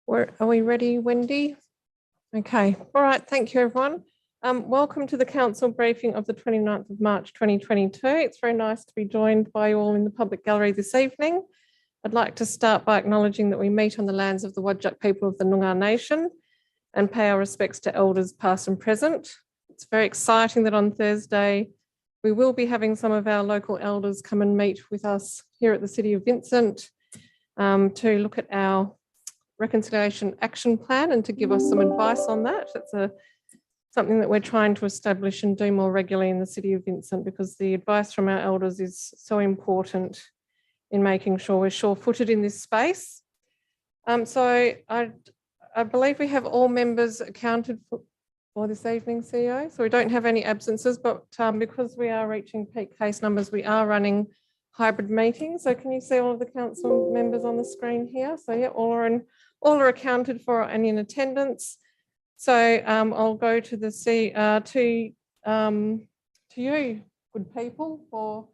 Are we ready, Wendy? Okay. All right. Thank you, everyone. Welcome to the council briefing of the 29th of March 2022. It's very nice to be joined by you all in the public gallery this evening. I'd like to start by acknowledging that we meet on the lands of the Whadjuk people of the Noongar Nation and pay our respects to elders past and present. It's very exciting that on Thursday we will be having some of our local elders come and meet with us here at the City of Vincent to look at our reconciliation action plan and to give us some advice on that. It's something that we're trying to establish and do more regularly in the City of Vincent, because the advice from our elders is so important in making sure we're sure-footed in this space. So I believe we have all members accounted for this evening, CEO. So we don't have any absences, but because we are reaching peak case numbers, we are running hybrid meetings. So can you see all of the council members on the screen here? So yeah, all are accounted for and in attendance. So I'll go to the to you, good people, for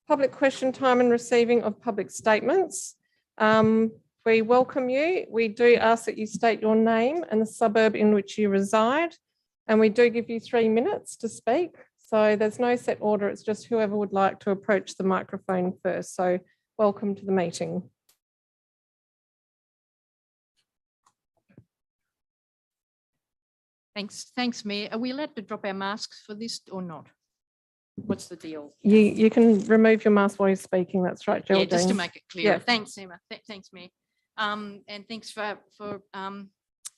public question time and receiving of public statements. We welcome you. We do ask that you state your name and the suburb in which you reside, and we do give you 3 minutes to speak. So there's no set order, it's just whoever would like to approach the microphone first. So welcome to the meeting. Thanks, Mayor. Are we allowed to drop our masks for this or not? What's the deal? You can remove your mask while you're speaking, that's right, Geraldine. Yeah, just to make it clear. Yeah. Thanks, Emma. Thanks, Mayor. And thanks for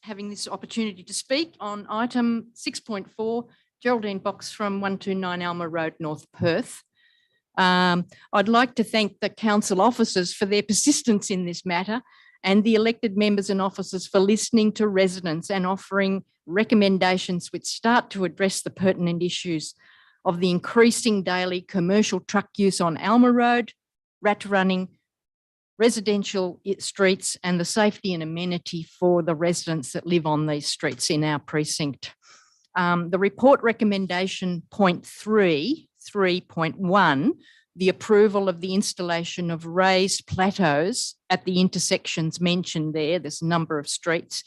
having this opportunity to speak on item 6.4, Geraldine Box from 129 Alma Road, North Perth. I'd like to thank the council officers for their persistence in this matter, and the elected members and officers for listening to residents and offering recommendations which start to address the pertinent issues of the increasing daily commercial truck use on Alma Road, rat running, residential streets, and the safety and amenity for the residents that live on these streets in our precinct. The report recommendation point 3.1, the approval of the installation of raised plateaus at the intersections mentioned there. There's a number of streets.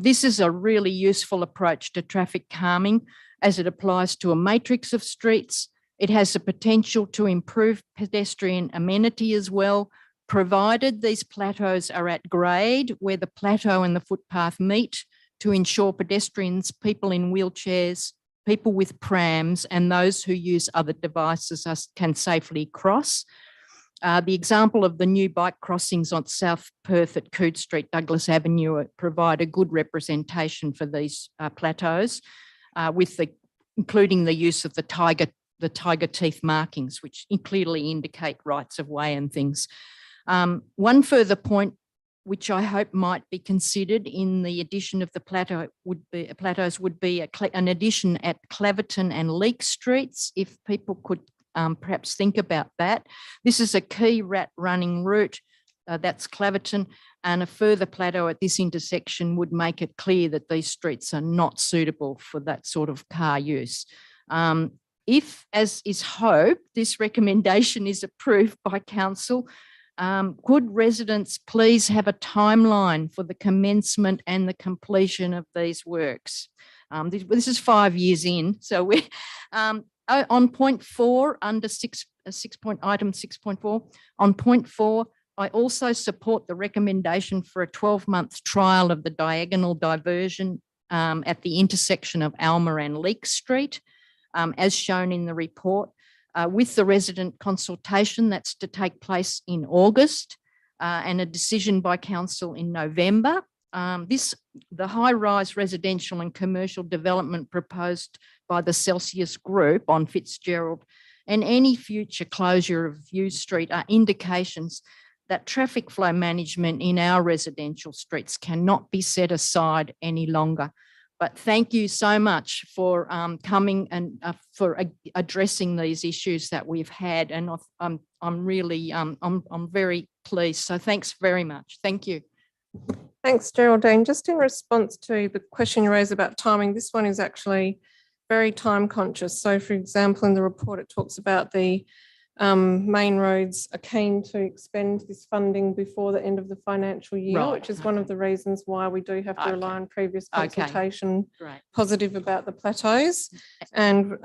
This is a really useful approach to traffic calming as it applies to a matrix of streets. It has the potential to improve pedestrian amenity as well, provided these plateaus are at grade where the plateau and the footpath meet, to ensure pedestrians, people in wheelchairs, people with prams, and those who use other devices can safely cross. The example of the new bike crossings on South Perth at Coode Street, Douglas Avenue, provide a good representation for these plateaus, including the use of the tiger teeth markings, which clearly indicate rights of way and things. One further point which I hope might be considered in the addition of the plateaus would be an addition at Claverton and Leek Streets, if people could perhaps think about that. This is a key rat running route, that's Claverton, and a further plateau at this intersection would make it clear that these streets are not suitable for that sort of car use. If, as is hoped, this recommendation is approved by council, could residents please have a timeline for the commencement and the completion of these works? This is 5 years in, so we're on point 4 under item 6.4. On point 4, I also support the recommendation for a 12-month trial of the diagonal diversion at the intersection of Alma and Leek Street, as shown in the report. With the resident consultation that's to take place in August and a decision by council in November. The high-rise residential and commercial development proposed by the Celsius Group on Fitzgerald and any future closure of View Street are indications that traffic flow management in our residential streets cannot be set aside any longer. But thank you so much for coming and for addressing these issues that we've had, and I'm very pleased. So thanks very much. Thank you. Thanks, Geraldine. Just in response to the question you raised about timing, this one is actually very time conscious. So, for example, in the report, it talks about the Main Roads are keen to expend this funding before the end of the financial year, Right, which is one of okay. the reasons why we do have to rely on previous Okay. consultation. Great. Positive about the Plateaus, and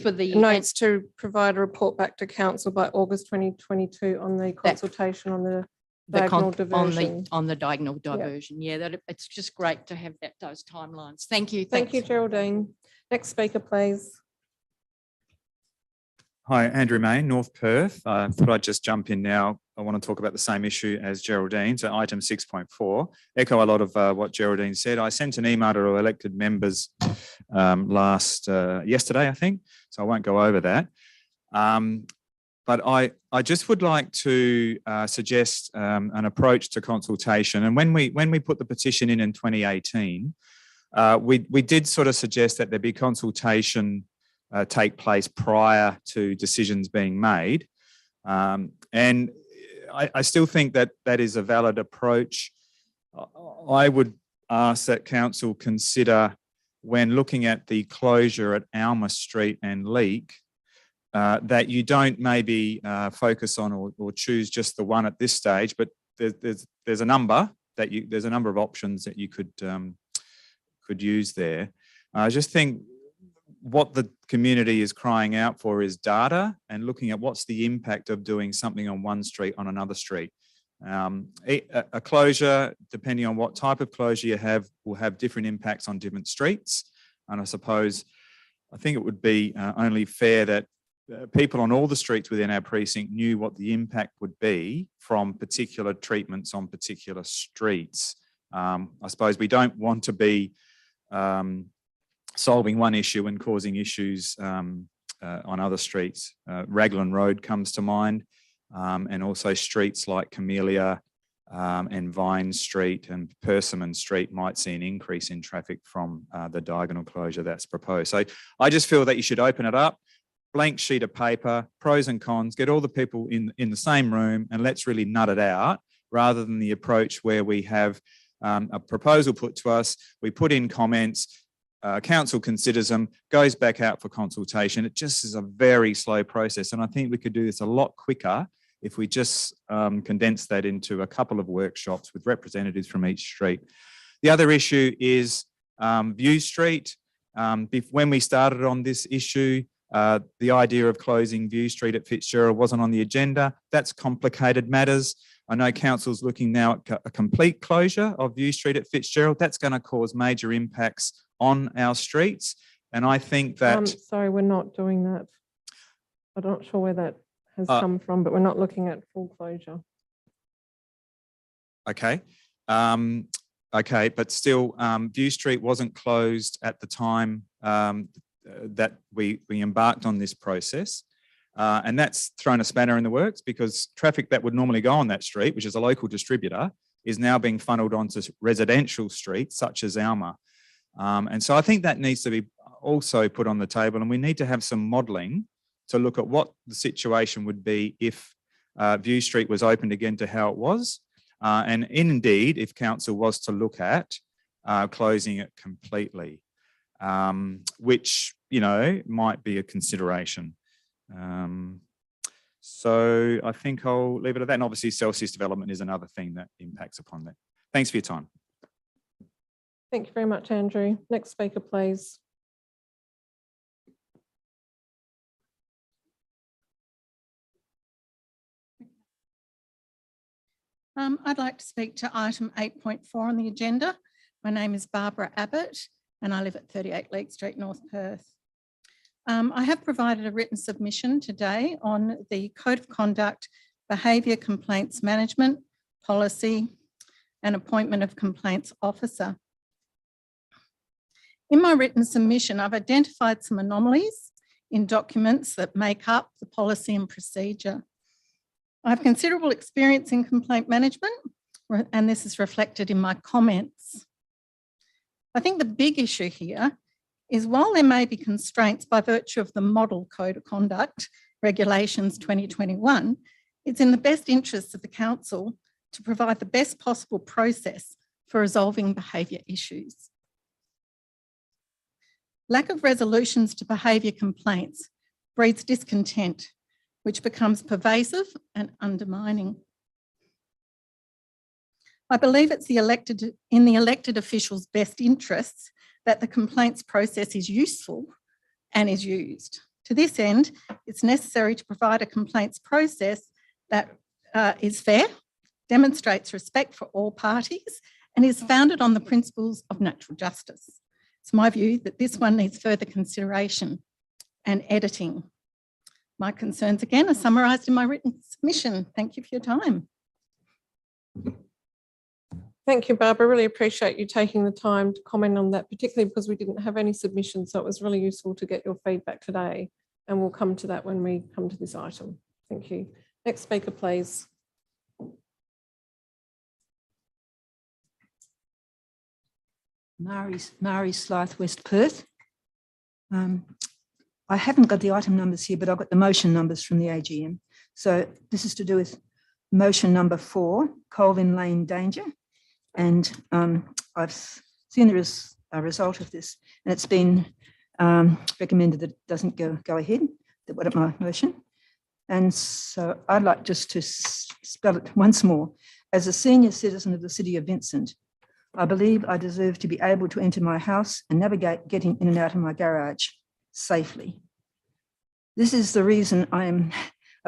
for the notes to provide a report back to council by August 2022 on the consultation on the diagonal diversion. on the diagonal diversion. Yeah, that it's just great to have those timelines. Thank you. Thank you, Geraldine. Next speaker, please. Hi, Andrew Main, North Perth. I thought I'd just jump in now. I want to talk about the same issue as Geraldine. So item 6.4, echo a lot of what Geraldine said. I sent an email to elected members yesterday, I think, so I won't go over that. But I just would like to suggest an approach to consultation. And when we put the petition in 2018, we did sort of suggest that there be consultation take place prior to decisions being made. And I still think that that is a valid approach. I would ask that council consider, when looking at the closure at Alma Street and Leek, that you don't maybe focus on or choose just the one at this stage, but there's a number there's a number of options that you could use there. I just think what the community is crying out for is data and looking at what's the impact of doing something on one street on another street. A closure, depending on what type of closure you have, will have different impacts on different streets. And I think it would be only fair that people on all the streets within our precinct knew what the impact would be from particular treatments on particular streets. I suppose we don't want to be solving one issue and causing issues on other streets. Raglan Road comes to mind, and also streets like Camellia and Vine Street and Persimmon Street might see an increase in traffic from the diagonal closure that's proposed. So I just feel that you should open it up, blank sheet of paper, pros and cons, get all the people in the same room and let's really nut it out, rather than the approach where we have a proposal put to us, we put in comments, council considers them, goes back out for consultation. It just is a very slow process. And I think we could do this a lot quicker if we just condense that into a couple of workshops with representatives from each street. The other issue is View Street. When we started on this issue, the idea of closing View Street at Fitzgerald wasn't on the agenda. That's complicated matters. I know council's looking now at a complete closure of View Street at Fitzgerald. That's going to cause major impacts on our streets. And I think that... sorry, we're not doing that. I'm not sure where that has come from, but we're not looking at full closure. Okay. Okay, but still, View Street wasn't closed at the time that we embarked on this process. And that's thrown a spanner in the works, because traffic that would normally go on that street, which is a local distributor, is now being funneled onto residential streets such as Alma. And so I think that needs to be also put on the table, and we need to have some modelling to look at what the situation would be if View Street was opened again to how it was. And indeed, if council was to look at closing it completely, which, you know, might be a consideration. So I think I'll leave it at that. And obviously Celsius development is another thing that impacts upon that. Thanks for your time. Thank you very much, Andrew. Next speaker, please. I'd like to speak to item 8.4 on the agenda. My name is Barbara Abbott and I live at 38 Leek Street, North Perth. I have provided a written submission today on the Code of Conduct, Behaviour Complaints Management Policy and Appointment of Complaints Officer. In my written submission, I've identified some anomalies in documents that make up the policy and procedure. I have considerable experience in complaint management, and this is reflected in my comments. I think the big issue here is, while there may be constraints by virtue of the Model Code of Conduct, Regulations 2021, it's in the best interests of the council to provide the best possible process for resolving behaviour issues. Lack of resolutions to behaviour complaints breeds discontent, which becomes pervasive and undermining. I believe it's in the elected officials' best interests that the complaints process is useful and is used. To this end, it's necessary to provide a complaints process that is fair, demonstrates respect for all parties, and is founded on the principles of natural justice. It's my view that this one needs further consideration and editing. My concerns, again, are summarised in my written submission. Thank you for your time. Thank you, Barbara. Really appreciate you taking the time to comment on that, particularly because we didn't have any submissions. So it was really useful to get your feedback today. And we'll come to that when we come to this item. Thank you. Next speaker, please. Mari Slythe, West Perth. I haven't got the item numbers here, but I've got the motion numbers from the AGM. So this is to do with motion number 4, Colvin Lane danger. And I've seen there is a result of this, and it's been recommended that it doesn't go ahead, that my motion. And so I'd like just to spell it once more. As a senior citizen of the City of Vincent, I believe I deserve to be able to enter my house and navigate getting in and out of my garage safely. This is the reason I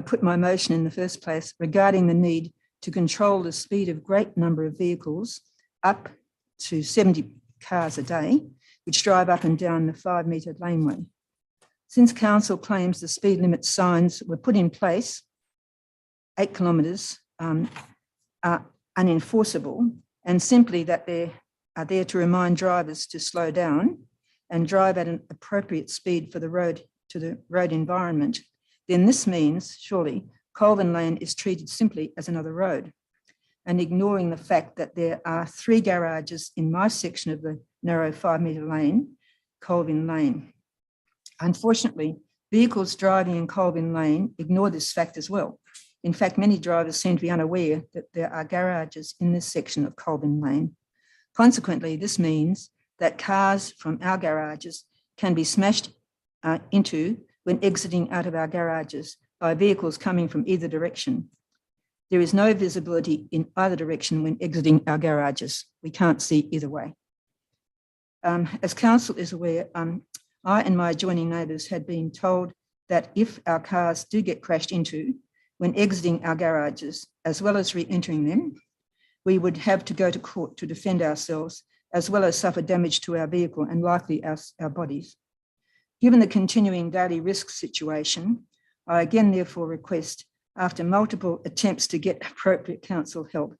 put my motion in the first place regarding the need to control the speed of great number of vehicles up to 70 cars a day, which drive up and down the 5-metre laneway. Since council claims the speed limit signs were put in place, 8 kilometres, are unenforceable, and simply that they are there to remind drivers to slow down and drive at an appropriate speed for the road to the road environment, then this means, surely, Colvin Lane is treated simply as another road, and ignoring the fact that there are 3 garages in my section of the narrow 5-metre lane, Colvin Lane. Unfortunately, vehicles driving in Colvin Lane ignore this fact as well. In fact, many drivers seem to be unaware that there are garages in this section of Colvin Lane. Consequently, this means that cars from our garages can be smashed into when exiting out of our garages by vehicles coming from either direction. There is no visibility in either direction when exiting our garages. We can't see either way. As council is aware, I and my adjoining neighbours had been told that if our cars do get crashed into when exiting our garages, as well as re-entering them, we would have to go to court to defend ourselves, as well as suffer damage to our vehicle and likely our bodies. Given the continuing daily risk situation, I again therefore request, after multiple attempts to get appropriate council help,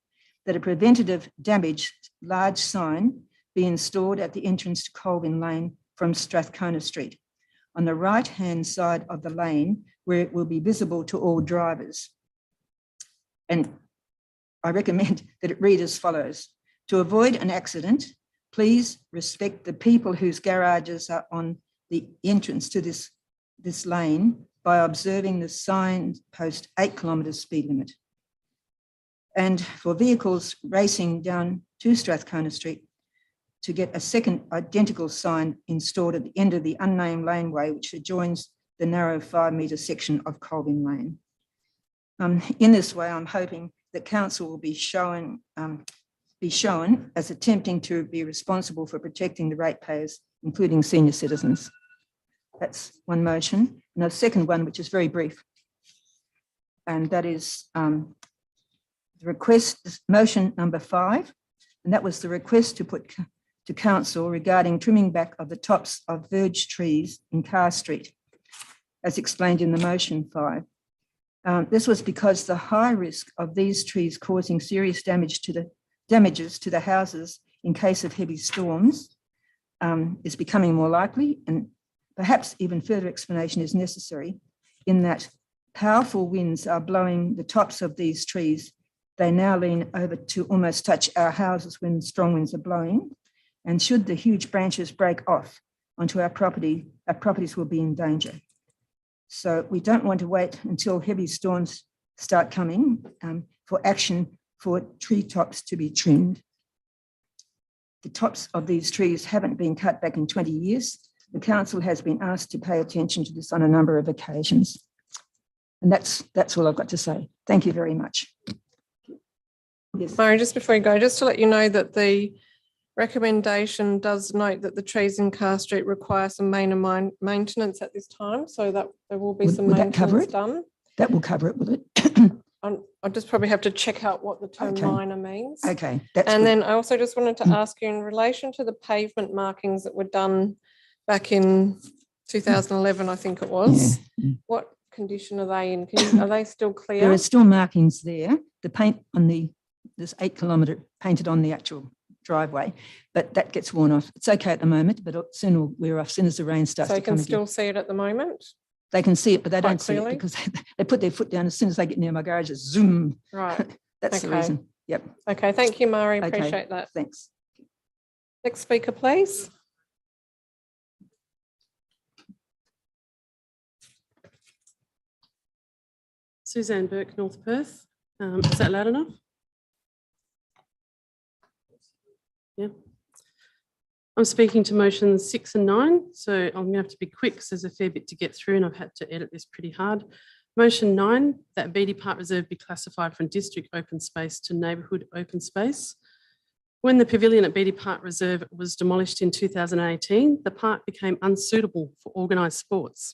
that a preventative damage large sign be installed at the entrance to Colvin Lane from Strathcona Street, on the right-hand side of the lane where it will be visible to all drivers. And I recommend that it read as follows: to avoid an accident, please respect the people whose garages are on the entrance to this lane by observing the sign post 8 kilometres speed limit. And for vehicles racing down to Strathcona Street, to get a second identical sign installed at the end of the unnamed laneway, which adjoins the narrow 5-metre section of Colvin Lane. In this way, I'm hoping that council will be shown as attempting to be responsible for protecting the ratepayers, including senior citizens. That's one motion. And a second one, which is very brief, and that is the request, motion number 5, and that was the request to put to council regarding trimming back of the tops of verge trees in Carr Street, as explained in the motion 5. This was because the high risk of these trees causing serious damages to the houses in case of heavy storms is becoming more likely, and perhaps even further explanation is necessary in that powerful winds are blowing the tops of these trees. They now lean over to almost touch our houses when strong winds are blowing. And should the huge branches break off onto our properties will be in danger. So we don't want to wait until heavy storms start coming for action for tree tops to be trimmed. The tops of these trees haven't been cut back in 20 years. The council has been asked to pay attention to this on a number of occasions. And that's all I've got to say. Thank you very much. Yes. Murray, just before you go, just to let you know that the recommendation does note that the trees in Carr Street require some minor maintenance at this time, so that there will be some Would that cover maintenance it? done. That will cover it, will it? I'll just probably have to check out what the term Okay. minor means. Okay. That's And good. then I also just wanted to ask you in relation to the pavement markings that were done back in 2011, I think it was. Yeah. What condition are they in? Are they still clear? There are still markings there. The paint on this 8 kilometre painted on the actual driveway, but that gets worn off. It's okay at the moment, but soon will wear off. As soon as the rain starts So to you come can again. still see it at the moment? They can see it, but they Quite don't see clearly? it because they put their foot down as soon as they get near my garage. It's zoom. Right. That's the Okay. reason. Yep. Okay. Thank you, Mari. Okay. Appreciate that. Thanks. Next speaker, please. Suzanne Burke, North Perth. Is that loud enough? Yeah. I'm speaking to motions 6 and 9, so I'm going to have to be quick because there's a fair bit to get through and I've had to edit this pretty hard. Motion 9, that Beatty Park Reserve be classified from district open space to neighbourhood open space. When the pavilion at Beatty Park Reserve was demolished in 2018, the park became unsuitable for organised sports.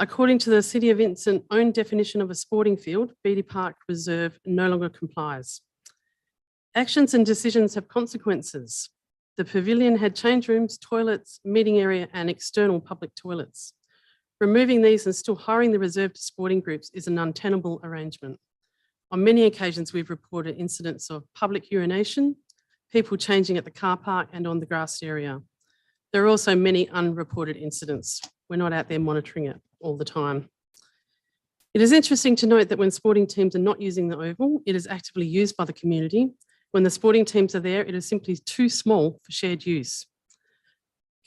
According to the City of Vincent own definition of a sporting field, Beatty Park Reserve no longer complies. Actions and decisions have consequences. The pavilion had change rooms, toilets, meeting area and external public toilets. Removing these and still hiring the reserve to sporting groups is an untenable arrangement. On many occasions, we've reported incidents of public urination, people changing at the car park and on the grass area. There are also many unreported incidents. We're not out there monitoring it all the time. It is interesting to note that when sporting teams are not using the oval, it is actively used by the community. When the sporting teams are there, it is simply too small for shared use.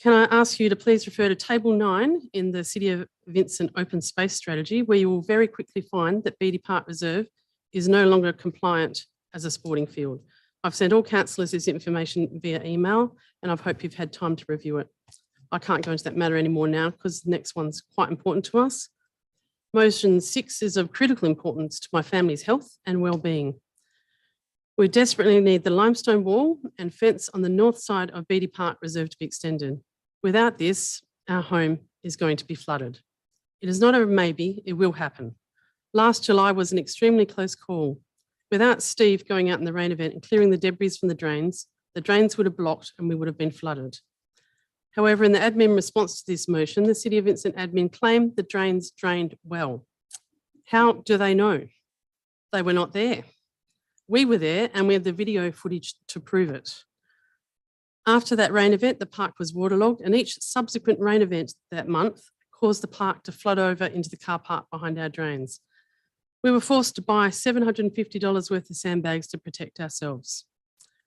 Can I ask you to please refer to Table 9 in the City of Vincent Open Space Strategy, where you will very quickly find that Beatty Park Reserve is no longer compliant as a sporting field. I've sent all councillors this information via email and I hope you've had time to review it. I can't go into that matter anymore now because the next one's quite important to us. Motion 6 is of critical importance to my family's health and well-being. We desperately need the limestone wall and fence on the north side of Beatty Park Reserve to be extended. Without this, our home is going to be flooded. It is not a maybe, it will happen. Last July was an extremely close call. Without Steve going out in the rain event and clearing the debris from the drains would have blocked and we would have been flooded. However, in the admin response to this motion, the City of Vincent admin claimed the drains drained well. How do they know? They were not there. We were there and we have the video footage to prove it. After that rain event, the park was waterlogged and each subsequent rain event that month caused the park to flood over into the car park behind our drains. We were forced to buy $750 worth of sandbags to protect ourselves.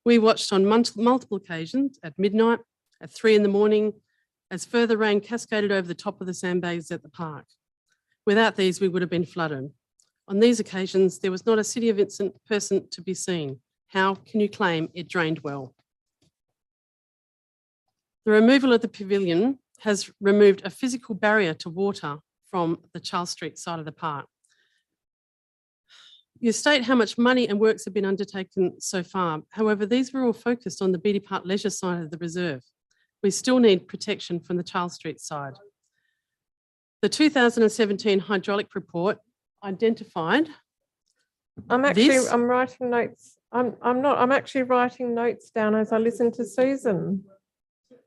We watched on multiple occasions at midnight, at 3 in the morning, as further rain cascaded over the top of the sandbags at the park. Without these, we would have been flooded. On these occasions, there was not a City of Vincent person to be seen. How can you claim it drained well? The removal of the pavilion has removed a physical barrier to water from the Charles Street side of the park. You state how much money and works have been undertaken so far. However, these were all focused on the Beatty Park leisure side of the reserve. We still need protection from the Charles Street side. The 2017 hydraulic report identified. I'm writing notes. I'm actually writing notes down as I listen to Susan.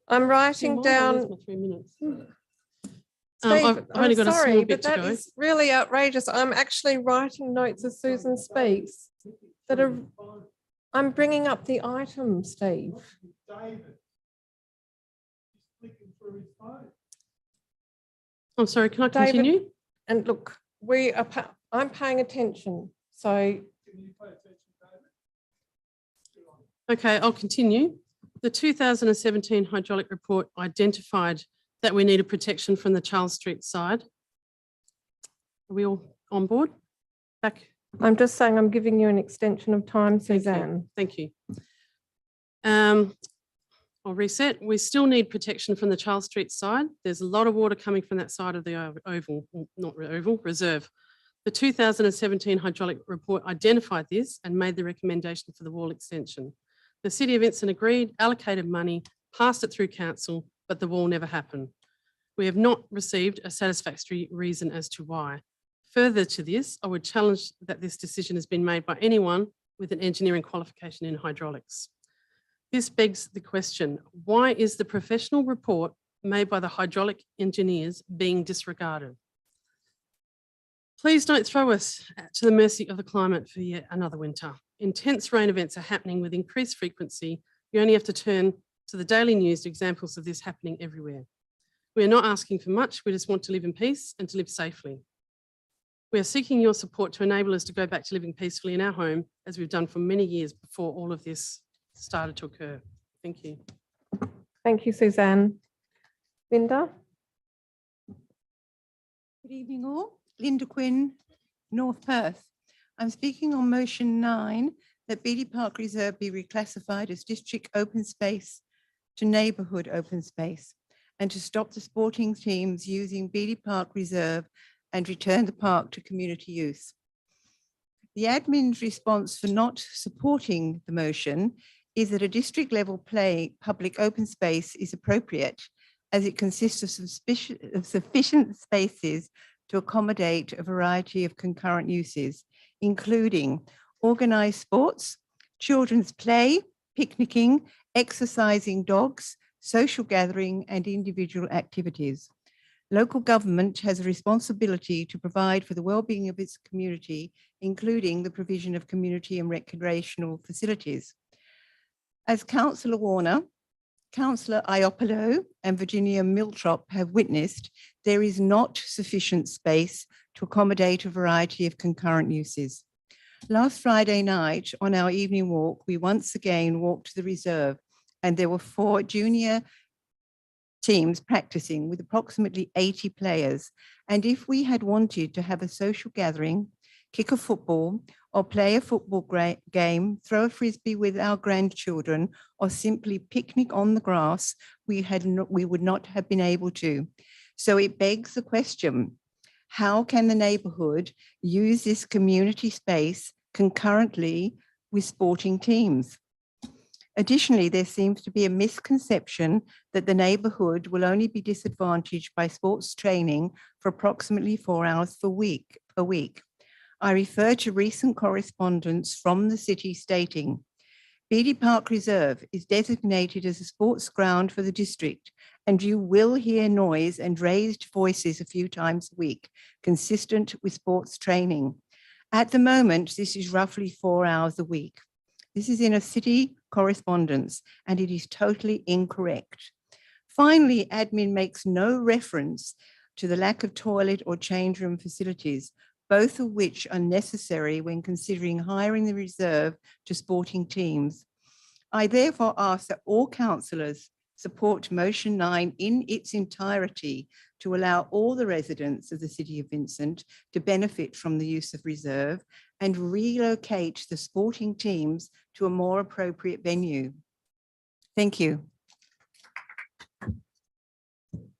I'm writing down. 3 minutes. Steve, I've only got a small bit to that go. is really outrageous. I'm actually writing notes as Susan speaks. I'm bringing up the item, Steve. I'm sorry, can I David, continue? And look, I'm paying attention. So Okay, I'll continue. The 2017 hydraulic report identified that we needed protection from the Charles Street side. Are we all on board? Back. I'm just saying I'm giving you an extension of time, Suzanne. Thank you. I'll reset. We still need protection from the Charles Street side. There's a lot of water coming from that side of the oval, not oval, reserve. The 2017 hydraulic report identified this and made the recommendation for the wall extension. The City of Vincent agreed, allocated money, passed it through council, but the wall never happened. We have not received a satisfactory reason as to why. Further to this, I would challenge that this decision has been made by anyone with an engineering qualification in hydraulics. This begs the question, why is the professional report made by the hydraulic engineers being disregarded? Please don't throw us to the mercy of the climate for yet another winter. Intense rain events are happening with increased frequency. You only have to turn to the daily news to examples of this happening everywhere. We are not asking for much. We just want to live in peace and to live safely. We are seeking your support to enable us to go back to living peacefully in our home, as we've done for many years before all of this started to occur. Thank you. Thank you, Suzanne. Linda? Good evening all. Linda Quinn, North Perth. I'm speaking on motion 9 that Beattie Park Reserve be reclassified as district open space to neighbourhood open space, and to stop the sporting teams using Beattie Park Reserve and return the park to community use. The admin's response for not supporting the motion is that a district level public open space is appropriate, as it consists of sufficient spaces to accommodate a variety of concurrent uses, including organised sports, children's play, picnicking, exercising dogs, social gathering and individual activities. Local government has a responsibility to provide for the well-being of its community, including the provision of community and recreational facilities. As Councillor Warner, Councillor Iopolo and Virginia Miltrop have witnessed, there is not sufficient space to accommodate a variety of concurrent uses. Last Friday night on our evening walk, we once again walked to the reserve, and there were 4 junior teams practicing with approximately 80 players. And if we had wanted to have a social gathering, kick a football or play a football game, throw a frisbee with our grandchildren, or simply picnic on the grass, we would not have been able to. So it begs the question, how can the neighbourhood use this community space concurrently with sporting teams? Additionally, there seems to be a misconception that the neighbourhood will only be disadvantaged by sports training for approximately 4 hours a week. I refer to recent correspondence from the city stating, Beattie Park Reserve is designated as a sports ground for the district, and you will hear noise and raised voices a few times a week, consistent with sports training. At the moment, this is roughly 4 hours a week. This is in a city correspondence, and it is totally incorrect. Finally, admin makes no reference to the lack of toilet or change room facilities, both of which are necessary when considering hiring the reserve to sporting teams. I therefore ask that all councillors support motion 9 in its entirety to allow all the residents of the City of Vincent to benefit from the use of reserve and relocate the sporting teams to a more appropriate venue. Thank you.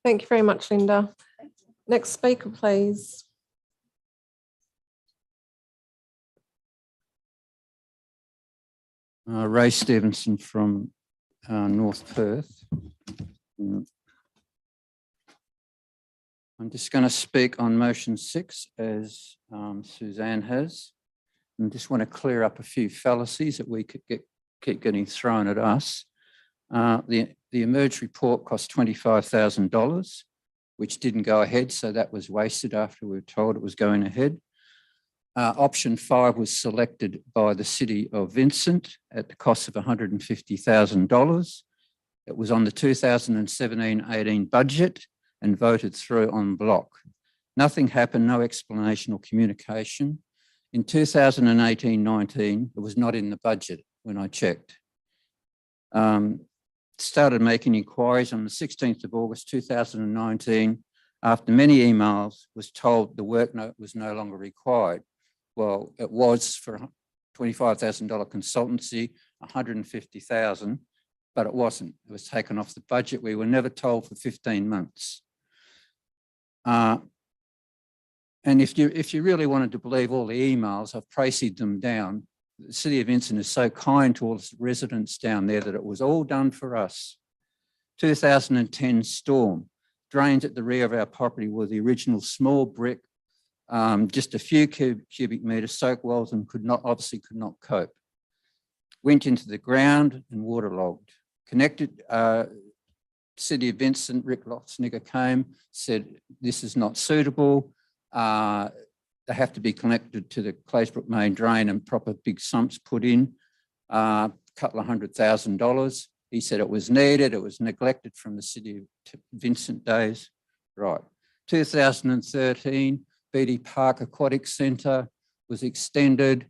Thank you very much, Linda. Next speaker, please. Ray Stevenson from North Perth. I'm just going to speak on motion 6 as Suzanne has. And just want to clear up a few fallacies that we could keep getting thrown at us. The emerged report cost $25,000, which didn't go ahead, so that was wasted after we were told it was going ahead. Option 5 was selected by the City of Vincent at the cost of $150,000. It was on the 2017-18 budget and voted through en bloc. Nothing happened, no explanation or communication. In 2018-19, it was not in the budget when I checked. Started making inquiries on the 16th of August 2019. After many emails, was told the work was no longer required. Well, it was for $25,000 consultancy, $150,000, but it wasn't. It was taken off the budget. We were never told for 15 months. And if you really wanted to believe all the emails, I've priced them down. The City of Vincent is so kind to all the residents down there that it was all done for us. 2010 storm. Drains at the rear of our property were the original small brick, just a few cubic metres, soak wells, and obviously could not cope. Went into the ground and waterlogged. Connected, City of Vincent, Rick Lotsnigger came, said this is not suitable. They have to be connected to the Claysbrook main drain and proper big sumps put in, a couple of $100,000. He said it was needed, it was neglected from the City of Vincent days. Right. 2013, Beatty Park Aquatic Centre was extended.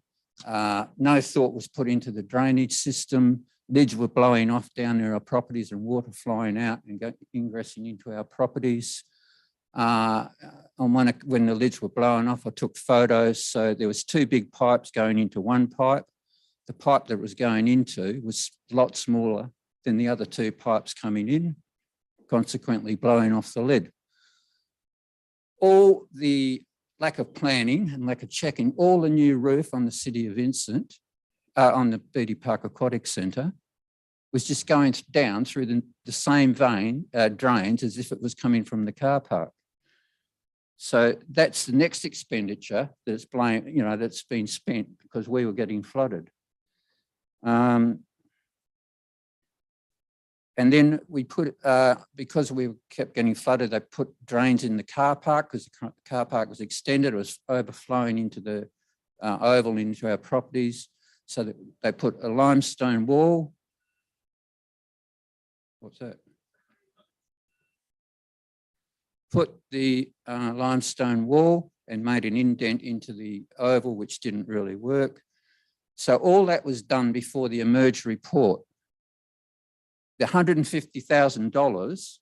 No thought was put into the drainage system. Lids were blowing off down near our properties and water flying out and ingressing into our properties. When the lids were blowing off, I took photos. So there was 2 big pipes going into one pipe. The pipe that it was going into was a lot smaller than the other 2 pipes coming in, consequently blowing off the lid. All the lack of planning and lack of checking, all the new roof on the City of Vincent, on the Beatty Park Aquatic Centre, was just going down through the same drains as if it was coming from the car park. So that's the next expenditure that's that's been spent because we were getting flooded. And then we put, because we kept getting flooded, they put drains in the car park because the car park was extended. It was overflowing into the oval into our properties. So that they put a limestone wall. What's that? Put the limestone wall and made an indent into the oval, which didn't really work. So all that was done before the emerge report. The $150,000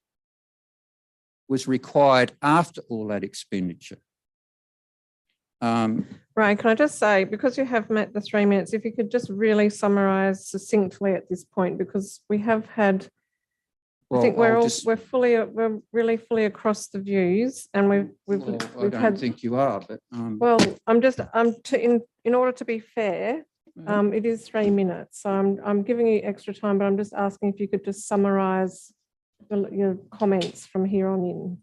was required after all that expenditure. Right, can I just say, because you have met the 3 minutes, if you could just really summarise succinctly at this point, because we have had, I think we're really fully across the views, and I don't think you are, but well, in order to be fair, it is 3 minutes, so I'm giving you extra time, but I'm just asking if you could just summarise your comments from here on in.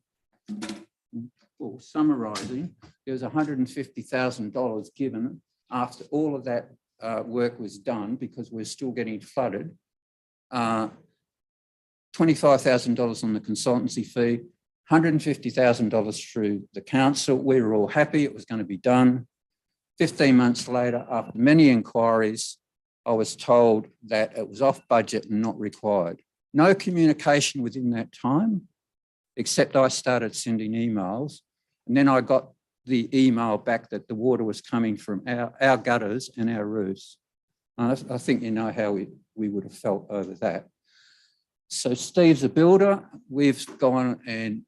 Well, summarising, there was $150,000 given after all of that work was done because we're still getting flooded. $25,000 on the consultancy fee, $150,000 through the council. We were all happy it was going to be done. 15 months later, after many inquiries, I was told that it was off budget and not required. No communication within that time, except I started sending emails. And then I got the email back that the water was coming from our gutters and our roofs. I think you know how we would have felt over that. So Steve's a builder. We've gone and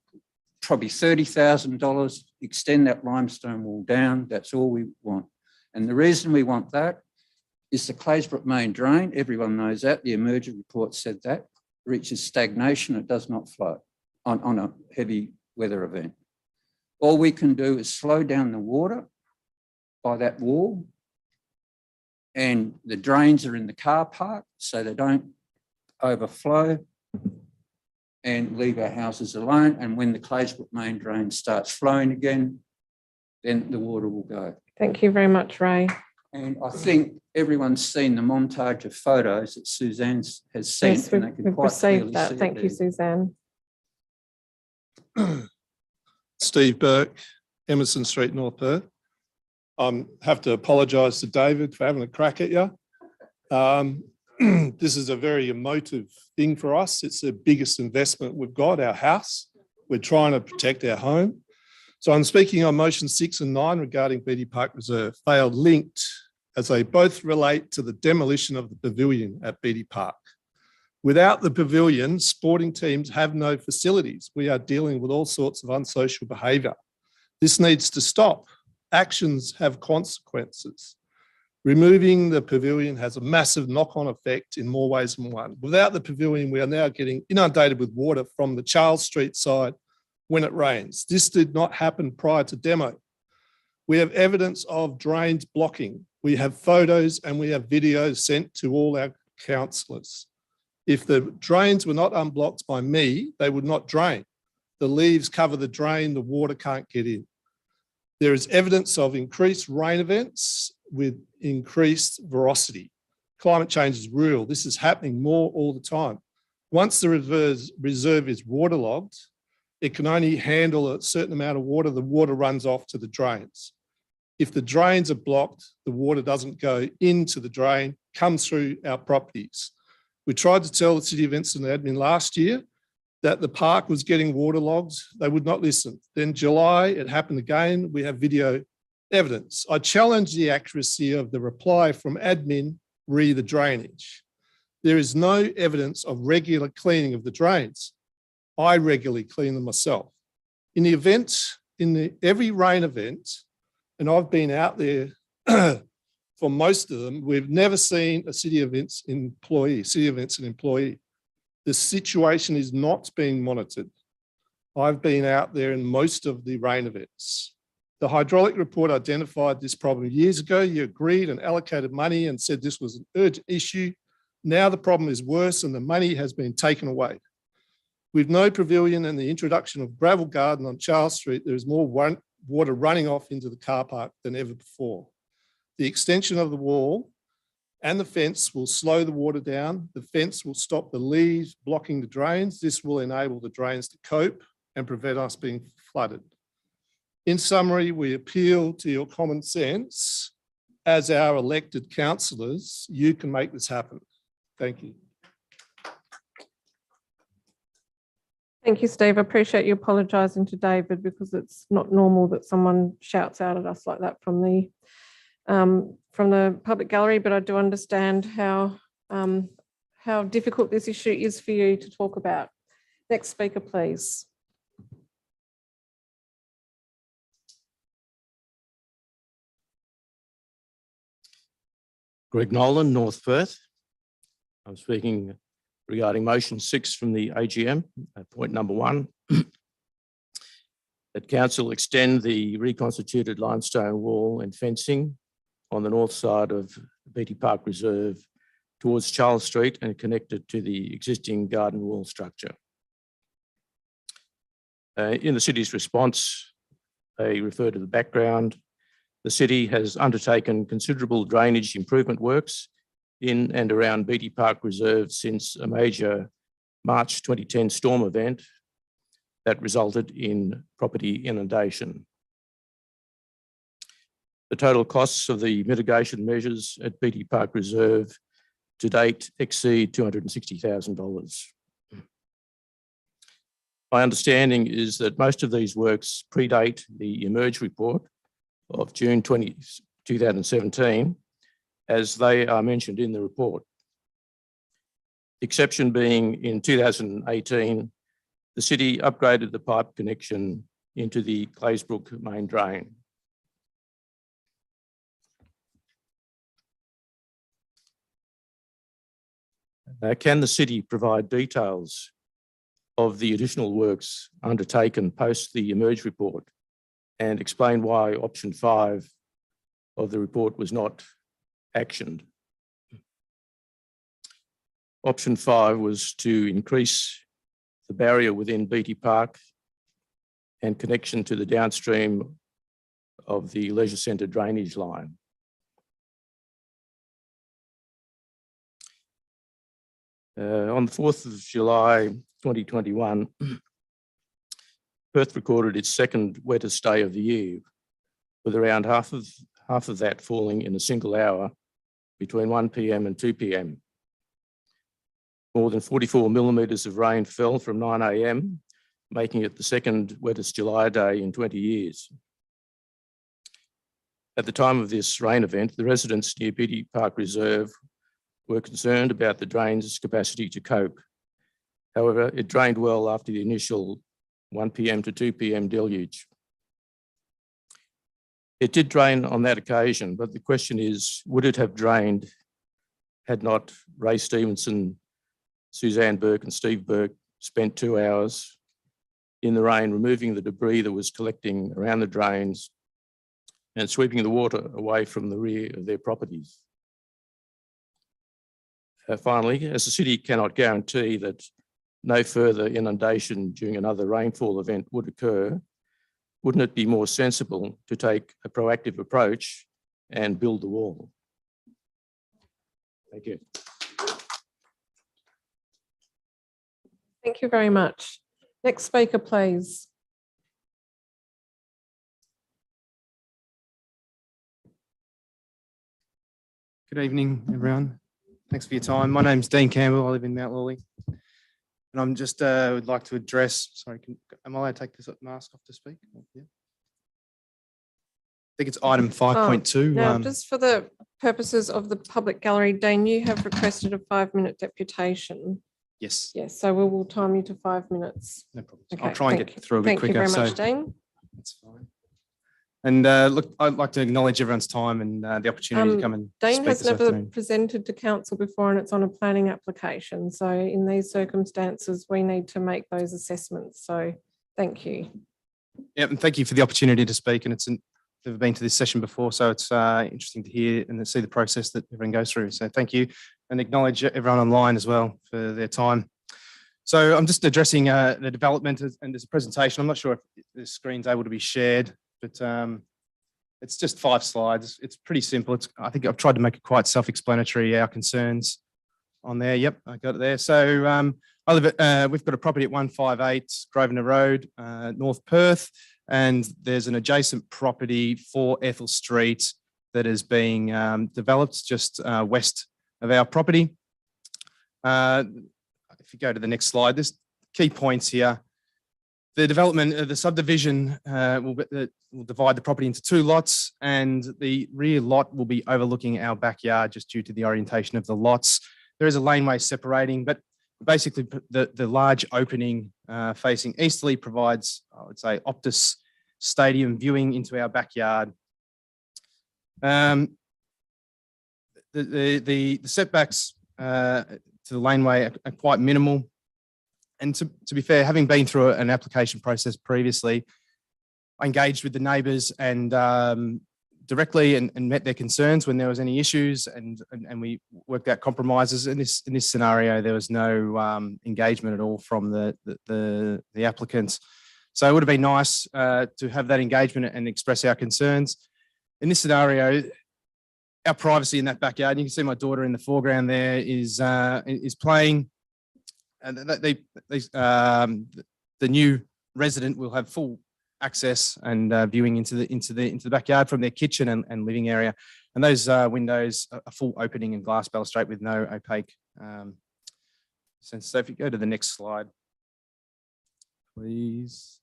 probably $30,000, extend that limestone wall down. That's all we want. And the reason we want that is the Claysbrook main drain. Everyone knows that. The emergency report said that. Reaches stagnation. It does not flow on a heavy weather event. All we can do is slow down the water by that wall, and the drains are in the car park so they don't overflow and leave our houses alone. And when the Claysbrook main drain starts flowing again, then the water will go. Thank you very much, Ray. And I think everyone's seen the montage of photos that Suzanne has sent. Yes, we've received that. Thank you, Suzanne. Steve Burke, Emerson Street, North Perth. I have to apologise to David for having a crack at you. This is a very emotive thing for us. It's the biggest investment we've got, our house. We're trying to protect our home. So I'm speaking on motion 6 and 9 regarding Beatty Park Reserve. They are linked as they both relate to the demolition of the pavilion at Beatty Park. Without the pavilion, sporting teams have no facilities. We are dealing with all sorts of unsocial behaviour. This needs to stop. Actions have consequences. Removing the pavilion has a massive knock-on effect in more ways than one. Without the pavilion, we are now getting inundated with water from the Charles Street side when it rains. This did not happen prior to demo. We have evidence of drains blocking. We have photos and we have videos sent to all our councillors. If the drains were not unblocked by me, they would not drain. The leaves cover the drain, the water can't get in. There is evidence of increased rain events with increased velocity. Climate change is real. This is happening more all the time. Once the reserve is waterlogged, it can only handle a certain amount of water. The water runs off to the drains. If the drains are blocked, the water doesn't go into the drain, comes through our properties. We tried to tell the City of Vincent Admin last year that the park was getting waterlogged. They would not listen. Then July, it happened again. We have video evidence. I challenge the accuracy of the reply from admin re the drainage. There is no evidence of regular cleaning of the drains. I regularly clean them myself. In the event, every rain event, and I've been out there for most of them, we've never seen a City of Vincent employee. The situation is not being monitored. I've been out there in most of the rain events. The hydraulic report identified this problem years ago. You agreed and allocated money and said this was an urgent issue. Now the problem is worse and the money has been taken away. With no pavilion and the introduction of gravel garden on Charles Street, there is more water running off into the car park than ever before. The extension of the wall and the fence will slow the water down. The fence will stop the leaves blocking the drains. This will enable the drains to cope and prevent us being flooded. In summary, we appeal to your common sense. As our elected councillors, you can make this happen. Thank you. Thank you, Steve. I appreciate you apologising to David because it's not normal that someone shouts out at us like that from the public gallery, but I do understand how difficult this issue is for you to talk about. Next speaker, please. Greg Nolan, North Perth. I'm speaking regarding motion 6 from the AGM, point number 1. That council extend the reconstituted limestone wall and fencing on the north side of Beatty Park Reserve towards Charles Street and connect it to the existing garden wall structure. In the city's response, they refer to the background. The city has undertaken considerable drainage improvement works in and around Beatty Park Reserve since a major March 2010 storm event that resulted in property inundation. The total costs of the mitigation measures at Beatty Park Reserve to date exceed $260,000. My understanding is that most of these works predate the Emerge report of June 2017, as they are mentioned in the report. The exception being in 2018, the city upgraded the pipe connection into the Claysbrook main drain. Can the city provide details of the additional works undertaken post the Emerge report and explain why option 5 of the report was not actioned? Option 5 was to increase the barrier within Beatty Park and connection to the downstream of the leisure centre drainage line. On the 4th of July 2021, Perth recorded its second wettest day of the year, with around half of that falling in a single hour between 1 p.m. and 2 p.m. More than 44 millimetres of rain fell from 9 a.m, making it the second wettest July day in 20 years. At the time of this rain event, the residents near Beatty Park Reserve were concerned about the drain's capacity to cope. However, it drained well after the initial 1 p.m. to 2 p.m. deluge. It did drain on that occasion, but the question is, would it have drained had not Ray Stevenson, Suzanne Burke and Steve Burke spent 2 hours in the rain removing the debris that was collecting around the drains and sweeping the water away from the rear of their properties. Finally, as the city cannot guarantee that no further inundation during another rainfall event would occur, wouldn't it be more sensible to take a proactive approach and build the wall? Thank you. Thank you very much. Next speaker, please. Good evening, everyone. Thanks for your time. My name's Dean Campbell. I live in Mount Lawley. And I'm just would like to address, sorry, am I allowed to take this mask off to speak? Yeah. I think it's item 5.2. Now, just for the purposes of the public gallery, Dean, you have requested a 5-minute deputation. Yes, Yes, so we will time you to 5 minutes. no problem. Okay, I'll try and get through a bit quicker. Thank you very much, Dean. That's fine. And look, I'd like to acknowledge everyone's time and the opportunity to come and Dean speak has this never afternoon. presented to council before and it's on a planning application. So in these circumstances, we need to make those assessments. So thank you. Yeah, and thank you for the opportunity to speak. And it's never been to this session before, so it's interesting to hear and to see the process that everyone goes through. So thank you, and acknowledge everyone online as well for their time. So I'm just addressing the development and there's a presentation. I'm not sure if the screen's able to be shared, but it's just 5 slides. It's pretty simple. I think I've tried to make it quite self-explanatory, our concerns on there. Yep, I got it there. So I live at, we've got a property at 158 Grosvenor Road, North Perth, and there's an adjacent property for Ethel Street that is being developed just west of our property. If you go to the next slide, there's key points here. The development of the subdivision will divide the property into 2 lots, and the rear lot will be overlooking our backyard just due to the orientation of the lots. There is a laneway separating, but basically the large opening facing easterly provides, I would say, Optus Stadium viewing into our backyard. The setbacks to the laneway are quite minimal. And to be fair, having been through an application process previously, I engaged with the neighbours and directly and met their concerns when there was any issues, and we worked out compromises. In this scenario, there was no engagement at all from the applicants. So it would have been nice to have that engagement and express our concerns. In this scenario, our privacy in that backyard, and you can see my daughter in the foreground there is playing. And the new resident will have full access and viewing into the backyard from their kitchen and living area. And those windows are full opening and glass balustrade with no opaque sense. So if you go to the next slide, please.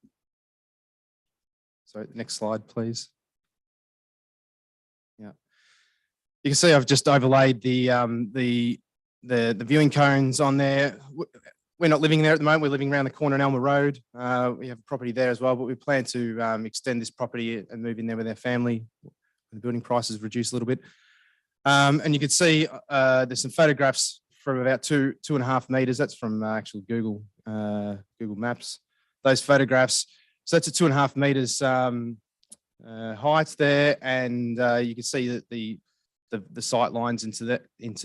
Sorry, next slide, please. Yeah, you can see I've just overlaid the viewing cones on there. We're not living there at the moment. We're living around the corner on Elmer Road. We have a property there as well, but we plan to extend this property and move in there with our family. The building prices reduce a little bit. And you can see there's some photographs from about 2.5 meters. That's from actual Google Maps. Those photographs. So that's a 2.5 meters height there, and you can see that the sight lines into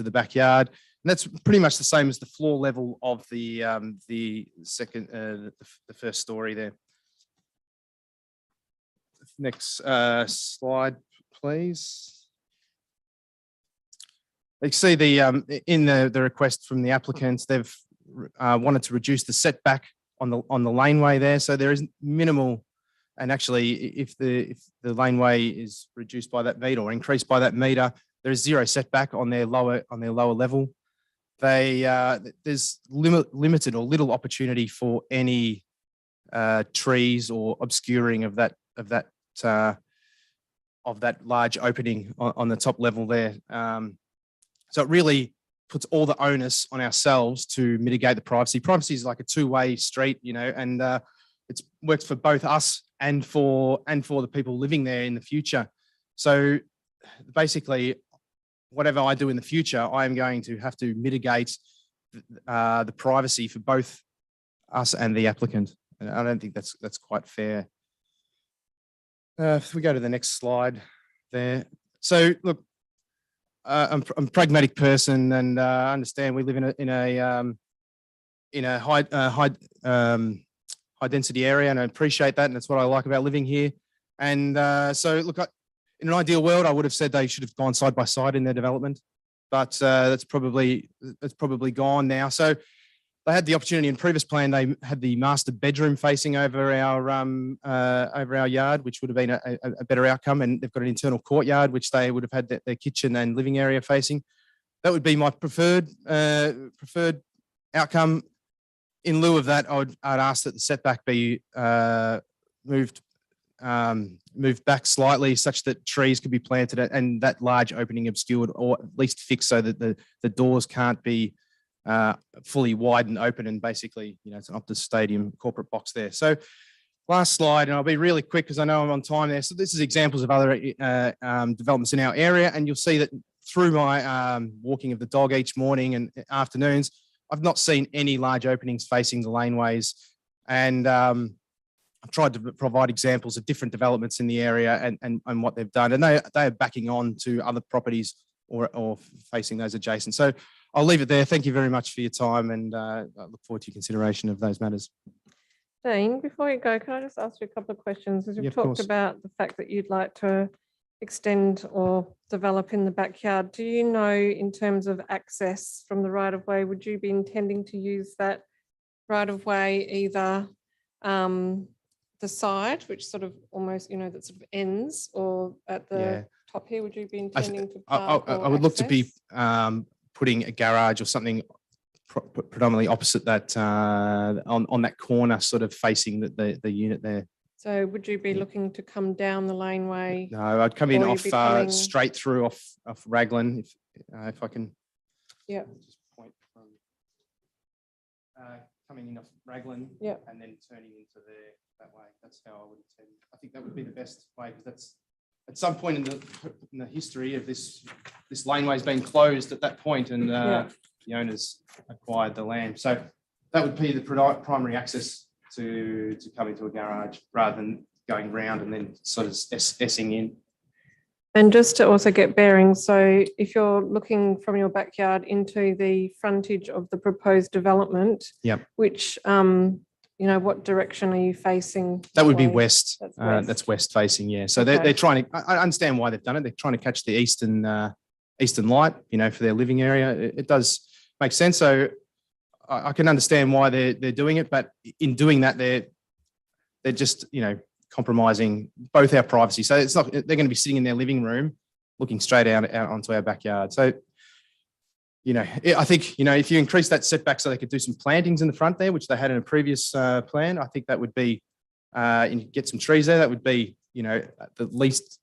the backyard. And that's pretty much the same as the floor level of the first story there. Next slide, please. You can see in the request from the applicants, they've wanted to reduce the setback on the laneway there. So there is minimal, and actually, if the laneway is reduced by that meter or increased by that meter, there is 0 setback on their lower level. There's limited or little opportunity for any trees or obscuring of that large opening on the top level there. So it really puts all the onus on ourselves to mitigate the privacy. Privacy is like a 2-way street, and it works for both us and for the people living there in the future. So basically, whatever I do in the future, I am going to have to mitigate the privacy for both us and the applicant. And I don't think that's quite fair. If we go to the next slide there. So look, I'm a pragmatic person, and I understand we live in a high density area, and I appreciate that, and that's what I like about living here. And so look, in an ideal world, I would have said they should have gone side by side in their development, but that's probably gone now. So they had the opportunity in previous plan. They had the master bedroom facing over our yard, which would have been a better outcome. And they've got an internal courtyard, which they would have had their kitchen and living area facing. That would be my preferred outcome. In lieu of that, I'd ask that the setback be moved back slightly, such that trees could be planted and that large opening obscured, or at least fixed so that the doors can't be fully wide and open, and basically, it's an Optus Stadium corporate box there. So last slide, and I'll be really quick because I know I'm on time there. So this is examples of other developments in our area, and you'll see that through my walking of the dog each morning and afternoons, I've not seen any large openings facing the laneways, and I've tried to provide examples of different developments in the area and what they've done, and they are backing on to other properties or facing those adjacent. So I'll leave it there. Thank you very much for your time, and I look forward to your consideration of those matters. Dean, before you go, can I just ask you a couple of questions? As you've of talked course. about the fact that you'd like to extend or develop in the backyard, do you know, in terms of access from the right of way, would you be intending to use that right of way either the side, which sort of almost, that sort of ends, or at the top here, would you be intending to park? I would look to be putting a garage or something predominantly opposite that on that corner, sort of facing the unit there. So would you be looking to come down the laneway? No, I'd come in Or off you'd be coming- straight through off Raglan, if I can. Yeah. Just point from coming in off Raglan. Yeah. And then turning into there that way. That's how I would intend. I think that would be the best way, because that's at some point in the history of this laneway's been closed at that point, and the owners acquired the land. So that would be the primary access to come into a garage, rather than going round and then sort of S-ing in. And just to also get bearings, so if you're looking from your backyard into the frontage of the proposed development, which, what direction are you facing? That would be way? west. That's west. That's west facing, yeah. So Okay. they're trying to, I understand why they've done it. They're trying to catch the eastern light, for their living area. It does make sense. So I can understand why they're doing it, but in doing that, they're just, compromising both our privacy. So it's not, they're going to be sitting in their living room looking straight out onto our backyard. So, I think, if you increase that setback so they could do some plantings in the front there, which they had in a previous plan, I think that would be, and get some trees there, that would be, the least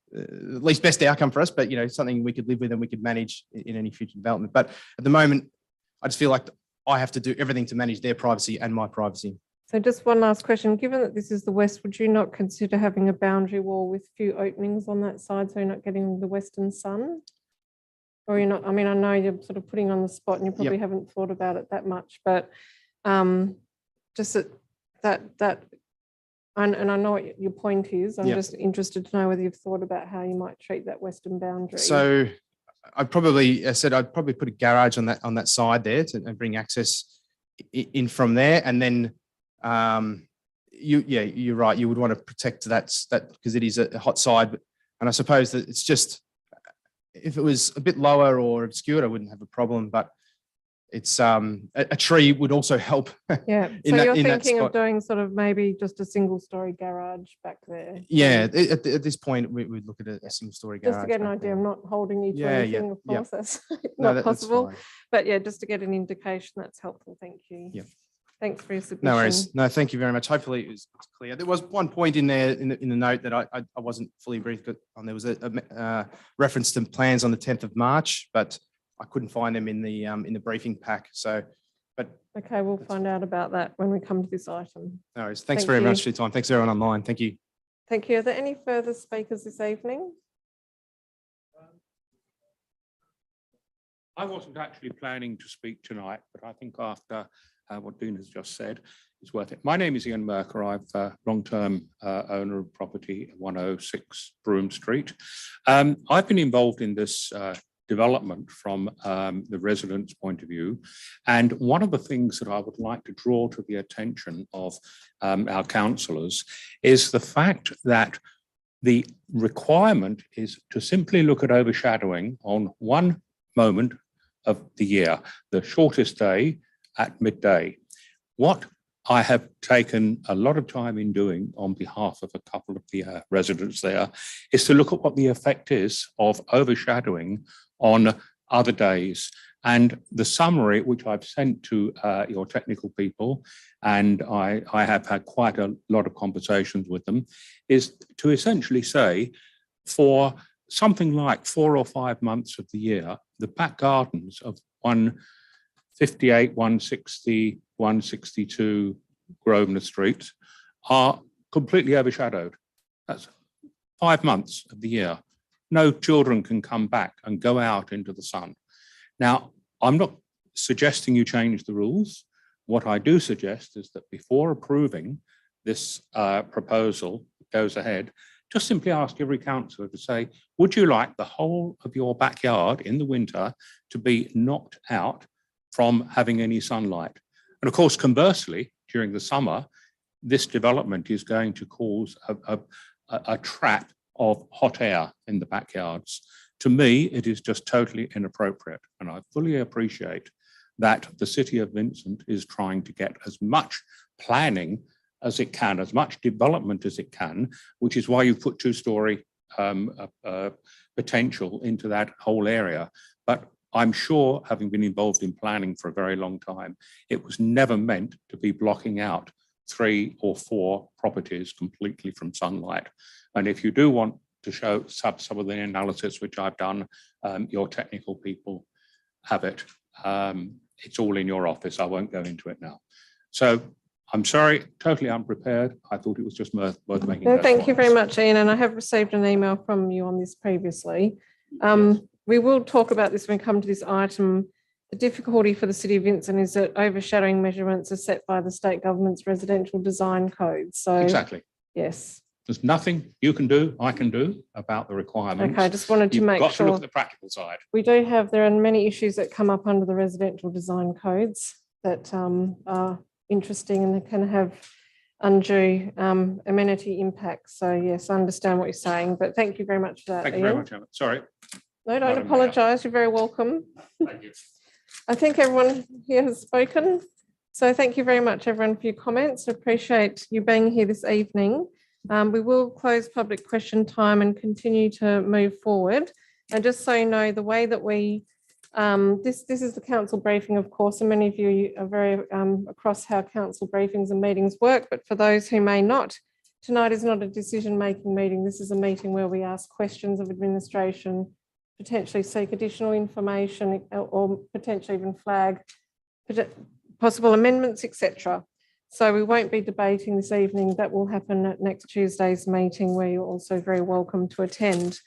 best outcome for us, but, something we could live with and we could manage in any future development. But at the moment, I just feel like I have to do everything to manage their privacy and my privacy. So just one last question, given that this is the west, would you not consider having a boundary wall with a few openings on that side so you're not getting the western sun? Or you're not, I know you're sort of putting on the spot and you probably haven't thought about it that much, but just that and I know what your point is. I'm just interested to know whether you've thought about how you might treat that western boundary. So I'd probably put a garage on that side there and bring access in from there, and then you're right. You would want to protect that because it is a hot side, and I suppose that it's just, if it was a bit lower or obscured, I wouldn't have a problem. But it's a tree would also help. Yeah. So you're thinking of doing sort of maybe just a single story garage back there. Yeah. At this point, we'd look at a single story garage. Just to get an idea. I'm not holding you to anything, of course. That's No, not possible. fine. But yeah, just to get an indication, that's helpful. Thank you. Yeah. Thanks for your submission. No worries. No, thank you very much. Hopefully it was clear. There was one point in there in the note that I wasn't fully briefed on. There was a reference to plans on the 10th of March, but I couldn't find them in the briefing pack. So, but okay, we'll find out about that when we come to this item. No worries. Thanks Thank very you. much for your time. Thanks everyone online. Thank you. Thank you. Are there any further speakers this evening? I wasn't actually planning to speak tonight, but I think after what Dean has just said is worth it. My name is Ian Merker. I'm a long-term owner of property 106 Broome Street. I've been involved in this development from the residents' point of view. And one of the things that I would like to draw to the attention of our councillors is the fact that the requirement is to simply look at overshadowing on one moment of the year, the shortest day at midday. What I have taken a lot of time in doing on behalf of a couple of the residents there is to look at what the effect is of overshadowing on other days. And the summary, which I've sent to your technical people, and I have had quite a lot of conversations with them, is to essentially say for something like 4 or 5 months of the year, the back gardens of 158, 160, 162 Grosvenor Street are completely overshadowed. That's 5 months of the year. No children can come back and go out into the sun. Now, I'm not suggesting you change the rules. What I do suggest is that before approving this proposal goes ahead, just simply ask every councillor to say, would you like the whole of your backyard in the winter to be knocked out from having any sunlight? And of course, conversely, during the summer, this development is going to cause a trap of hot air in the backyards. To me, it is just totally inappropriate. And I fully appreciate that the City of Vincent is trying to get as much planning as it can, as much development as it can, which is why you put two-storey potential into that whole area. But I'm sure, having been involved in planning for a very long time, it was never meant to be blocking out 3 or 4 properties completely from sunlight. And if you do want to show some of the analysis which I've done, your technical people have it. It's all in your office. I won't go into it now. So I'm sorry, totally unprepared. I thought it was just worth making. No, thank you very much, Ian. And I have received an email from you on this previously. Yes. We will talk about this when we come to this item. The difficulty for the City of Vincent is that overshadowing measurements are set by the state government's residential design code. So Exactly. yes. There's nothing you can do, I can do about the requirements. Okay, I just wanted to You've make got sure. to look at the practical side. There are many issues that come up under the residential design codes that are interesting and they can have undue amenity impacts. So yes, I understand what you're saying, but thank you very much for that, Thank you Ian. very much, Emma. Sorry. No, don't Madam Mayor. apologise. You're very welcome. Thank you. I think everyone here has spoken. So thank you very much, everyone, for your comments. I appreciate you being here this evening. We will close public question time and continue to move forward. And just so you know, the way that we, this is the council briefing, of course, and many of you are very across how council briefings and meetings work. But for those who may not, tonight is not a decision-making meeting. This is a meeting where we ask questions of administration, potentially seek additional information or potentially even flag possible amendments, etc. So we won't be debating this evening. That will happen at next Tuesday's meeting, where you're also very welcome to attend.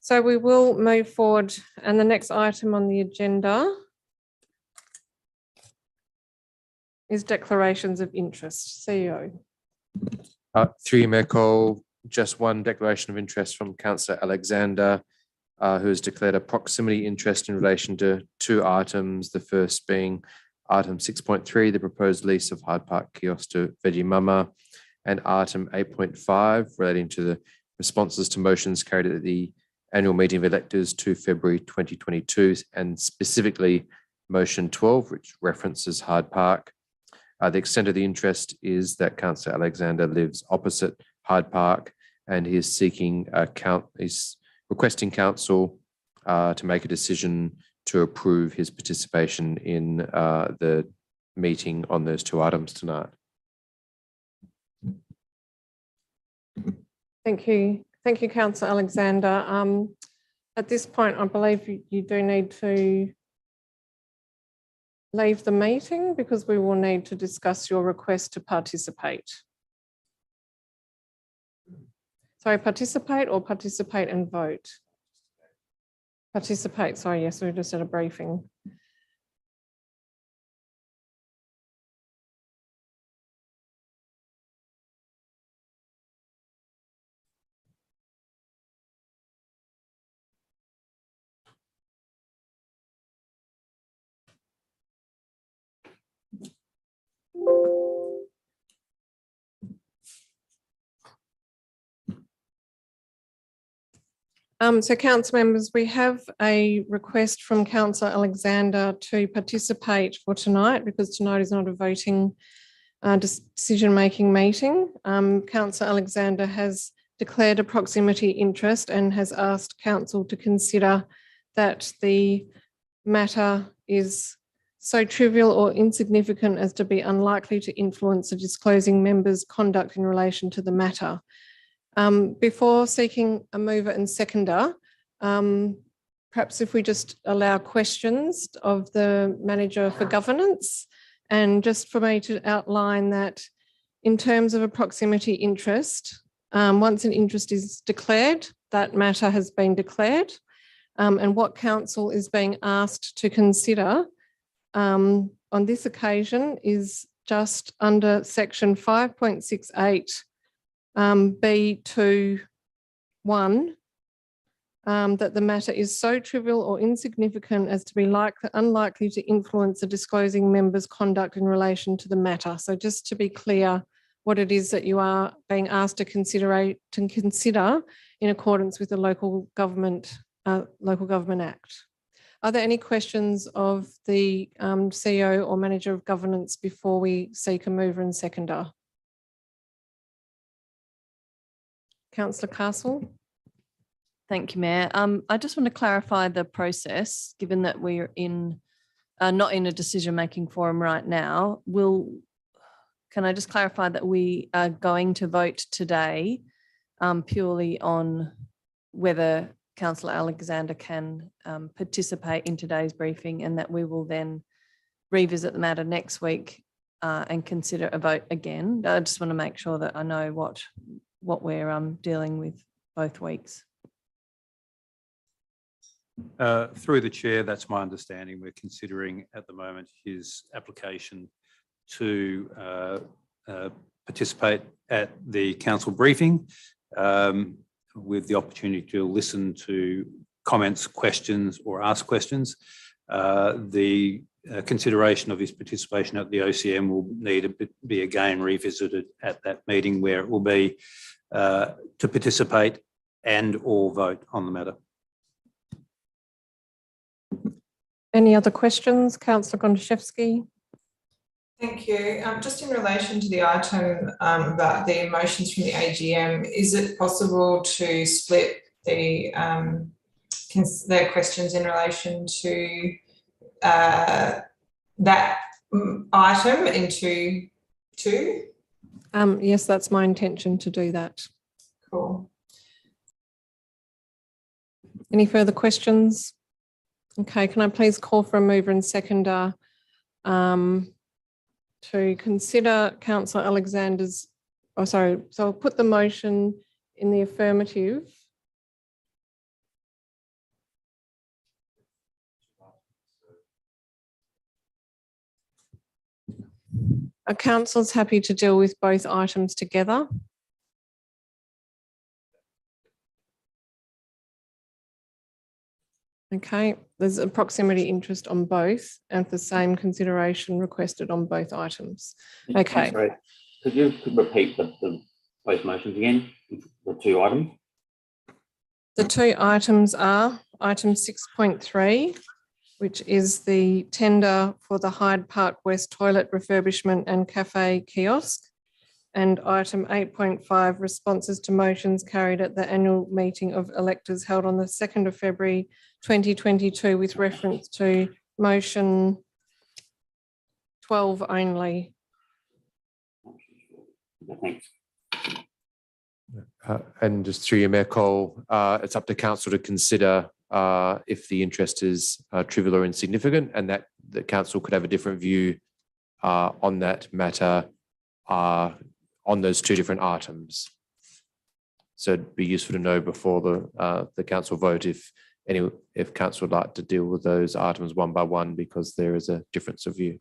So we will move forward, and the next item on the agenda is declarations of interest. CEO. Through you, Mayor Cole, just one declaration of interest from Councillor Alexander, who has declared a proximity interest in relation to 2 items. The first being item 6.3, the proposed lease of Hyde Park Kiosk to Veggie Mama, and item 8.5 relating to the responses to motions carried at the annual meeting of electors 2 February 2022, and specifically motion 12, which references Hyde Park. The extent of the interest is that Councillor Alexander lives opposite Hyde Park, and he is seeking he's requesting council to make a decision to approve his participation in the meeting on those 2 items tonight. Thank you. Thank you, Councillor Alexander. At this point, I believe you do need to leave the meeting because we will need to discuss your request to participate. Sorry, participate or participate and vote? Participate, sorry, yes, we just had a briefing. So council members, we have a request from Councillor Alexander to participate for tonight because tonight is not a voting decision-making meeting. Councillor Alexander has declared a proximity interest and has asked council to consider that the matter is so trivial or insignificant as to be unlikely to influence the disclosing members' conduct in relation to the matter. Before seeking a mover and seconder, perhaps if we just allow questions of the manager for governance, and just for me to outline that in terms of a proximity interest, once an interest is declared, that matter has been declared, and what council is being asked to consider on this occasion is just under section 5.68 B2(1), that the matter is so trivial or insignificant as to be unlikely to influence the disclosing member's conduct in relation to the matter. So just to be clear what it is that you are being asked to consider in accordance with the Local Government Act. Are there any questions of the CEO or Manager of Governance before we seek a mover and seconder? Councillor Castle. Thank you, Mayor. I just want to clarify the process, given that we're not in a decision-making forum right now. Can I just clarify that we are going to vote today purely on whether Councillor Alexander can participate in today's briefing, and that we will then revisit the matter next week and consider a vote again? I just want to make sure that I know what we're dealing with both weeks. Through the chair, that's my understanding. We're considering at the moment his application to participate at the council briefing with the opportunity to listen to comments, questions or ask questions. The consideration of his participation at the OCM will need to be again revisited at that meeting, where it will be to participate and or vote on the matter. Any other questions? Councillor Gontaszewski. Thank you. Just in relation to the item about the motions from the AGM, is it possible to split the questions in relation to that item into two? Yes, that's my intention to do that. Cool. Any further questions? Okay, can I please call for a mover and seconder to consider Councillor Alexander's, so I'll put the motion in the affirmative. Are councillors happy to deal with both items together? Okay, there's a proximity interest on both and the same consideration requested on both items. Okay. Sorry, could you repeat both motions again, the two items? The two items are item 6.3, which is the tender for the Hyde Park West toilet refurbishment and cafe kiosk, and item 8.5, responses to motions carried at the annual meeting of electors held on the 2nd of February 2022 with reference to motion 12 only. Thanks. And just through your Mayor Cole, it's up to council to consider if the interest is trivial or insignificant, and that the council could have a different view on that matter on those two different items. So it'd be useful to know before the council vote if council would like to deal with those items one by one, because there is a difference of view.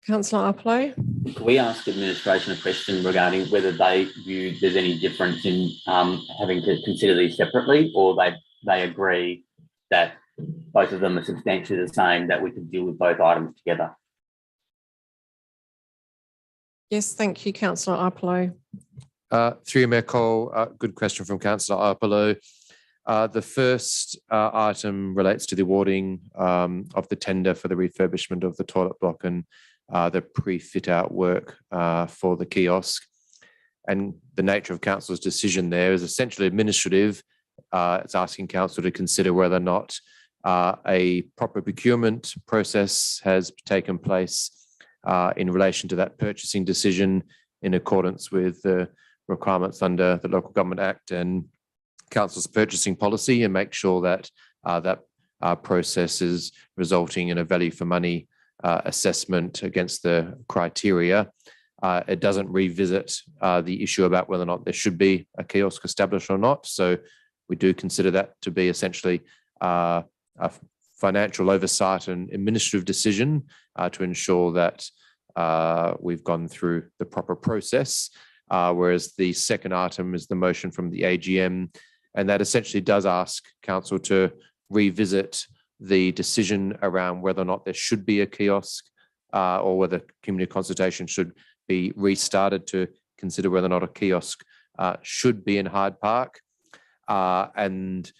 Councillor Uplow. Can we ask administration a question regarding whether they view there's any difference in having to consider these separately, or they agree that both of them are substantially the same, that we could deal with both items together? Yes, thank you, Councillor Uplow. Through your Mayor Cole, good question from Councillor Arpolo. The first item relates to the awarding of the tender for the refurbishment of the toilet block and the pre-fit out work for the kiosk. And the nature of council's decision there is essentially administrative. It's asking council to consider whether or not a proper procurement process has taken place in relation to that purchasing decision in accordance with the requirements under the Local Government Act and council's purchasing policy, and make sure that that process is resulting in a value for money assessment against the criteria. It doesn't revisit the issue about whether or not there should be a kiosk established or not. So we do consider that to be essentially a financial oversight and administrative decision to ensure that we've gone through the proper process. Whereas the second item is the motion from the AGM, and that essentially does ask council to revisit the decision around whether or not there should be a kiosk or whether community consultation should be restarted to consider whether or not a kiosk should be in Hyde Park. And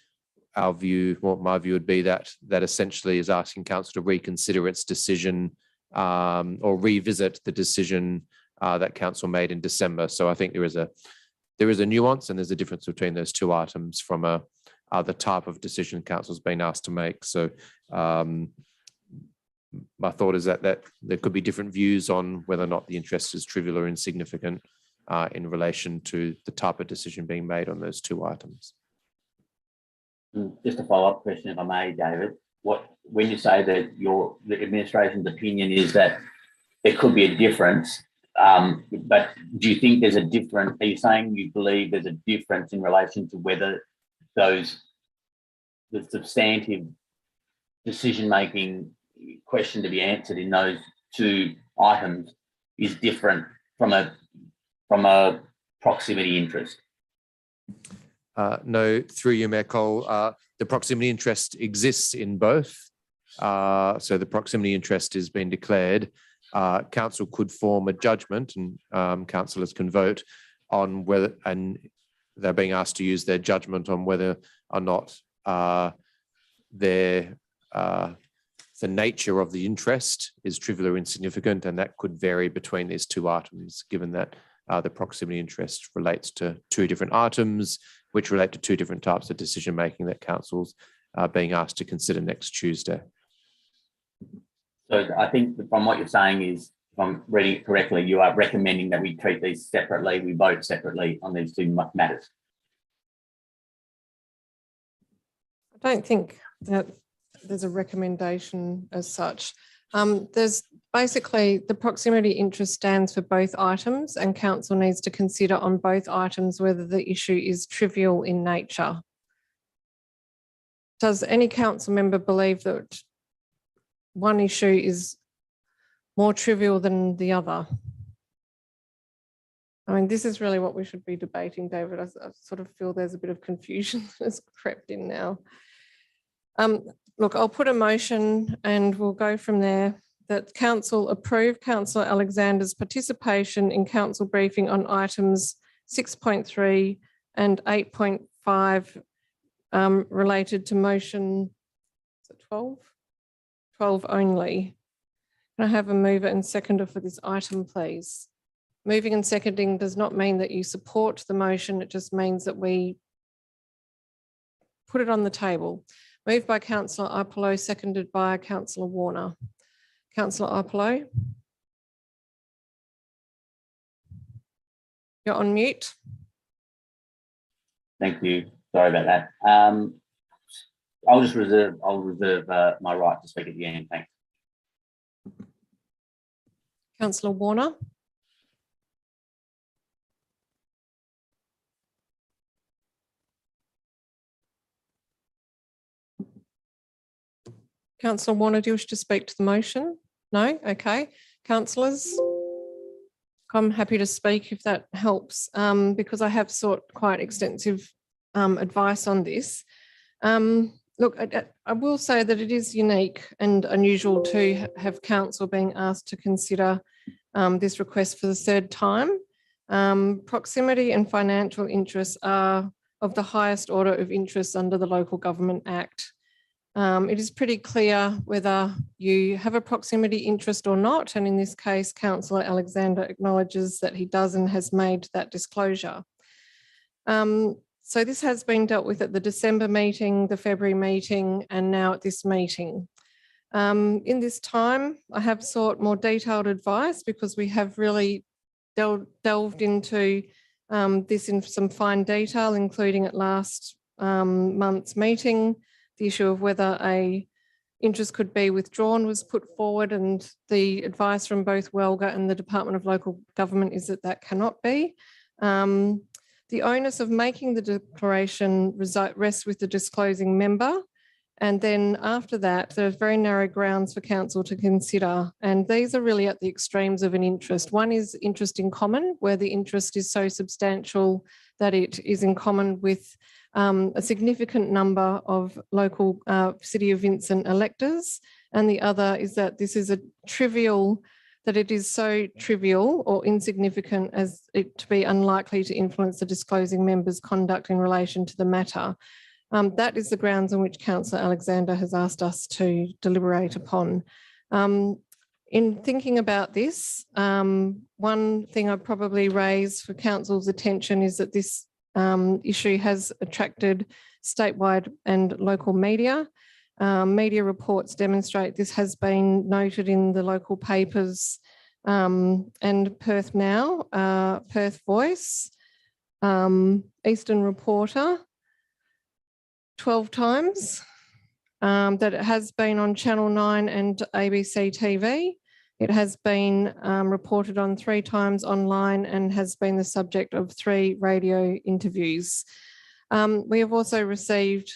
our view, well, my view would be that essentially is asking council to reconsider its decision or revisit the decision that council made in December. So I think there is a nuance and there's a difference between those two items from the type of decision council's been asked to make. So my thought is that there could be different views on whether or not the interest is trivial or insignificant in relation to the type of decision being made on those two items. Just a follow-up question, if I may, David. When you say that the administration's opinion is that there could be a difference, but do you think there's a difference? Are you saying you believe there's a difference in relation to whether the substantive decision-making question to be answered in those two items is different from a proximity interest? No, through you, Mayor Cole, the proximity interest exists in both. So the proximity interest has been declared. Council could form a judgment and councillors can vote on whether, and they're being asked to use their judgment on whether or not the nature of the interest is trivial or insignificant, and that could vary between these two items, given that the proximity interest relates to two different items, which relate to two different types of decision making that councils are being asked to consider next Tuesday. So I think from what you're saying is, if I'm reading it correctly, you are recommending that we treat these separately, we vote separately on these two matters. I don't think that there's a recommendation as such. There's basically the proximity interest stands for both items, and council needs to consider on both items whether the issue is trivial in nature. Does any council member believe that one issue is more trivial than the other? I mean, this is really what we should be debating, David. I sort of feel there's a bit of confusion that's crept in now. Look, I'll put a motion and we'll go from there, that council approve Councillor Alexander's participation in council briefing on items 6.3 and 8.5 related to motion 12? 12 only. Can I have a mover and seconder for this item, please? Moving and seconding does not mean that you support the motion. It just means that we put it on the table. Moved by Councillor Ipolo, seconded by Councillor Warner. Councillor Ipolo. You're on mute. Thank you. Sorry about that. I'll reserve my right to speak at the end. Thanks. Councillor Warner. Councillor Warner, do you wish to speak to the motion? No? Okay. Councillors, I'm happy to speak if that helps, because I have sought quite extensive advice on this. Look, I will say that it is unique and unusual to have council being asked to consider this request for the third time. Proximity and financial interests are of the highest order of interest under the Local Government Act. It is pretty clear whether you have a proximity interest or not, and in this case, Councillor Alexander acknowledges that he does and has made that disclosure. So this has been dealt with at the December meeting, the February meeting, and now at this meeting. In this time, I have sought more detailed advice because we have really delved into this in some fine detail, including at last month's meeting. The issue of whether a interest could be withdrawn was put forward, and the advice from both WELGA and the Department of Local Government is that that cannot be. The onus of making the declaration rests with the disclosing member. And then after that, there are very narrow grounds for council to consider. And these are really at the extremes of an interest. One is interest in common, where the interest is so substantial that it is in common with a significant number of local City of Vincent electors. And the other is that this is that it is so trivial or insignificant as it to be unlikely to influence the disclosing member's conduct in relation to the matter. That is the grounds on which Councillor Alexander has asked us to deliberate upon. In thinking about this, one thing I'd probably raise for Council's attention is that this issue has attracted statewide and local media. Media reports demonstrate this has been noted in the local papers and Perth Now, Perth Voice, Eastern Reporter, 12 times, that it has been on Channel 9 and ABC TV. It has been reported on 3 times online and has been the subject of 3 radio interviews. We have also received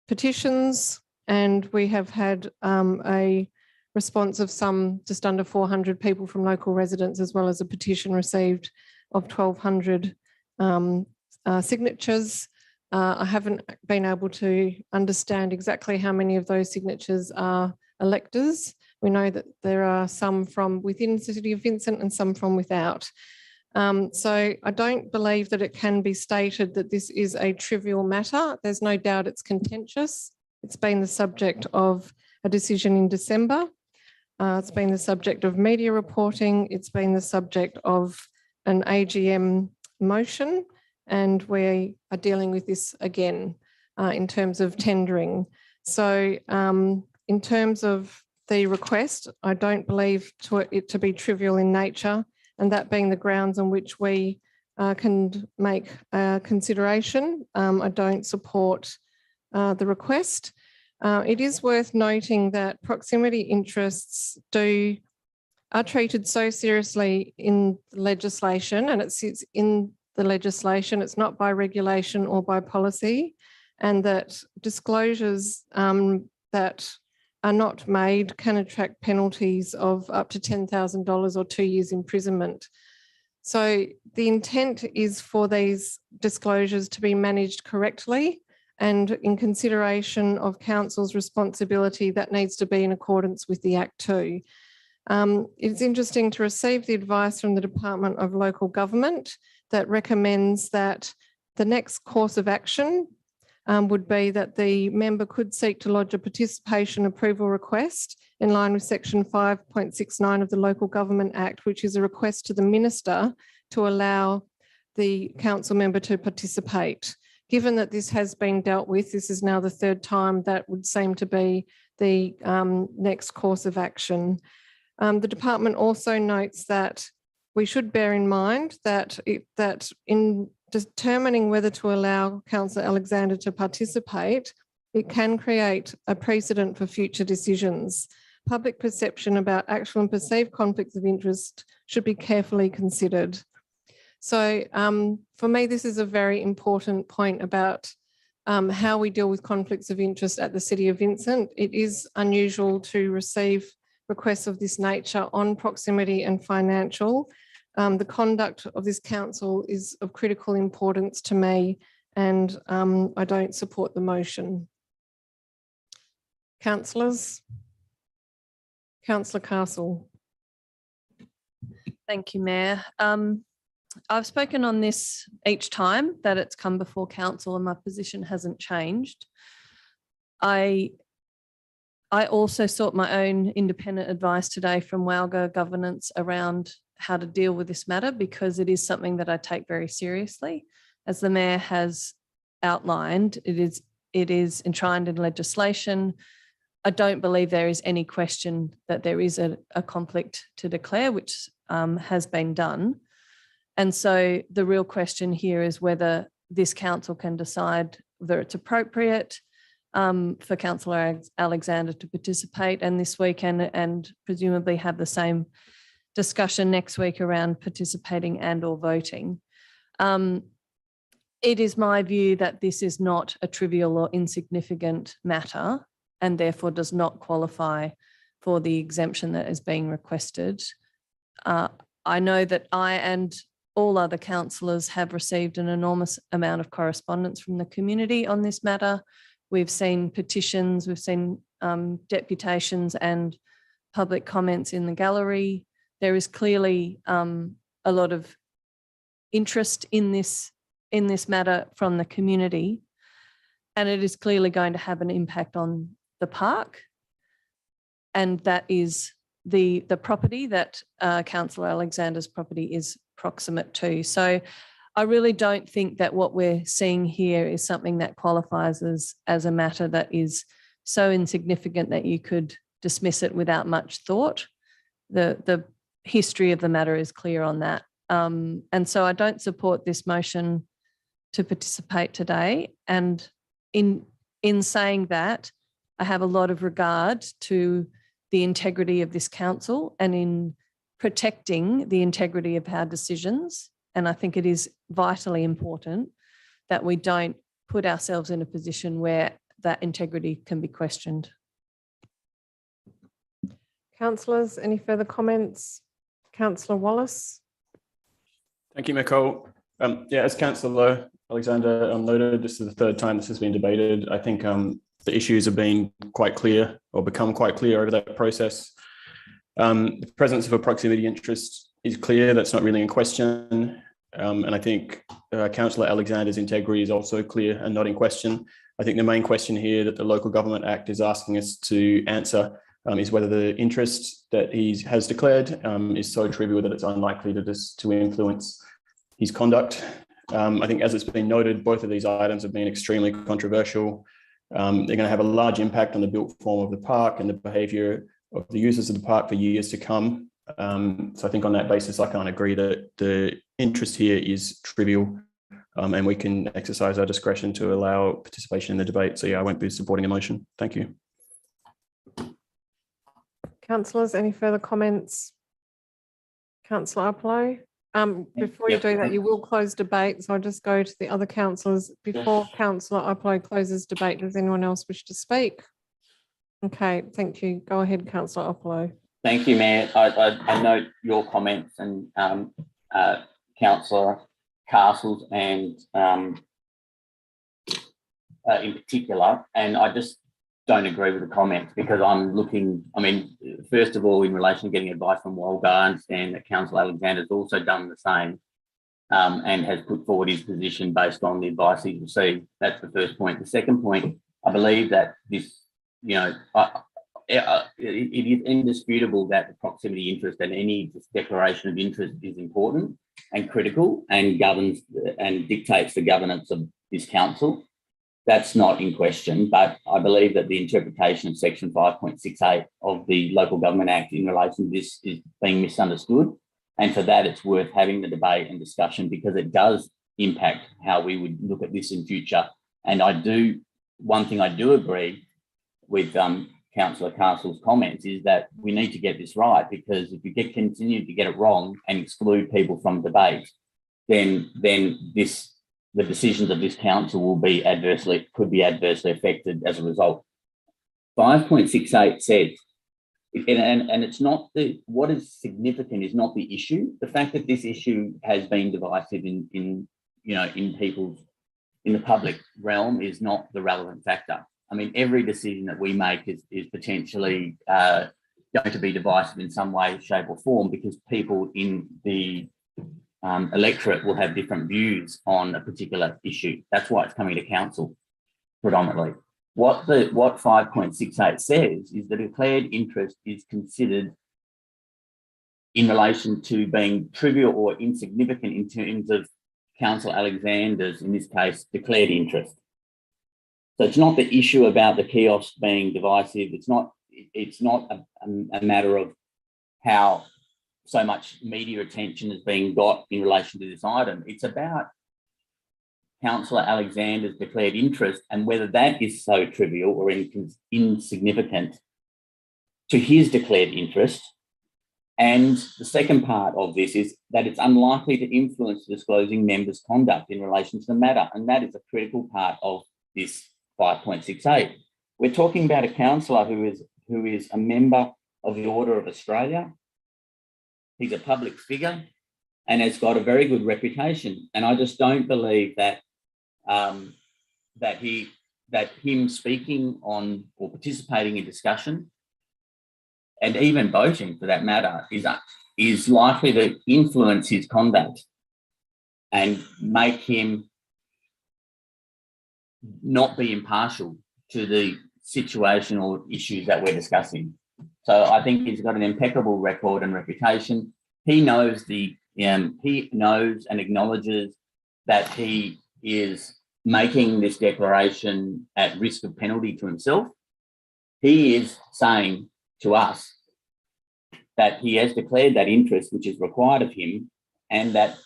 petitions, and we have had a response of just under 400 people from local residents, as well as a petition received of 1,200 signatures. I haven't been able to understand exactly how many of those signatures are electors. We know that there are some from within the City of Vincent and some from without. So I don't believe that it can be stated that this is a trivial matter. There's no doubt it's contentious. It's been the subject of a decision in December. It's been the subject of media reporting. It's been the subject of an AGM motion, and we are dealing with this again in terms of tendering. So in terms of the request, I don't believe it to be trivial in nature, and that being the grounds on which we can make consideration, I don't support the request. It is worth noting that proximity interests are treated so seriously in legislation, and it sits in the legislation. It's not by regulation or by policy, and that disclosures that are not made can attract penalties of up to $10,000 or 2 years imprisonment. So the intent is for these disclosures to be managed correctly, and in consideration of council's responsibility, that needs to be in accordance with the Act too. It's interesting to receive the advice from the Department of Local Government that recommends that the next course of action would be that the member could seek to lodge a participation approval request in line with section 5.69 of the Local Government Act, which is a request to the minister to allow the council member to participate. Given that this has been dealt with, this is now the 3rd time that would seem to be the next course of action. The department also notes that we should bear in mind that in determining whether to allow Councillor Alexander to participate, it can create a precedent for future decisions. Public perception about actual and perceived conflicts of interest should be carefully considered. So for me, this is a very important point about how we deal with conflicts of interest at the City of Vincent. It is unusual to receive requests of this nature on proximity and financial. The conduct of this council is of critical importance to me, and I don't support the motion. Councillors? Councillor Castle. Thank you, Mayor. I've spoken on this each time that it's come before council and my position hasn't changed. I also sought my own independent advice today from Walga Governance around how to deal with this matter, because it is something that I take very seriously. As the Mayor has outlined, it is enshrined in legislation. I don't believe there is any question that there is a conflict to declare, which has been done. And so the real question here is whether this council can decide whether it's appropriate for Councillor Alexander to participate and this weekend, and presumably have the same discussion next week around participating and or voting. It is my view that this is not a trivial or insignificant matter and therefore does not qualify for the exemption that is being requested. I know that I and all other councillors have received an enormous amount of correspondence from the community on this matter. We've seen petitions, we've seen deputations and public comments in the gallery. There is clearly a lot of interest in this matter from the community, and it is clearly going to have an impact on the park. And that is the property that Councillor Alexander's property is proximate to. So I really don't think that what we're seeing here is something that qualifies as a matter that is so insignificant that you could dismiss it without much thought. The history of the matter is clear on that. And so I don't support this motion to participate today. And in saying that, I have a lot of regard to the integrity of this council and in protecting the integrity of our decisions. And I think it is vitally important that we don't put ourselves in a position where that integrity can be questioned. Councillors, any further comments? Councillor Wallace. Thank you, Nicole. As Councillor Alexander noted, this is the third time this has been debated. I think the issues have been quite clear or become quite clear over that process. The presence of a proximity interest is clear. That's not really in question. And I think Councillor Alexander's integrity is also clear and not in question. I think the main question here that the Local Government Act is asking us to answer is whether the interest that he has declared is so trivial that it's unlikely to influence his conduct. I think, as it's been noted, both of these items have been extremely controversial. They're going to have a large impact on the built form of the park and the behaviour of the users of the park for years to come. So I think on that basis, I can't agree that the interest here is trivial, and we can exercise our discretion to allow participation in the debate. So yeah, I won't be supporting a motion. Thank you. Councillors, any further comments? Councillor Uplow. Before you do that, you will close debate. So I'll just go to the other councillors. Before Councillor Uplow closes debate, does anyone else wish to speak? Okay, thank you. Go ahead, Councillor Uplow. Thank you, Mayor. I note your comments and Councillor Castle's and in particular, and I just don't agree with the comments because I'm looking, first of all, in relation to getting advice from Walga, I understand that Councillor Alexander's also done the same and has put forward his position based on the advice he's received. That's the first point. The second point, I believe that this, it is indisputable that the proximity interest and any declaration of interest is important and critical and governs and dictates the governance of this council. That's not in question, but I believe that the interpretation of section 5.68 of the Local Government Act in relation to this is being misunderstood. And for that, it's worth having the debate and discussion because it does impact how we would look at this in future. And one thing I do agree with Councillor Castle's comments is that we need to get this right, because if we continue to get it wrong and exclude people from debate, then the decisions of this council could be adversely affected as a result. 5.68 says, and it's not what is significant is not the issue. The fact that this issue has been divisive in the public realm is not the relevant factor. Every decision that we make is potentially going to be divisive in some way, shape or form, because people in the electorate will have different views on a particular issue. That's why it's coming to council predominantly. What 5.68 says is the declared interest is considered in relation to being trivial or insignificant in terms of Councillor Alexander's, in this case, declared interest. So it's not the issue about the kiosk being divisive. It's not a matter of how so much media attention is being got in relation to this item. It's about Councillor Alexander's declared interest and whether that is so trivial or insignificant to his declared interest. And the second part of this is that it's unlikely to influence the disclosing members' conduct in relation to the matter. And that is a critical part of this 5.68. We're talking about a councillor who is a member of the Order of Australia. He's a public figure and has got a very good reputation. And I just don't believe that him speaking on or participating in discussion and even voting for that matter is likely to influence his conduct and make him not be impartial to the situation or issues that we're discussing. So I think he's got an impeccable record and reputation. He knows he knows and acknowledges that he is making this declaration at risk of penalty to himself. He is saying to us that he has declared that interest which is required of him and that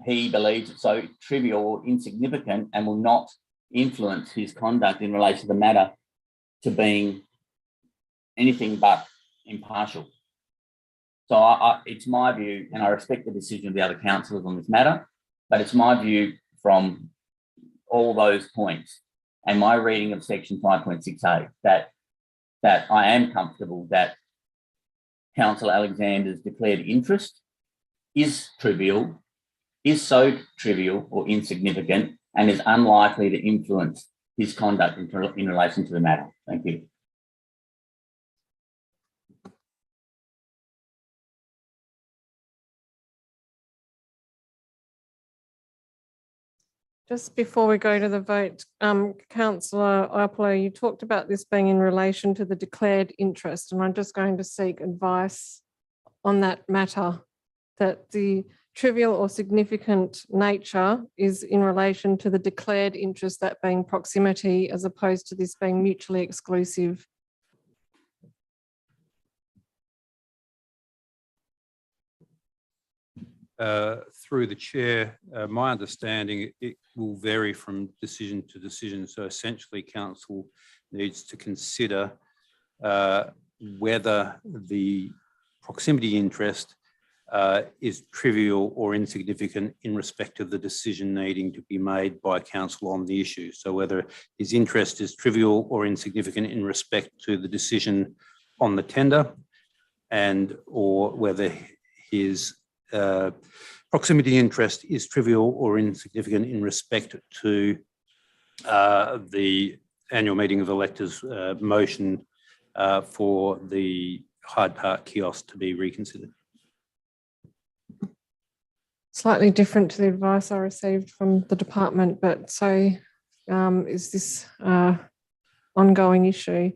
he believes it's so trivial or insignificant and will not influence his conduct in relation to the matter to being anything but impartial. So it's my view, and I respect the decision of the other councillors on this matter, but it's my view from all those points and my reading of section 5.68 that I am comfortable that Councillor Alexander's declared interest is so trivial or insignificant and is unlikely to influence his conduct in relation to the matter. Thank you. Just before we go to the vote, Councillor Iapolo, you talked about this being in relation to the declared interest, and I'm just going to seek advice on that matter, that the trivial or significant nature is in relation to the declared interest, that being proximity, as opposed to this being mutually exclusive. Through the chair, my understanding, it will vary from decision to decision. So essentially, council needs to consider whether the proximity interest is trivial or insignificant in respect of the decision needing to be made by council on the issue. So whether his interest is trivial or insignificant in respect to the decision on the tender, and or whether his proximity interest is trivial or insignificant in respect to the annual meeting of electors motion for the Hyde Park kiosk to be reconsidered. Slightly different to the advice I received from the department, but so is this ongoing issue.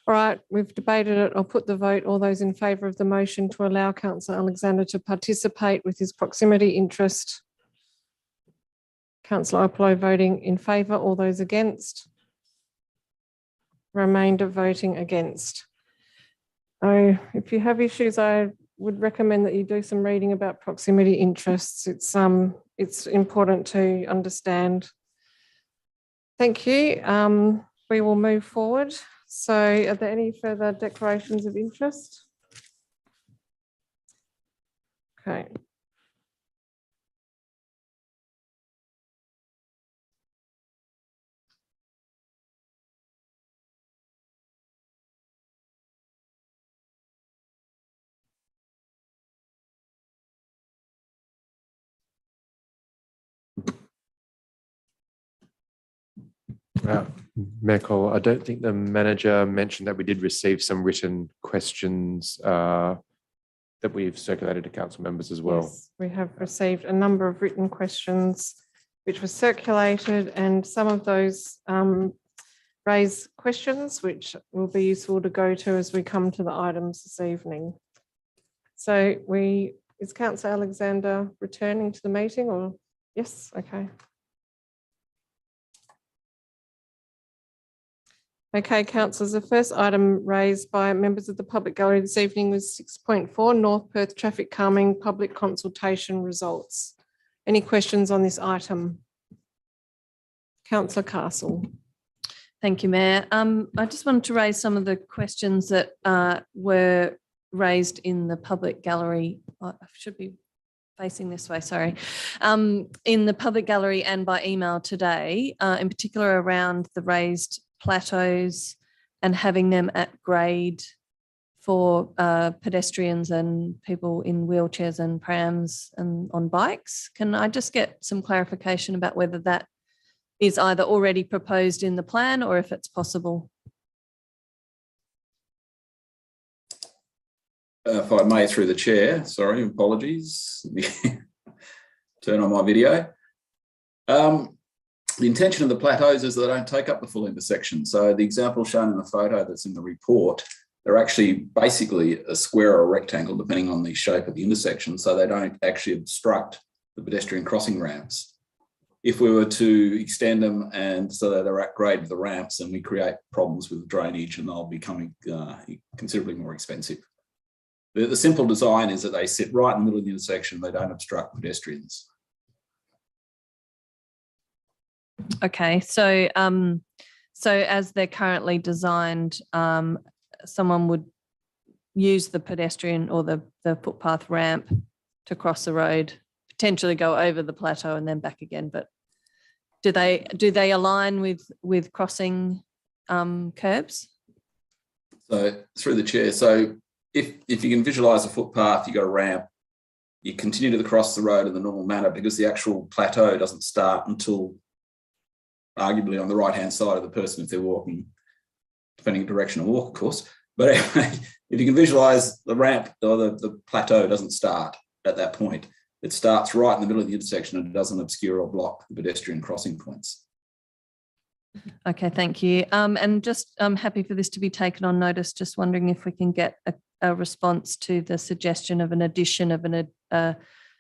All right, we've debated it. I'll put the vote. All those in favour of the motion to allow Councillor Alexander to participate with his proximity interest. Councillor Iapolo voting in favour. All those against. Remainder voting against. So if you have issues, I would recommend that you do some reading about proximity interests. It's important to understand. Thank you. We will move forward. So are there any further declarations of interest? Okay. Mayor Cole, I don't think the manager mentioned that we did receive some written questions that we've circulated to council members as well. Yes, we have received a number of written questions which were circulated, and some of those raise questions which will be useful to go to as we come to the items this evening. So is Councillor Alexander returning to the meeting, or yes? Okay. Okay, councillors, the first item raised by members of the public gallery this evening was 6.4 North Perth traffic calming public consultation results. Any questions on this item? Councillor Castle. Thank you, Mayor. I just wanted to raise some of the questions that were raised in the public gallery. I should be facing this way, sorry. In the public gallery and by email today, in particular around the raised plateaus and having them at grade for pedestrians and people in wheelchairs and prams and on bikes. Can I just get some clarification about whether that is either already proposed in the plan or if it's possible? If I may, through the chair, sorry, apologies. Turn on my video. The intention of the plateaus is that they don't take up the full intersection. So the example shown in the photo that's in the report, they're actually basically a square or a rectangle, depending on the shape of the intersection. So they don't actually obstruct the pedestrian crossing ramps. If we were to extend them and so that they're at grade with the ramps, then we create problems with drainage and they'll become considerably more expensive. The simple design is that they sit right in the middle of the intersection. They don't obstruct pedestrians. Okay, so as they're currently designed, someone would use the pedestrian or the footpath ramp to cross the road, potentially go over the plateau and then back again. But do they align with crossing curbs? So through the chair, so if you can visualise a footpath, you've got a ramp, you continue to cross the road in the normal manner because the actual plateau doesn't start until arguably on the right-hand side of the person if they're walking, depending on direction of walk, of course. But anyway, if you can visualise the ramp or the plateau doesn't start at that point. It starts right in the middle of the intersection and it doesn't obscure or block the pedestrian crossing points. Okay, thank you. And just I'm happy for this to be taken on notice. Just wondering if we can get a response to the suggestion of an addition of an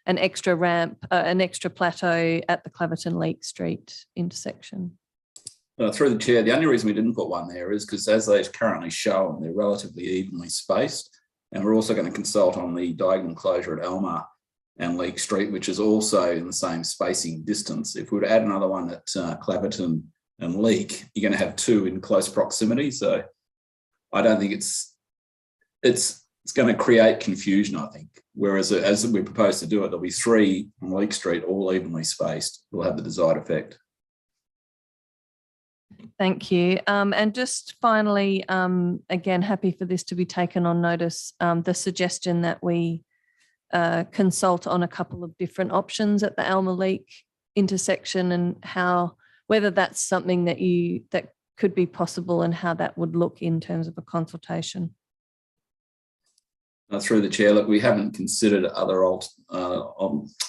extra ramp, an extra plateau at the Claverton Leake Street intersection. Through the chair, the only reason we didn't put one there is because as they're currently shown, they're relatively evenly spaced. And we're also going to consult on the diagonal closure at Elmer and Leake Street, which is also in the same spacing distance. If we were to add another one at Claverton and Leake, you're going to have two in close proximity. So I don't think it's going to create confusion, I think. Whereas as we propose to do it, there'll be three on Leake Street, all evenly spaced. Will have the desired effect. Thank you. And just finally, again, happy for this to be taken on notice, the suggestion that we consult on a couple of different options at the Elmer Leake intersection and whether that's something that could be possible and how that would look in terms of a consultation. Through the chair, look, we haven't considered other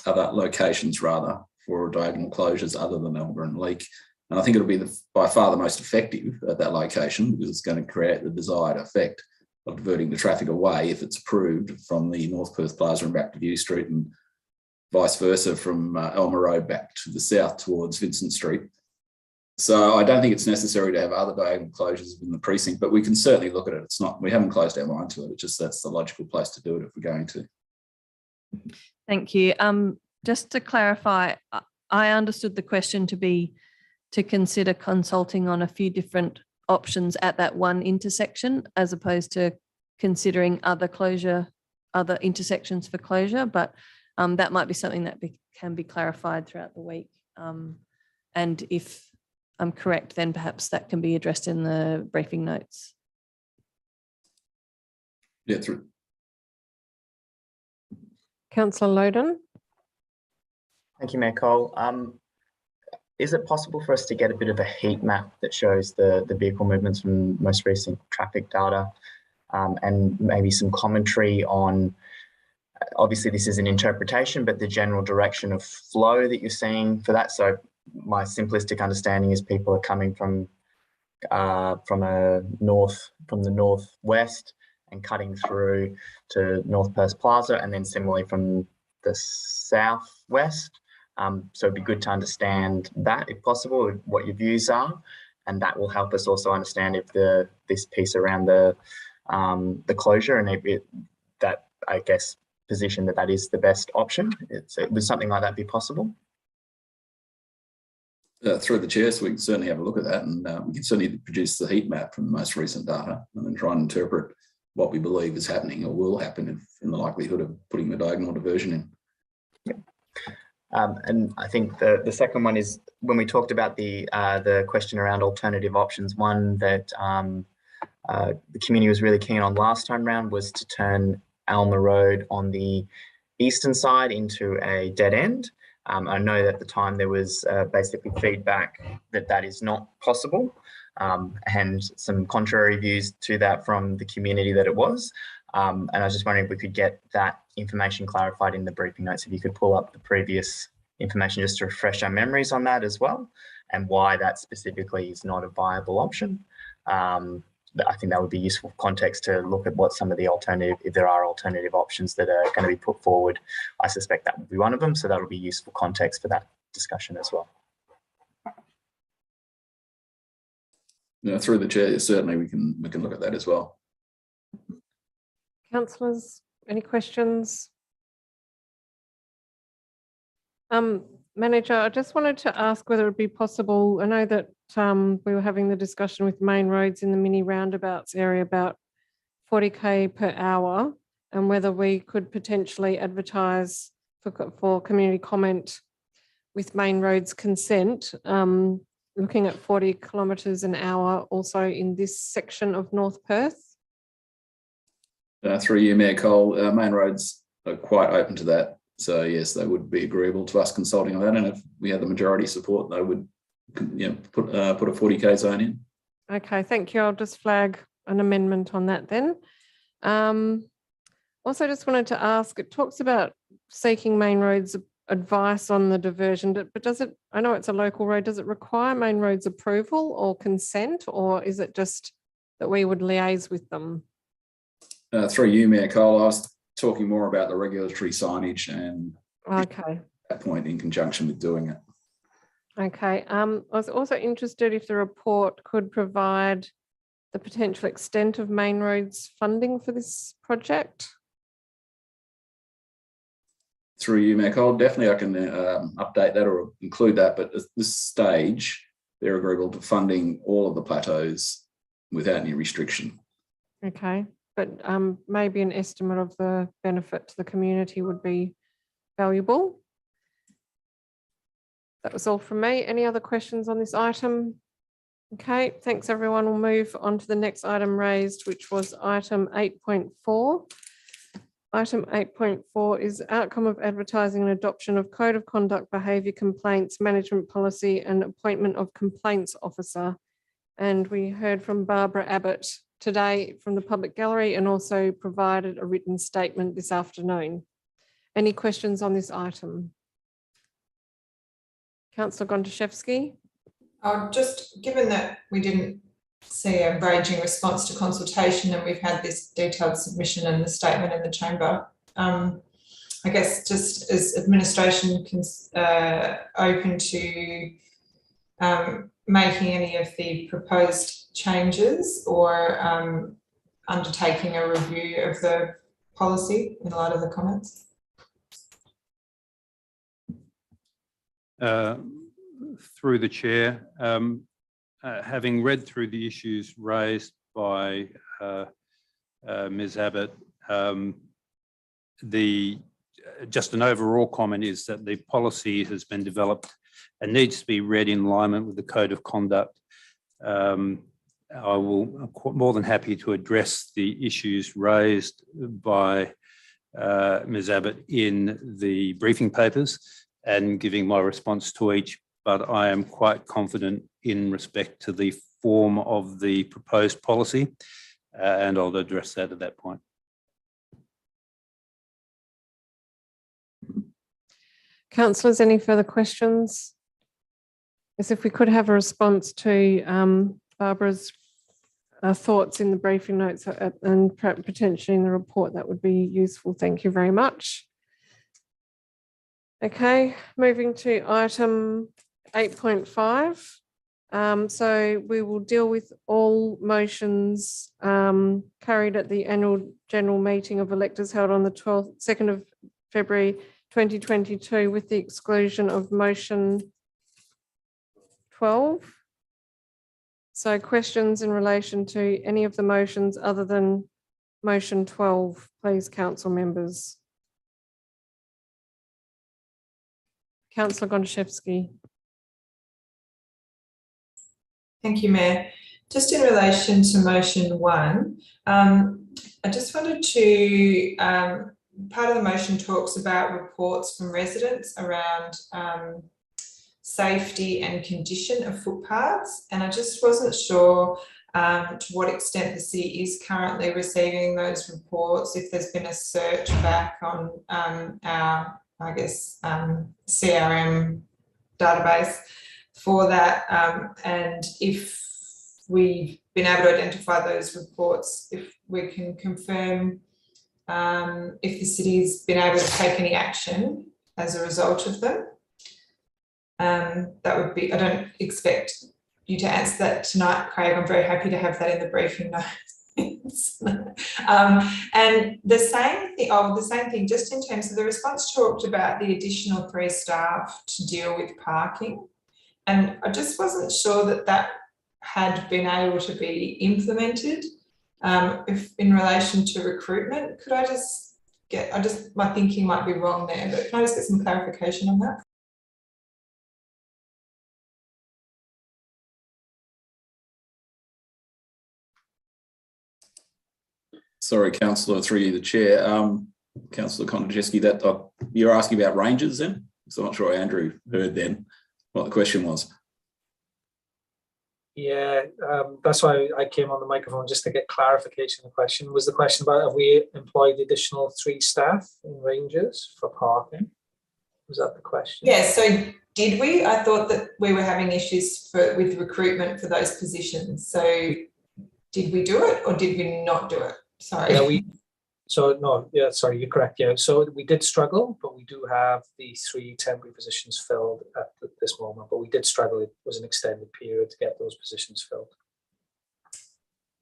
locations rather for diagonal closures other than Elmer and Leake. And I think it'll be by far the most effective at that location because it's going to create the desired effect of diverting the traffic away if it's approved from the North Perth Plaza and back to View Street and vice versa from Elmer Road back to the south towards Vincent Street. So I don't think it's necessary to have other diagonal closures in the precinct, but we can certainly look at it. We haven't closed our mind to it. It's just that's the logical place to do it if we're going to. Thank you. Just to clarify, I understood the question to be to consider consulting on a few different options at that one intersection, as opposed to considering other intersections for closure. But that might be something that can be clarified throughout the week. And if I'm correct, then perhaps that can be addressed in the briefing notes. Yeah, through. Councillor Loden. Thank you, Mayor Cole. Is it possible for us to get a bit of a heat map that shows the vehicle movements from most recent traffic data and maybe some commentary on obviously this is an interpretation, but the general direction of flow that you're seeing for that. So my simplistic understanding is people are coming from the northwest and cutting through to North Perth Plaza, and then similarly from the southwest. So it'd be good to understand that, if possible, what your views are, and that will help us also understand if this piece around the closure and that, I guess, position that is the best option. Would something like that be possible? Through the chair, so we can certainly have a look at that, and we can certainly produce the heat map from the most recent data and then try and interpret what we believe is happening or will happen in the likelihood of putting the diagonal diversion in. And I think the second one is when we talked about the question around alternative options, one that the community was really keen on last time round was to turn Alma Road on the eastern side into a dead end. I know that at the time there was basically feedback that is not possible, and some contrary views to that from the community that it was. And I was just wondering if we could get that information clarified in the briefing notes, if you could pull up the previous information just to refresh our memories on that as well, and why that specifically is not a viable option. I think that would be useful context to look at what some of the alternative, if there are alternative options that are going to be put forward. I suspect that would be one of them, so that'll be useful context for that discussion as well. Yeah, through the chair, certainly we can look at that as well. Councillors, any questions? Manager, I just wanted to ask whether it would be possible, I know that we were having the discussion with main roads in the mini roundabouts area about 40k per hour, and whether we could potentially advertise for community comment with main roads consent, looking at 40 kilometres an hour also in this section of North Perth. Through you, Mayor Cole, main roads are quite open to that. So yes, they would be agreeable to us consulting on that, and if we had the majority support, they would, put a 40k zone in. Okay, thank you. I'll just flag an amendment on that then. Also, just wanted to ask, it talks about seeking main roads advice on the diversion, but does it? I know it's a local road. Does it require main roads approval or consent, or is it just that we would liaise with them? Through you, Mayor Cole, I was talking more about the regulatory signage and that point in conjunction with doing it. Okay. I was also interested if the report could provide the potential extent of main roads funding for this project. Through you, Mayor Cole, definitely I can update that or include that, but at this stage, they're agreeable to funding all of the plateaus without any restriction. Okay. But maybe an estimate of the benefit to the community would be valuable. That was all from me. Any other questions on this item? Okay, thanks everyone. We'll move on to the next item raised, which was item 8.4. Item 8.4 is outcome of advertising and adoption of Code of Conduct, Behaviour Complaints, Management Policy and appointment of Complaints Officer. And we heard from Barbara Abbott today from the Public Gallery and also provided a written statement this afternoon. Any questions on this item? Councillor Gontaszewski. Just given that we didn't see a raging response to consultation and we've had this detailed submission and the statement in the chamber, I guess just as administration open to making any of the proposed changes or undertaking a review of the policy in light of the comments? Through the chair, having read through the issues raised by Ms. Abbott, just an overall comment is that the policy has been developed and needs to be read in alignment with the Code of Conduct. I'm more than happy to address the issues raised by Ms. Abbott in the briefing papers and giving my response to each, but I am quite confident in respect to the form of the proposed policy, and I'll address that at that point. Councillors, any further questions? As if we could have a response to Barbara's thoughts in the briefing notes and potentially in the report, that would be useful. Thank you very much. Okay, moving to item 8.5. So we will deal with all motions carried at the annual general meeting of electors held on the 2nd of February 2022, with the exclusion of motion 12. So questions in relation to any of the motions other than motion 12, please, council members. Councillor Gontaszewski. Thank you, Mayor. Just in relation to motion 1, I just wanted to, part of the motion talks about reports from residents around safety and condition of footpaths, and I just wasn't sure to what extent the city is currently receiving those reports, if there's been a search back on our, I guess, CRM database for that, and if we've been able to identify those reports, if we can confirm if the city's been able to take any action as a result of them. That would be, I don't expect you to answer that tonight, Craig. I'm very happy to have that in the briefing notes. And the same thing, just in terms of the response talked about the additional 3 staff to deal with parking. And I just wasn't sure that that had been able to be implemented. If in relation to recruitment, could I just get, my thinking might be wrong there, but can I just get some clarification on that? Sorry, Councillor, through you, the chair. Councillor Gontaszewski, that you're asking about ranges then? So I'm not sure Andrew heard then what the question was. Yeah, that's why I came on the microphone, just to get clarification of the question. Was the question about, have we employed additional 3 staff in ranges for parking? Was that the question? Yeah, so did we? I thought that we were having issues with recruitment for those positions. So did we do it or did we not do it? Sorry. Yeah, sorry, you're correct. Yeah, so we did struggle, but we do have the 3 temporary positions filled at this moment. But we did struggle. It was an extended period to get those positions filled.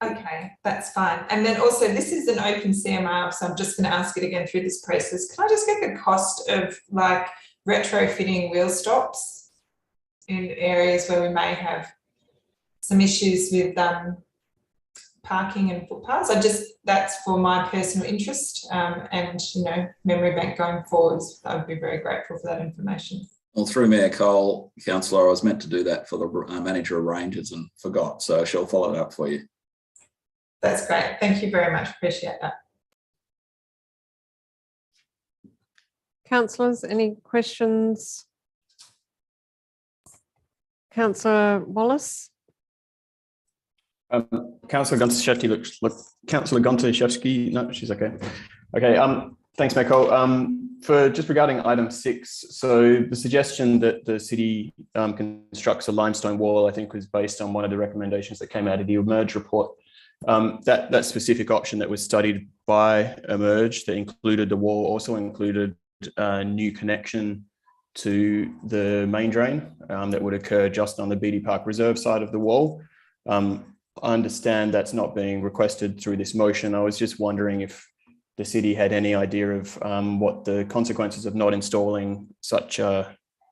Okay, that's fine. And then also, this is an open CMR, so I'm just going to ask it again through this process. Can I just get the cost of like retrofitting wheel stops in areas where we may have some issues with parking and footpaths? That's for my personal interest, and memory bank going forwards. I would be very grateful for that information. Well, through Mayor Cole, Councillor, I was meant to do that for the manager of ranges and forgot, so she'll follow it up for you. That's great. Thank you very much. Appreciate that. Councillors, any questions? Councillor Wallace. Councillor Gontaszewski, no, she's okay. Okay, thanks, Michael. For just regarding item 6, so the suggestion that the city constructs a limestone wall, I think was based on one of the recommendations that came out of the Emerge report. That specific option that was studied by Emerge that included the wall also included a new connection to the main drain that would occur just on the Beatty Park Reserve side of the wall. I understand that's not being requested through this motion. I was just wondering if the city had any idea of what the consequences of not installing such an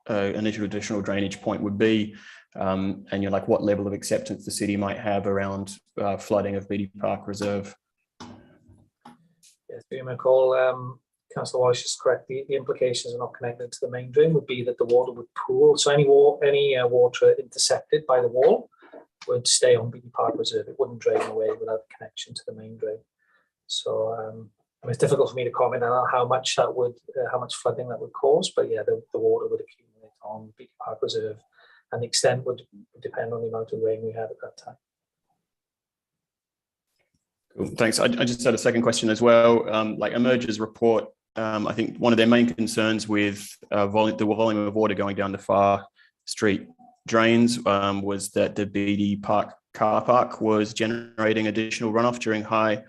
additional drainage point would be, and like what level of acceptance the city might have around flooding of Beatty Park Reserve. Yes, you may call Councillor Walsh is correct. The implications of not connected to the main drain would be that the water would pool. So any water intercepted by the wall would stay on Beatty Park Reserve. It wouldn't drain away without a connection to the main drain. So it's difficult for me to comment on how much that would, how much flooding that would cause. But yeah, the water would accumulate on Beatty Park Reserve, and the extent would depend on the amount of rain we had at that time. Cool, thanks. I just had a second question as well. Like Emerge's report I think one of their main concerns with the volume of water going down the Far Street drains was that the BD Park car park was generating additional runoff during high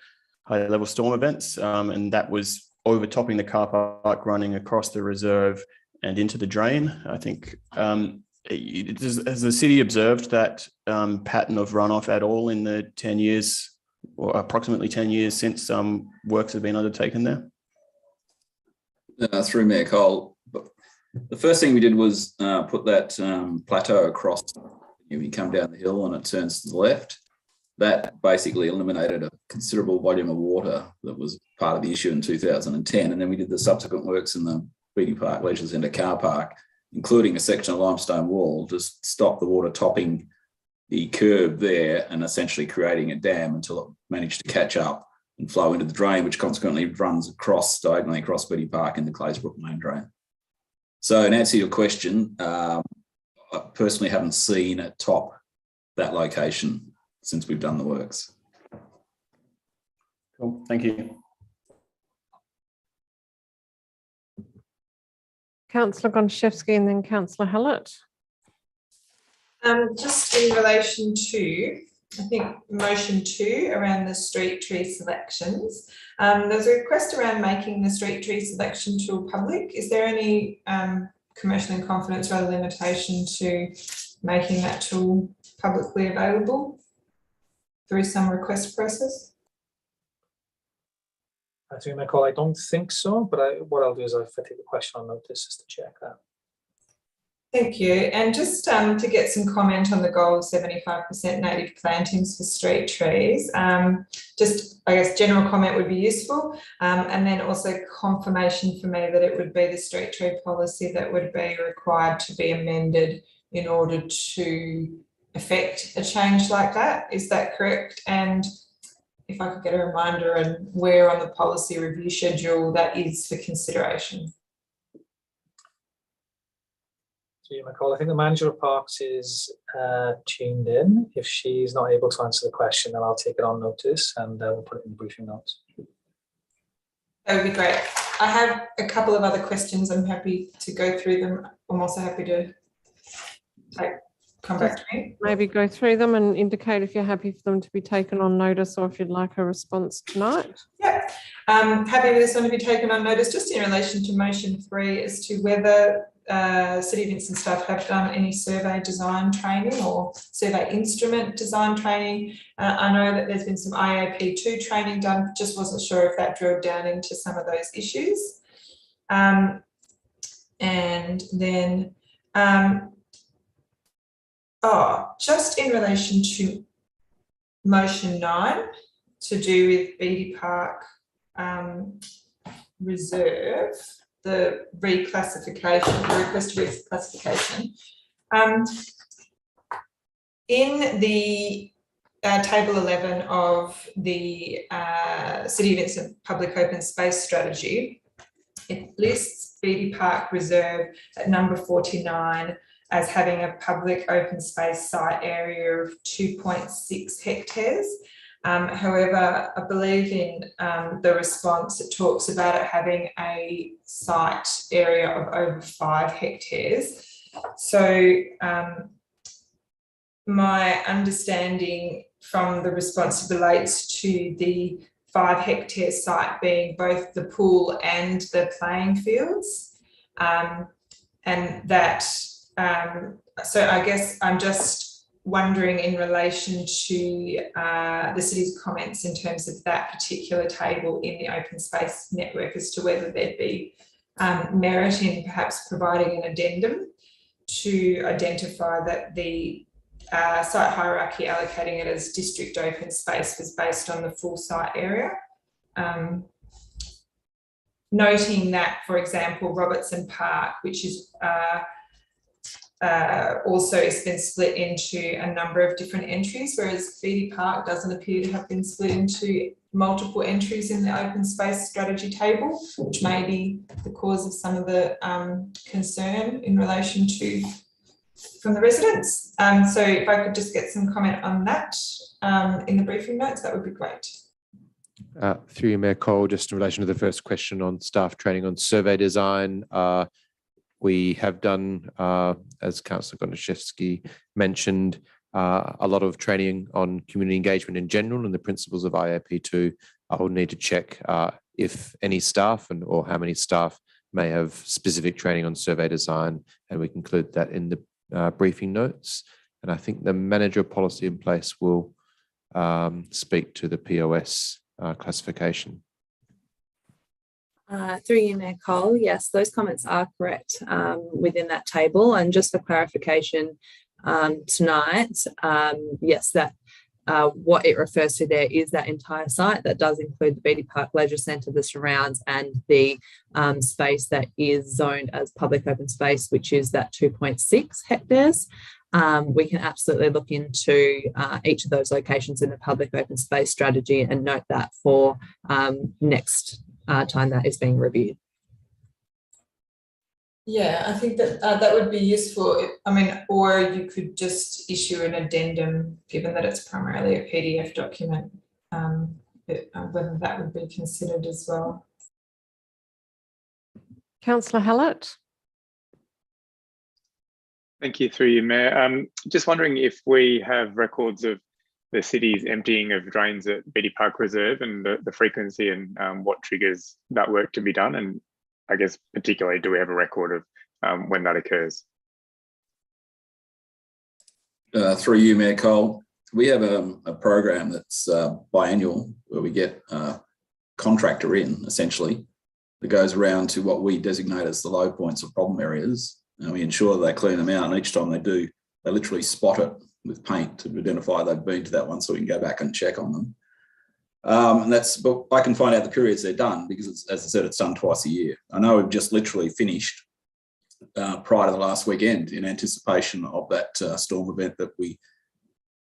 level storm events, and that was overtopping the car park running across the reserve and into the drain. I think has the city observed that pattern of runoff at all in the 10 years or approximately 10 years since works have been undertaken there? Through Mayor Cole, the first thing we did was put that plateau across. You come down the hill and it turns to the left. That basically eliminated a considerable volume of water that was part of the issue in 2010. And then we did the subsequent works in the BD Park Leisure Centre car park, including a section of limestone wall to stop the water topping the curb there and essentially creating a dam until it managed to catch up and flow into the drain, which consequently runs diagonally across BD Park in the Claysbrook main drain. So in answer to your question, I personally haven't seen it top that location since we've done the works. Cool, thank you. Councillor Gonchevsky and then Councillor Hallett. Just in relation to, I think, motion 2 around the street tree selections. There's a request around making the street tree selection tool public. Is there any commercial in confidence or other limitation to making that tool publicly available through some request process? Through my call, I don't think so, but what I'll do is I'll take the question on notice just to check that. Thank you. And just to get some comment on the goal of 75% native plantings for street trees, just I guess general comment would be useful, and then also confirmation for me that it would be the street tree policy that would be required to be amended in order to effect a change like that. Is that correct? And if I could get a reminder and where on the policy review schedule that is for consideration. I think the manager of parks is tuned in. If she's not able to answer the question, then I'll take it on notice and we'll put it in the briefing notes. That would be great. I have a couple of other questions. I'm happy to go through them. I'm also happy to come back to me. Maybe go through them and indicate if you're happy for them to be taken on notice or if you'd like a response tonight. Yeah, happy with this one to be taken on notice. Just in relation to motion 3 as to whether City of Vincent staff have done any survey design training or survey instrument design training. I know that there's been some IAP2 training done, just wasn't sure if that drilled down into some of those issues. And then, just in relation to motion 9 to do with BD Park Reserve, the reclassification, the request for reclassification. In the table 11 of the City of Vincent Public Open Space Strategy, it lists BD Park Reserve at number 49 as having a public open space site area of 2.6 hectares. However, I believe in the response, it talks about it having a site area of over 5 hectares. So my understanding from the response relates to the 5 hectare site being both the pool and the playing fields. And that, so I guess I'm just wondering in relation to the city's comments in terms of that particular table in the open space network as to whether there'd be merit in perhaps providing an addendum to identify that the site hierarchy allocating it as district open space was based on the full site area. Noting that, for example, Robertson Park, which is also has been split into a number of different entries, whereas BD Park doesn't appear to have been split into multiple entries in the open space strategy table, which may be the cause of some of the concern in relation to from the residents. So if I could just get some comment on that in the briefing notes, that would be great. Through you, Mayor Cole, just in relation to the first question on staff training on survey design, we have done, as Councillor Gonaszewski mentioned, a lot of training on community engagement in general and the principles of IAP2. I will need to check if any staff or how many staff may have specific training on survey design, and we can include that in the briefing notes. And I think the manager policy in place will speak to the POS classification. Through you, Mayor Cole, yes, those comments are correct within that table. And just for clarification tonight, yes, that what it refers to there is that entire site that does include the Beatty Park Leisure Centre, the surrounds, and the space that is zoned as public open space, which is that 2.6 hectares. We can absolutely look into each of those locations in the public open space strategy and note that for next time that is being reviewed. Yeah, I think that that would be useful. I mean, or you could just issue an addendum, given that it's primarily a PDF document, whether that would be considered as well. Councillor Hallett. Thank you, through you, Mayor. Just wondering if we have records of the city's emptying of drains at Beatty Park Reserve and the frequency and what triggers that work to be done. And I guess particularly, do we have a record of when that occurs? Through you, Mayor Cole, we have a program that's biannual where we get a contractor in, essentially, that goes around to what we designate as the low points of problem areas. And we ensure that they clean them out. And each time they do, they literally spot it with paint to identify they've been to that one so we can go back and check on them. And but I can find out the periods they're done because, as I said, it's done twice a year. I know we've just literally finished prior to the last weekend in anticipation of that storm event that we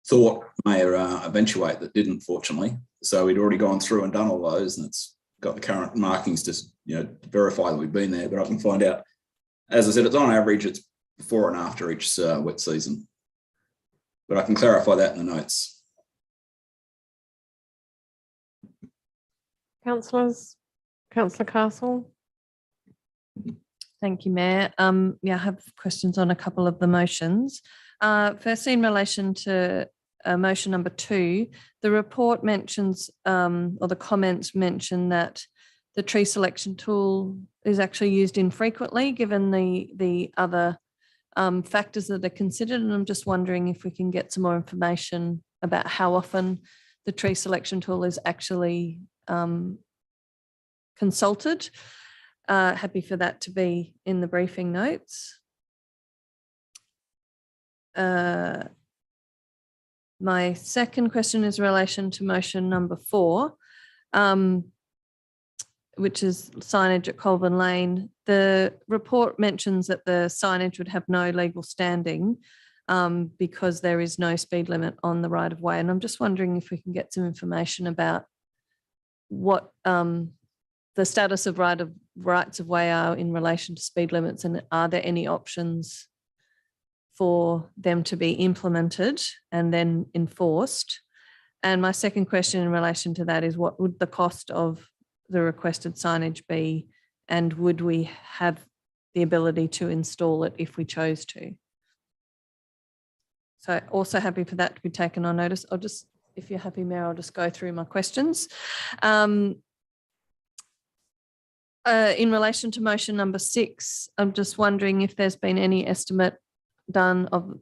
thought may eventuate, that didn't, fortunately. So we'd already gone through and done all those, and it's got the current markings to verify that we've been there. But I can find out, as I said, it's on average, it's before and after each wet season. But I can clarify that in the notes. Councillors, Councillor Castle. Thank you, Mayor. Yeah, I have questions on a couple of the motions. Firstly, in relation to motion number 2, the report mentions, or the comments mention that the tree selection tool is actually used infrequently, given the other factors that are considered. And I'm just wondering if we can get some more information about how often the tree selection tool is actually consulted. Happy for that to be in the briefing notes. My second question is in relation to motion number 4, which is signage at Colvin Lane. The report mentions that the signage would have no legal standing because there is no speed limit on the right of way. And I'm just wondering if we can get some information about what the status of rights of way are in relation to speed limits, and are there any options for them to be implemented and then enforced? And my second question in relation to that is, what would the cost of the requested signage be, and would we have the ability to install it if we chose to? So also happy for that to be taken on notice. I'll just, if you're happy, Mayor, I'll just go through my questions. In relation to motion number 6, I'm just wondering if there's been any estimate done of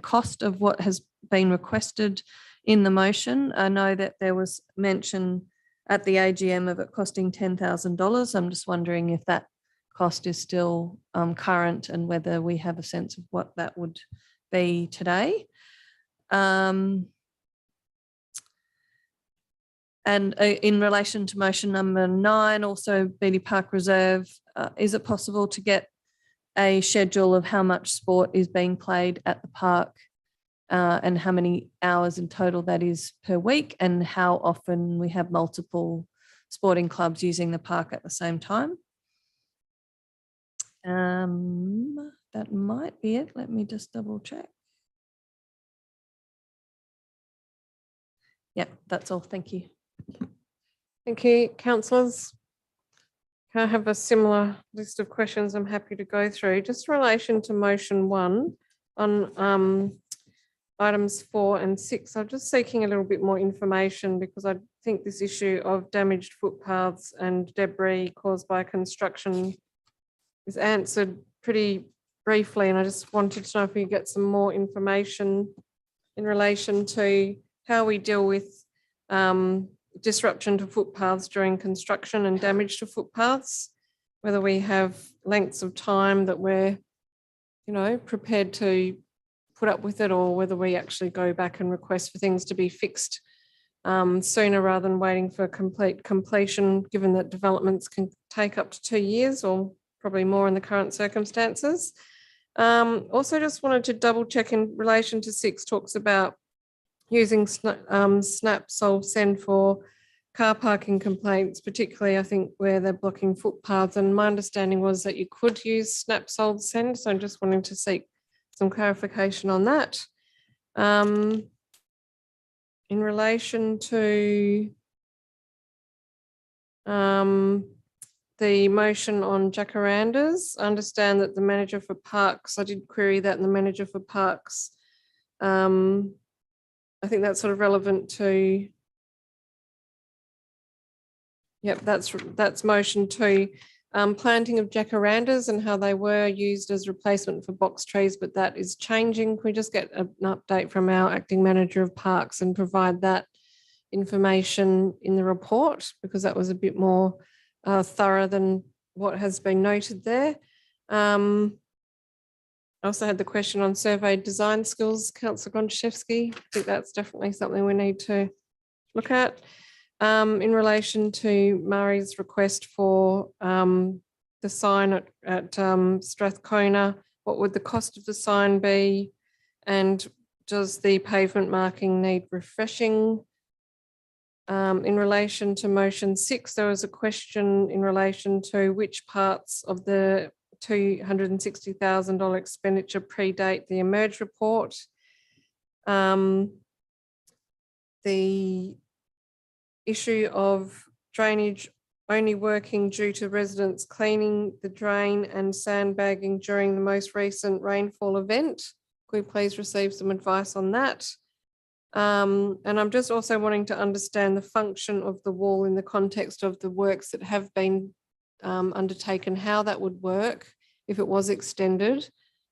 cost of what has been requested in the motion. I know that there was mention at the AGM of it costing $10,000. I'm just wondering if that cost is still current and whether we have a sense of what that would be today. And in relation to motion number 9, also Beatty Park Reserve, is it possible to get a schedule of how much sport is being played at the park and how many hours in total that is per week, and how often we have multiple sporting clubs using the park at the same time? That might be it. Let me just double check. Yeah, that's all. Thank you. Thank you, councillors. I have a similar list of questions I'm happy to go through. Just in relation to motion 1 on items 4 and 6, I'm just seeking a little bit more information because I think this issue of damaged footpaths and debris caused by construction is answered pretty briefly, and I just wanted to know if we could get some more information in relation to how we deal with disruption to footpaths during construction and damage to footpaths, whether we have lengths of time that we're, prepared to put up with it, or whether we actually go back and request for things to be fixed sooner rather than waiting for complete completion, given that developments can take up to 2 years or probably more in the current circumstances. Also just wanted to double check in relation to 6, talks about using Snap Solve Send for car parking complaints, particularly I think where they're blocking footpaths. And my understanding was that you could use Snap Solve Send. So I'm just wanting to seek some clarification on that. In relation to the motion on jacarandas, I understand that the manager for parks, I did query that, and the manager for parks, I think that's sort of relevant to, yep, that's motion 2. Planting of jacarandas and how they were used as replacement for box trees, but that is changing. Can we just get an update from our acting manager of parks and provide that information in the report, because that was a bit more thorough than what has been noted there. I also had the question on survey design skills, Councillor Gonchevsky. I think that's definitely something we need to look at. In relation to Murray's request for the sign at Strathcona, what would the cost of the sign be? And does the pavement marking need refreshing? In relation to motion 6, there was a question in relation to which parts of the $260,000 expenditure predate the emerge report. The issue of drainage only working due to residents cleaning the drain and sandbagging during the most recent rainfall event. Could we please receive some advice on that? And I'm just also wanting to understand the function of the wall in the context of the works that have been undertaken, how that would work if it was extended,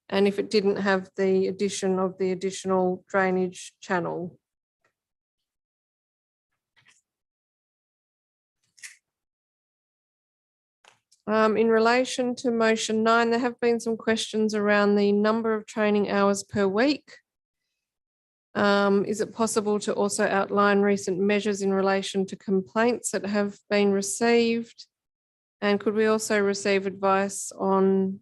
and if it didn't have the addition of the additional drainage channel. In relation to motion 9, there have been some questions around the number of training hours per week. Is it possible to also outline recent measures in relation to complaints that have been received? And could we also receive advice on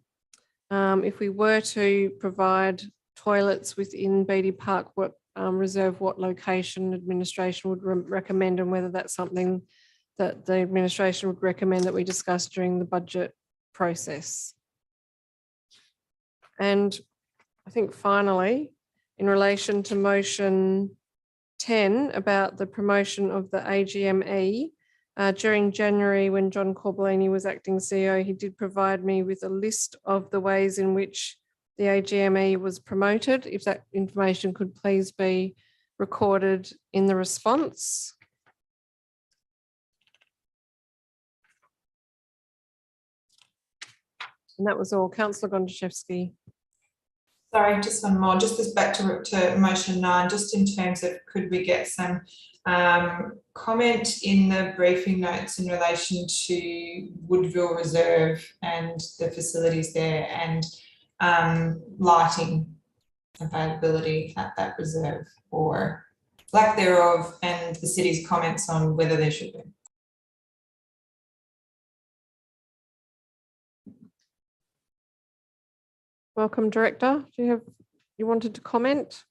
if we were to provide toilets within Beatty Park, what reserve, what location administration would recommend, and whether that's something that the administration would recommend that we discuss during the budget process. And I think finally, in relation to motion 10 about the promotion of the AGME, during January when John Corbellini was acting CEO, he did provide me with a list of the ways in which the AGME was promoted. If that information could please be recorded in the response. And that was all. Councillor Gonchevsky. Sorry, just one more. Just this back to motion 9, just in terms of could we get some comment in the briefing notes in relation to Woodville Reserve and the facilities there, and lighting availability at that reserve or lack thereof, and the city's comments on whether there should be. Welcome, Director. You wanted to comment?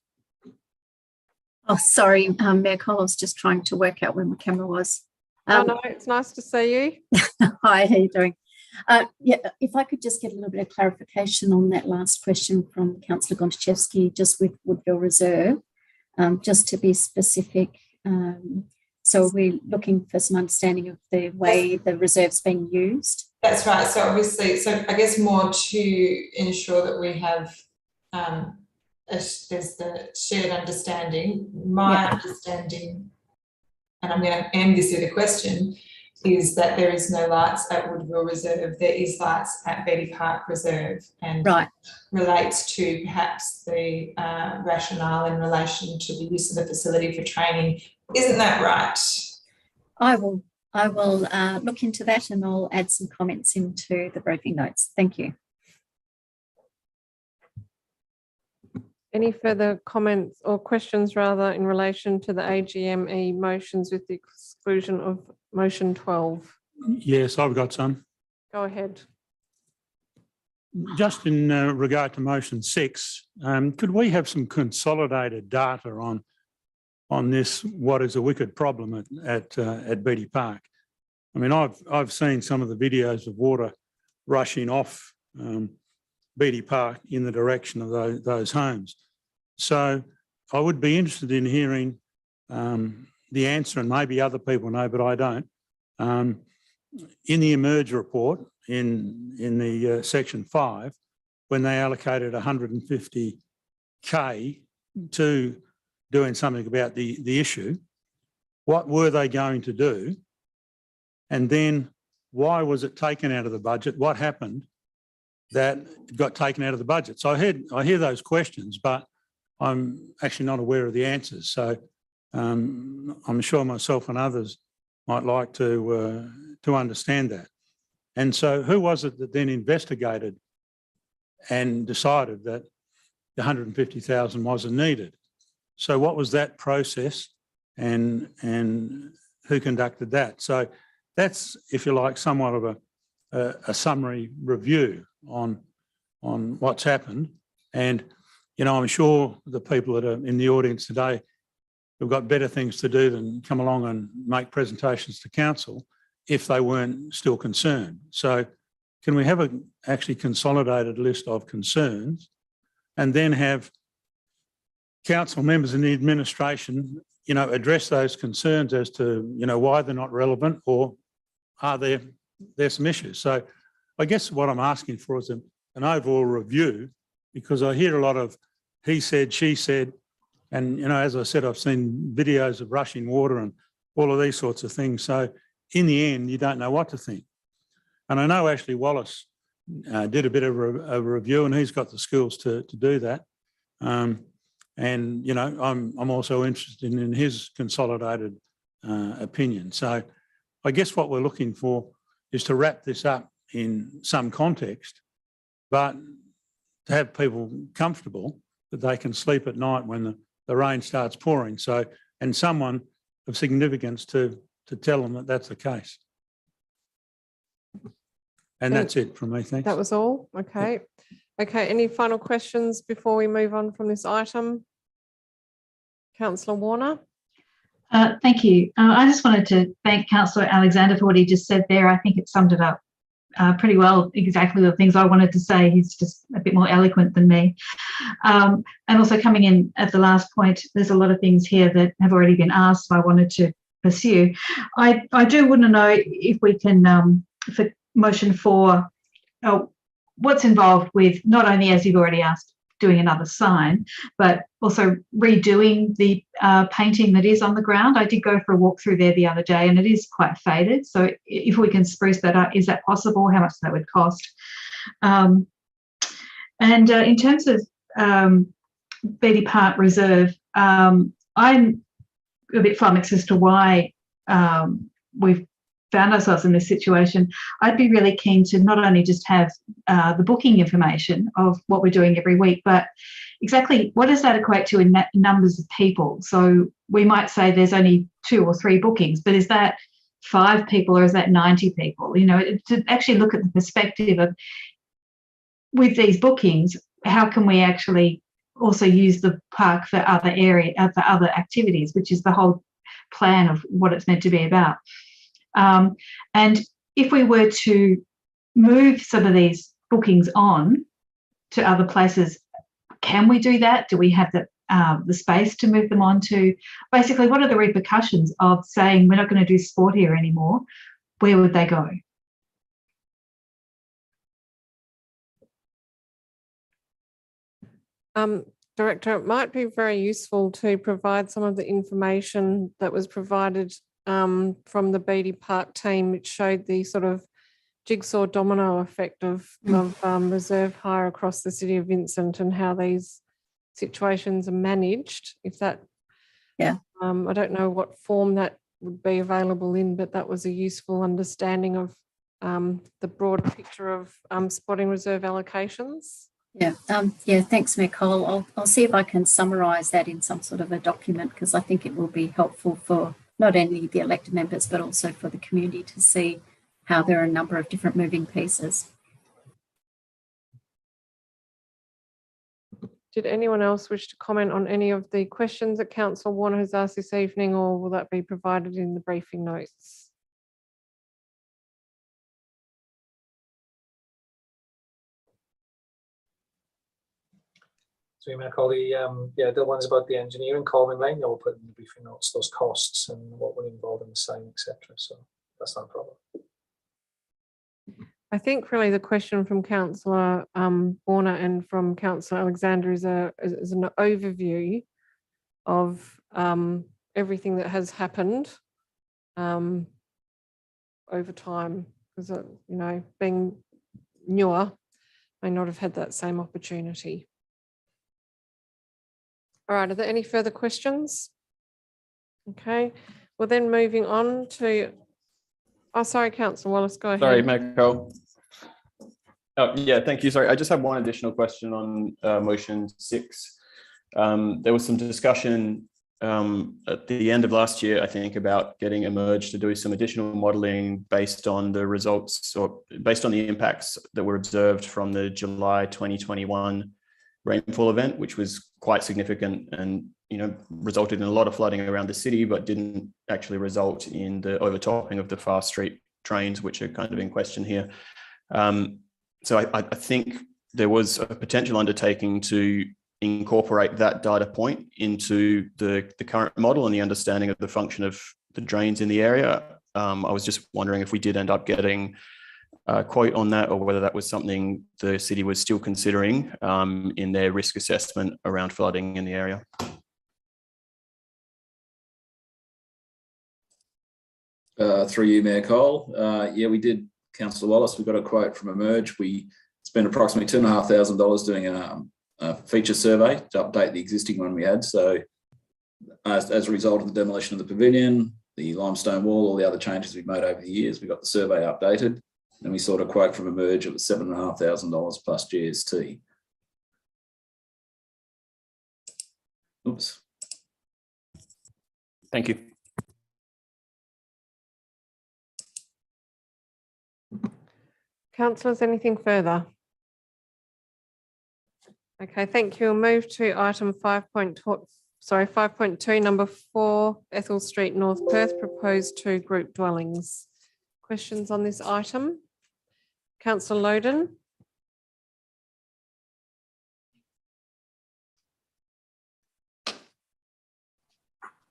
Oh, sorry, Mayor Cole, I was just trying to work out where my camera was. Oh, no, it's nice to see you. Hi, how are you doing? Yeah, if I could just get a little bit of clarification on that last question from Councillor Gonchevsky, just with Woodville Reserve, just to be specific. So are we looking for some understanding of the way the reserve's being used? That's right. So obviously, so I guess more to ensure that we have there's the shared understanding. My understanding, and I'm going to end this with a question, is that there is no lights at Woodville Reserve. There is lights at Betty Park Reserve, and relates to perhaps the rationale in relation to the use of the facility for training. Isn't that right? I will look into that, and I'll add some comments into the briefing notes. Thank you. Any further comments or questions rather in relation to the AGME motions with the exclusion of motion 12? Yes, I've got some. Go ahead. Just in regard to motion 6, could we have some consolidated data on this, what is a wicked problem at Beatty Park? I mean, I've seen some of the videos of water rushing off Beatty Park in the direction of those homes. So I would be interested in hearing the answer, and maybe other people know, but I don't. In the Emerge report, in the section 5, when they allocated 150K to doing something about the issue, what were they going to do? And then why was it taken out of the budget? What happened that it got taken out of the budget? So I hear those questions, but I'm actually not aware of the answers. So I'm sure myself and others might like to understand that. And so who was it that then investigated and decided that the 150,000 wasn't needed? So what was that process, and who conducted that? So that's, if you like, somewhat of a summary review on what's happened. And, you know, I'm sure the people that are in the audience today have got better things to do than come along and make presentations to council if they weren't still concerned. So can we have an actually consolidated list of concerns, and then have council members in the administration, you know, address those concerns as to, you know, why they're not relevant, or are there's some issues? So I guess what I'm asking for is an overall review, because I hear a lot of he said, she said, and, you know, as I said, I've seen videos of rushing water and all of these sorts of things. So in the end, you don't know what to think. And I know Ashley Wallace did a bit of a review, and he's got the skills to do that. And, you know, I'm also interested in his consolidated opinion. So I guess what we're looking for is to wrap this up in some context, but to have people comfortable that they can sleep at night when the rain starts pouring. So, and someone of significance to tell them that that's the case. And that's it from me, thanks. That was all? Okay. Okay, any final questions before we move on from this item? Councillor Warner. Thank you. I just wanted to thank Councillor Alexander for what he just said there. I think it summed it up pretty well, exactly the things I wanted to say. He's just a bit more eloquent than me. And also coming in at the last point, there's a lot of things here that have already been asked, so I wanted to pursue. I do want to know if we can, for motion 4, what's involved with not only, as you've already asked, doing another sign, but also redoing the painting that is on the ground. I did go for a walk through there the other day, and it is quite faded. So if we can spruce that up, is that possible? How much that would cost? And in terms of Beatty Park Reserve, I'm a bit flummoxed as to why we've found ourselves in this situation. I'd be really keen to not only just have the booking information of what we're doing every week, but exactly what does that equate to in numbers of people? So we might say there's only 2 or 3 bookings, but is that 5 people or is that 90 people? You know, to actually look at the perspective of, with these bookings, how can we actually also use the park for other activities, which is the whole plan of what it's meant to be about. And if we were to move some of these bookings on to other places, can we do that? Do we have the the space to move them on to? Basically, what are the repercussions of saying we're not going to do sport here anymore? Where would they go? Director, it might be very useful to provide some of the information that was provided from the Beatty Park team, which showed the sort of jigsaw domino effect of reserve hire across the city of Vincent and how these situations are managed. If that, yeah, I don't know what form that would be available in, but that was a useful understanding of the broader picture of spotting reserve allocations. Yeah, yeah, thanks, Mayor Cole. I'll see if I can summarise that in some sort of a document, because I think it will be helpful for not only the elected members but also for the community to see how there are a number of different moving pieces. Did anyone else wish to comment on any of the questions that Councillor Warner has asked this evening, or will that be provided in the briefing notes? So we may call the ones about the engineering, Coleman Lane, we'll put in the briefing notes, those costs and what would involve in the sign, etc. So that's not a problem. I think really the question from Councillor Warner and from Councillor Alexander is an overview of everything that has happened over time, because you know, being newer, may not have had that same opportunity. All right, are there any further questions? Okay, well then moving on to, oh sorry, Councillor Wallace, go ahead. Sorry, Mayor Cole. Oh, yeah, thank you. Sorry, I just have one additional question on motion 6. There was some discussion at the end of last year, I think, about getting Emerge to do some additional modelling based on the results or based on the impacts that were observed from the July 2021 rainfall event, which was quite significant and, you know, resulted in a lot of flooding around the city, but didn't actually result in the overtopping of the Fast Street drains, which are kind of in question here. So I think there was a potential undertaking to incorporate that data point into the current model and the understanding of the function of the drains in the area. I was just wondering if we did end up getting a quote on that, or whether that was something the city was still considering in their risk assessment around flooding in the area. Through you, Mayor Cole. Yeah, we did, Councillor Wallace. We got a quote from Emerge. We spent approximately $2,500 doing a feature survey to update the existing one we had. So as a result of the demolition of the pavilion, the limestone wall, all the other changes we've made over the years, we got the survey updated. And we sought a quote from Emerge. It was $7,500 plus GST. Oops. Thank you. Councillors, anything further? Okay, thank you. We'll move to item 5.2, number 4, Ethel Street, North Perth, proposed 2 group dwellings. Questions on this item? Councillor Loden.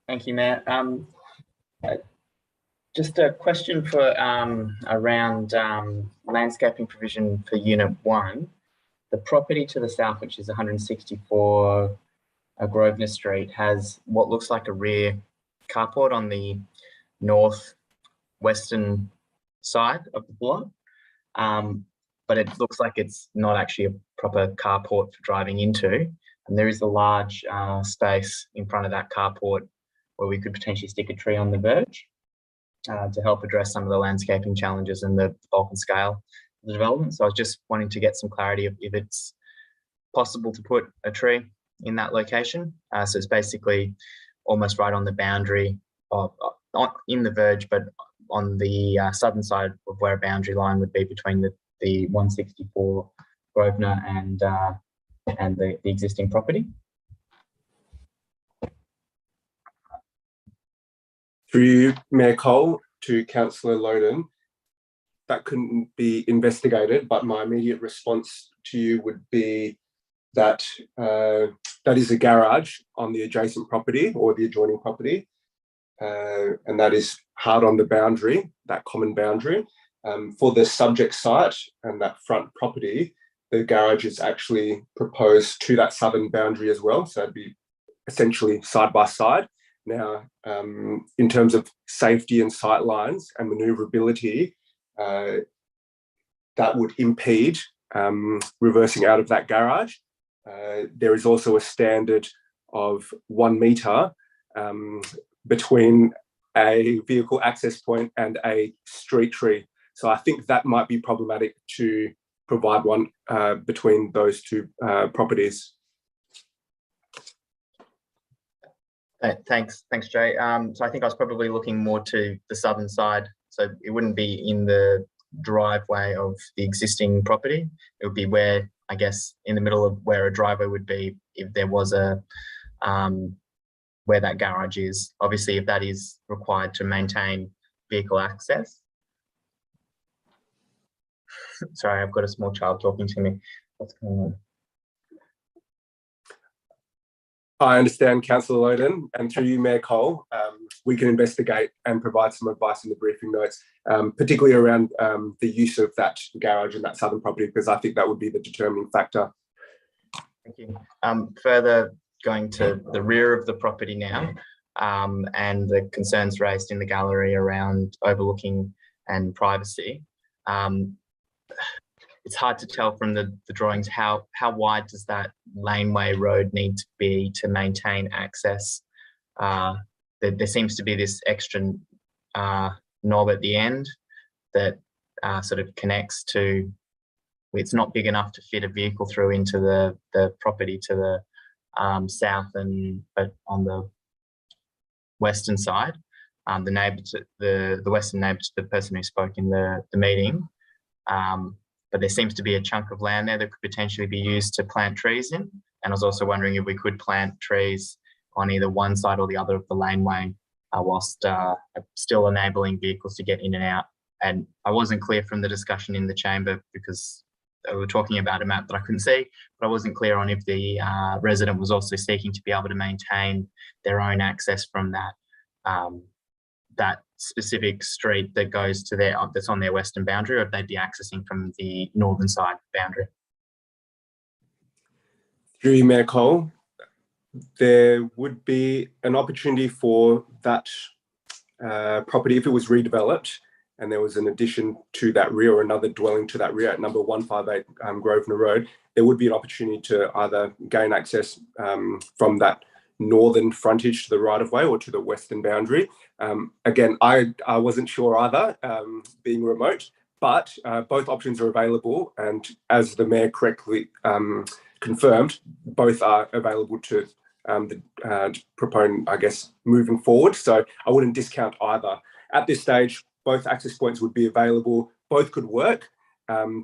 Thank you, Mayor. Just a question for around landscaping provision for Unit 1. The property to the south, which is 164 Grosvenor Street, has what looks like a rear carport on the northwestern side of the block. But it looks like it's not actually a proper carport for driving into. And there is a large space in front of that carport where we could potentially stick a tree on the verge to help address some of the landscaping challenges and the bulk and scale of the development. So I was just wanting to get some clarity if it's possible to put a tree in that location. So it's basically almost right on the boundary of, in the verge, but on the southern side of where a boundary line would be between the 164 Grosvenor and the existing property. Through you, Mayor Cole, to Councillor Loden, that couldn't be investigated, but my immediate response to you would be that that is a garage on the adjacent property or the adjoining property, and that is hard on the boundary, that common boundary. For the subject site and that front property, the garage is actually proposed to that southern boundary as well, so it'd be essentially side by side. Now, in terms of safety and sight lines and manoeuvrability, that would impede reversing out of that garage. There is also a standard of 1 metre between a vehicle access point and a street tree. So I think that might be problematic to provide one between those two properties. Thanks, Jay. So I think I was probably looking more to the southern side. So it wouldn't be in the driveway of the existing property. It would be where, I guess, in the middle of where a driveway would be if there was a, where that garage is. Obviously, if that is required to maintain vehicle access. Sorry, I've got a small child talking to me. What's going on? I understand, Councillor Loden, and through you, Mayor Cole, we can investigate and provide some advice in the briefing notes, particularly around the use of that garage and that southern property, because I think that would be the determining factor. Thank you. Further going to the rear of the property now, and the concerns raised in the gallery around overlooking and privacy. It's hard to tell from the drawings how wide does that laneway road need to be to maintain access. There seems to be this extra knob at the end that sort of connects to, it's not big enough to fit a vehicle through into the property to the south, but on the western side. The neighbour, the western neighbour to the person who spoke in the meeting, but there seems to be a chunk of land there that could potentially be used to plant trees in. And I was also wondering if we could plant trees on either one side or the other of the laneway, whilst still enabling vehicles to get in and out. And I wasn't clear from the discussion in the chamber because we were talking about a map that I couldn't see, but I wasn't clear on if the resident was also seeking to be able to maintain their own access from that specific street that goes to that's on their western boundary, or if they'd be accessing from the northern side boundary. Through you, Mayor Cole, there would be an opportunity for that property, if it was redeveloped and there was an addition to that rear or another dwelling to that rear at number 158 Grosvenor Road, there would be an opportunity to either gain access from that northern frontage to the right-of-way or to the western boundary. Again, I wasn't sure either, being remote, but both options are available, and as the Mayor correctly confirmed, both are available to the proponent, I guess, moving forward. So I wouldn't discount either. At this stage, both access points would be available, both could work,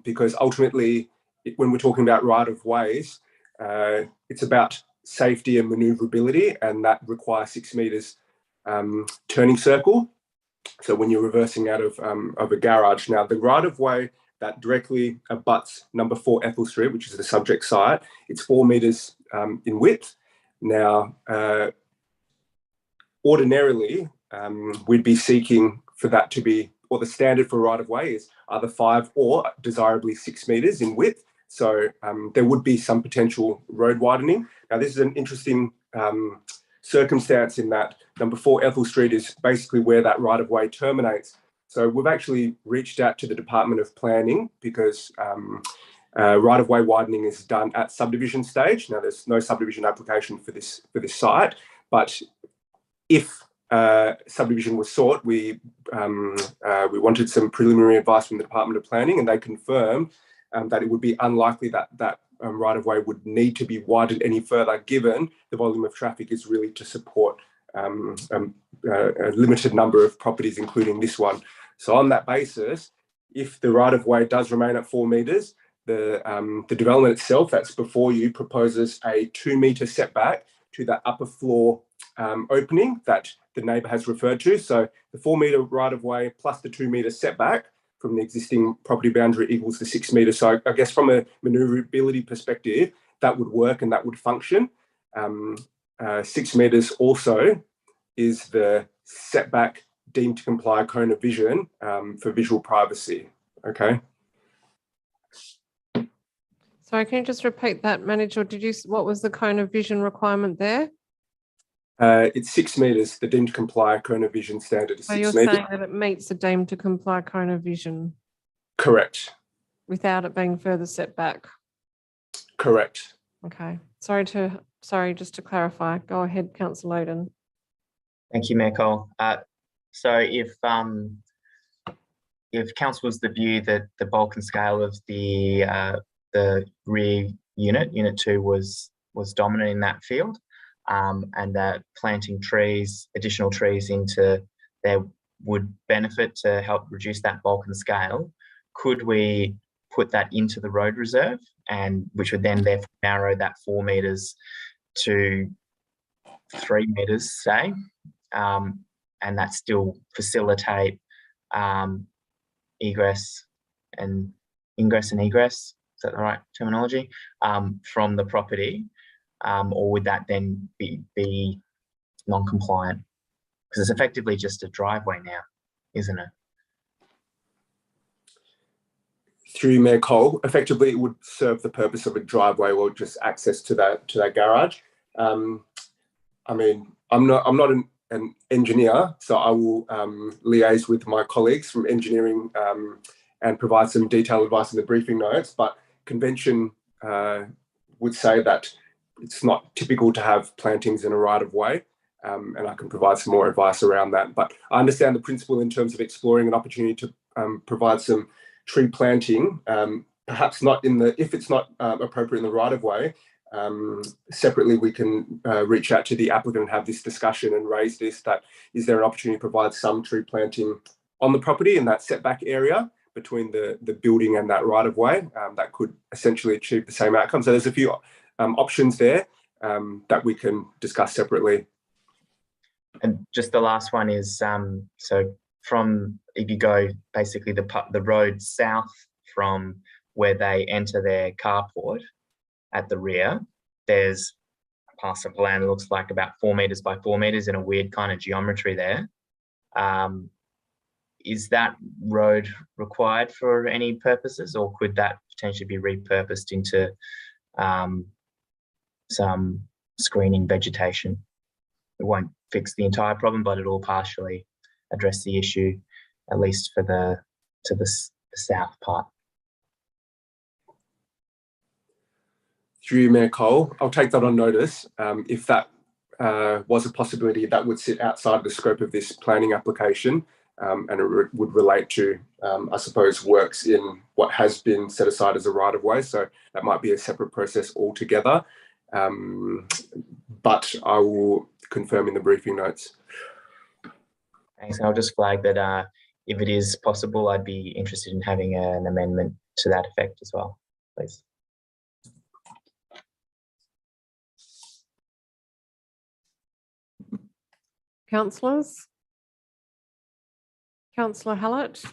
because ultimately, when we're talking about right-of-ways, it's about safety and manoeuvrability, and that requires 6 metres turning circle. So when you're reversing out of a garage, now the right-of-way that directly abuts number 4 Ethel Street, which is the subject site, it's 4 metres in width. Now, ordinarily, we'd be seeking for that to be, or the standard for right-of-way is either 5 or desirably 6 metres in width. So there would be some potential road widening. Now, this is an interesting circumstance in that number 4 Ethel Street is basically where that right-of-way terminates. So we've actually reached out to the Department of Planning because right-of-way widening is done at subdivision stage. Now, there's no subdivision application for this site, but if subdivision was sought, we wanted some preliminary advice from the Department of Planning, and they confirmed that it would be unlikely that right-of-way would need to be widened any further, given the volume of traffic is really to support a limited number of properties, including this one. So on that basis, if the right-of-way does remain at 4 metres, the development itself that's before you proposes a 2 metre setback to that upper floor opening that the neighbour has referred to. So the 4 metre right-of-way plus the 2 metre setback from the existing property boundary equals the 6 metres. So I guess from a manoeuvrability perspective, that would work and that would function. 6 metres also is the setback deemed to comply cone of vision for visual privacy. Okay. Sorry, can you just repeat that, Manager? What was the cone of vision requirement there? It's 6 metres. The deemed to comply cone of vision standard is So 6 you're metres. saying that it meets the deemed to comply cone of vision Correct. without it being further set back? Correct. Okay. Sorry, just to clarify. Go ahead, Councillor Loden. Thank you, Mayor Cole. So if council was the view that the bulk and scale of the rear unit, Unit 2, was dominant in that field, and that planting trees, additional trees into there would benefit to help reduce that bulk and scale, could we put that into the road reserve, and which would then therefore narrow that 4 metres to 3 metres, say, and that still facilitate ingress and egress, is that the right terminology, from the property, or would that then be non-compliant? Because it's effectively just a driveway now, isn't it? Through Mayor Cole, effectively it would serve the purpose of a driveway or just access to that garage. I mean, I'm not an engineer, so I will liaise with my colleagues from engineering and provide some detailed advice in the briefing notes. But convention would say that it's not typical to have plantings in a right of way, and I can provide some more advice around that. But I understand the principle in terms of exploring an opportunity to provide some tree planting, perhaps not if it's not appropriate in the right of way. Separately, we can reach out to the applicant and have this discussion and raise this, that is there an opportunity to provide some tree planting on the property in that setback area between the building and that right of way that could essentially achieve the same outcome. So there's a few options there that we can discuss separately. And just the last one is, so from, if you go basically the road south from where they enter their carport at the rear, there's a parcel of land that looks like about 4 metres by 4 metres in a weird kind of geometry there. Is that road required for any purposes, or could that potentially be repurposed into some screening vegetation? It won't fix the entire problem, but it'll partially address the issue, at least for the south part. Through you, Mayor Cole, I'll take that on notice. If that was a possibility, that would sit outside the scope of this planning application, and it would relate to, I suppose, works in what has been set aside as a right of way. So that might be a separate process altogether. But I will confirm in the briefing notes. Thanks. I'll just flag that if it is possible, I'd be interested in having an amendment to that effect as well, please. Councillors? Councillor Hallett?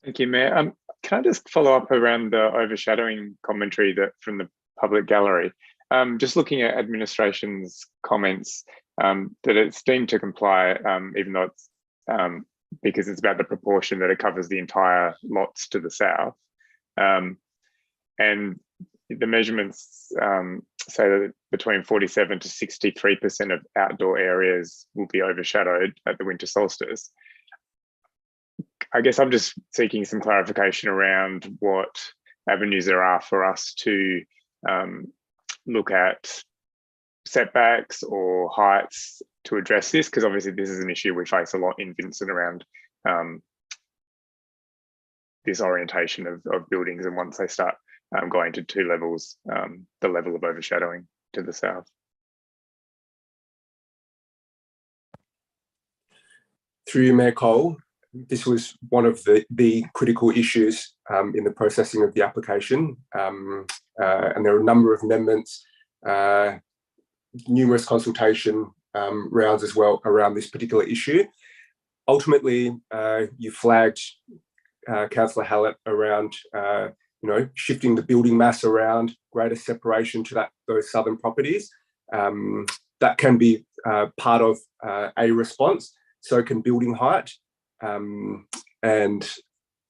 Thank you, Mayor. Can I just follow up around the overshadowing commentary that from the public gallery? Just looking at administration's comments, that it's deemed to comply, even though it's because it's about the proportion that it covers the entire lots to the south. And the measurements say that between 47 to 63% of outdoor areas will be overshadowed at the winter solstice. I guess I'm just seeking some clarification around what avenues there are for us to look at setbacks or heights to address this, because obviously this is an issue we face a lot in Vincent around this orientation of buildings, and once they start going to 2 levels, the level of overshadowing to the south. Through you, Mayor Cole, this was one of the critical issues in the processing of the application, and there are a number of amendments, numerous consultation rounds as well around this particular issue. Ultimately, you flagged Councillor Hallett around shifting the building mass around, greater separation to those southern properties. That can be part of a response. So can building height. And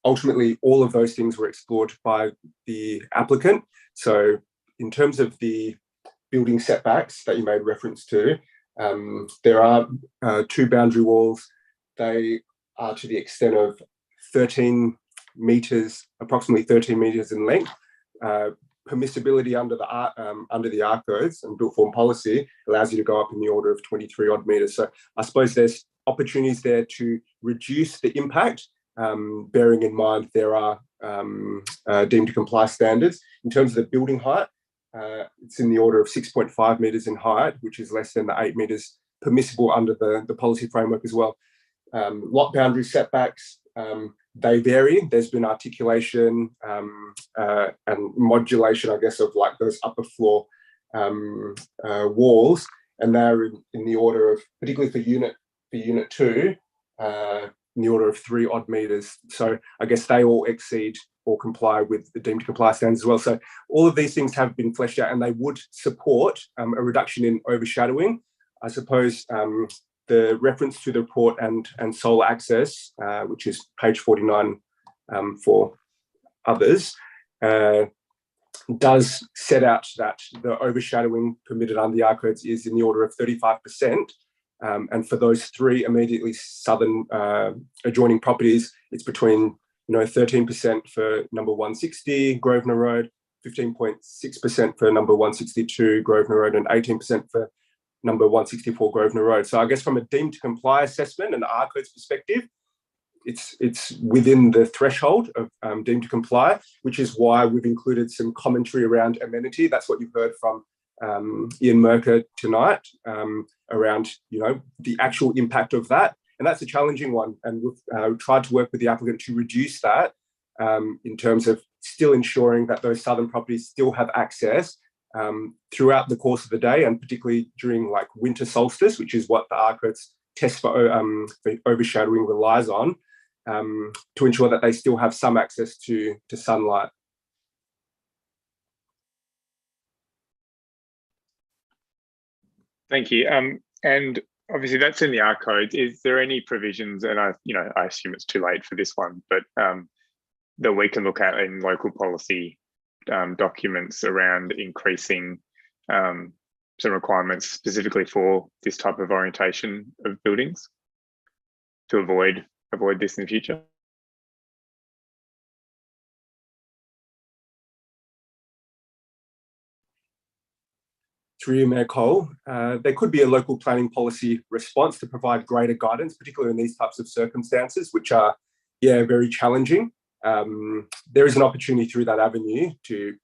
ultimately, all of those things were explored by the applicant. So in terms of the building setbacks that you made reference to, there are 2 boundary walls. They are to the extent of 13 metres, approximately 13 metres in length. Permissibility under the ARC codes and built form policy allows you to go up in the order of 23 odd metres. So I suppose there's opportunities there to reduce the impact, bearing in mind there are deemed to comply standards. In terms of the building height, it's in the order of 6.5 metres in height, which is less than the 8 metres permissible under the policy framework as well. Lot boundary setbacks, they vary. There's been articulation and modulation, I guess, of like those upper floor walls, and they're in the order of, particularly for unit 2, in the order of 3 odd metres. So I guess they all exceed or comply with the deemed to comply standards as well. So all of these things have been fleshed out, and they would support a reduction in overshadowing. I suppose the reference to the report and solar access, which is page 49 for others, does set out that the overshadowing permitted under the ARC codes is in the order of 35%. And for those 3 immediately southern adjoining properties, it's between 13% for number 160 Grosvenor Road, 15.6% for number 162 Grosvenor Road, and 18% for number 164 Grosvenor Road. So I guess from a deemed to comply assessment and ARC codes perspective, it's within the threshold of deemed to comply, which is why we've included some commentary around amenity. That's what you've heard from Ian Merker tonight, around the actual impact of that. And that's a challenging one. And we've tried to work with the applicant to reduce that in terms of still ensuring that those southern properties still have access throughout the course of the day, and particularly during like winter solstice, which is what the ARC codes test for overshadowing relies on, to ensure that they still have some access to sunlight. Thank you. And obviously that's in the ARC codes. Is there any provisions, and I assume it's too late for this one, but that we can look at in local policy documents around increasing some requirements specifically for this type of orientation of buildings to avoid this in the future? Through you, Mayor Cole, there could be a local planning policy response to provide greater guidance, particularly in these types of circumstances, which are, very challenging. There is an opportunity through that avenue to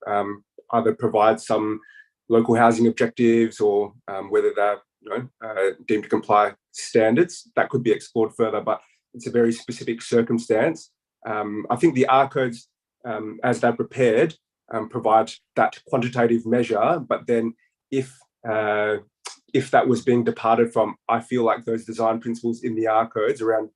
either provide some local housing objectives or whether they're deemed to comply standards. That could be explored further, but it's a very specific circumstance. I think the ARC codes, as they're prepared, provide that quantitative measure, but then if that was being departed from, I feel like those design principles in the ARC codes around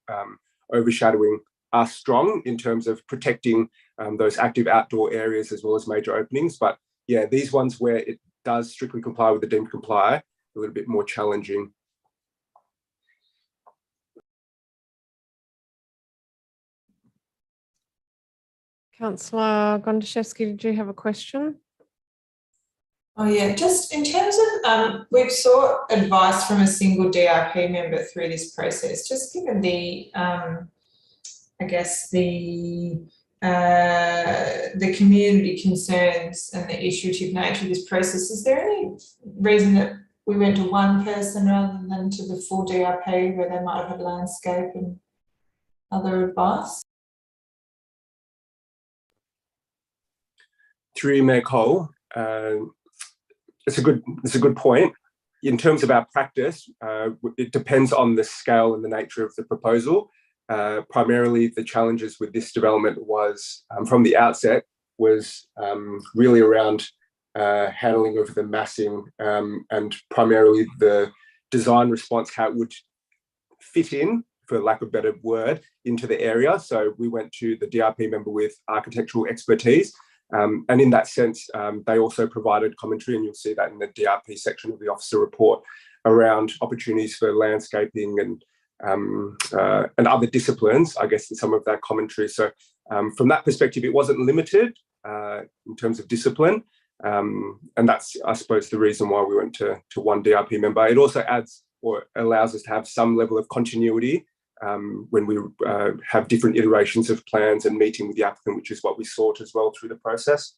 overshadowing are strong in terms of protecting those active outdoor areas as well as major openings. But these ones where it does strictly comply with the deemed to comply, a little bit more challenging. Councillor Gondaszewski, did you have a question? Oh yeah, just in terms of, we've sought advice from a single DRP member through this process, just given the, I guess the community concerns and the iterative nature of this process, is there any reason that we went to one person rather than to the full DRP where they might have had landscape and other advice? Through you, Mayor Cole, it's a good point. In terms of our practice, it depends on the scale and the nature of the proposal. Primarily, the challenges with this development was, from the outset, was really around handling of the massing and primarily the design response, how it would fit in, for lack of a better word, into the area. So we went to the DRP member with architectural expertise. And in that sense, they also provided commentary, and you'll see that in the DRP section of the officer report, around opportunities for landscaping and other disciplines, I guess, in some of that commentary. So from that perspective, it wasn't limited in terms of discipline. And that's, I suppose, the reason why we went to one DRP member. It also adds or allows us to have some level of continuity when we have different iterations of plans and meeting with the applicant, which is what we sought as well through the process.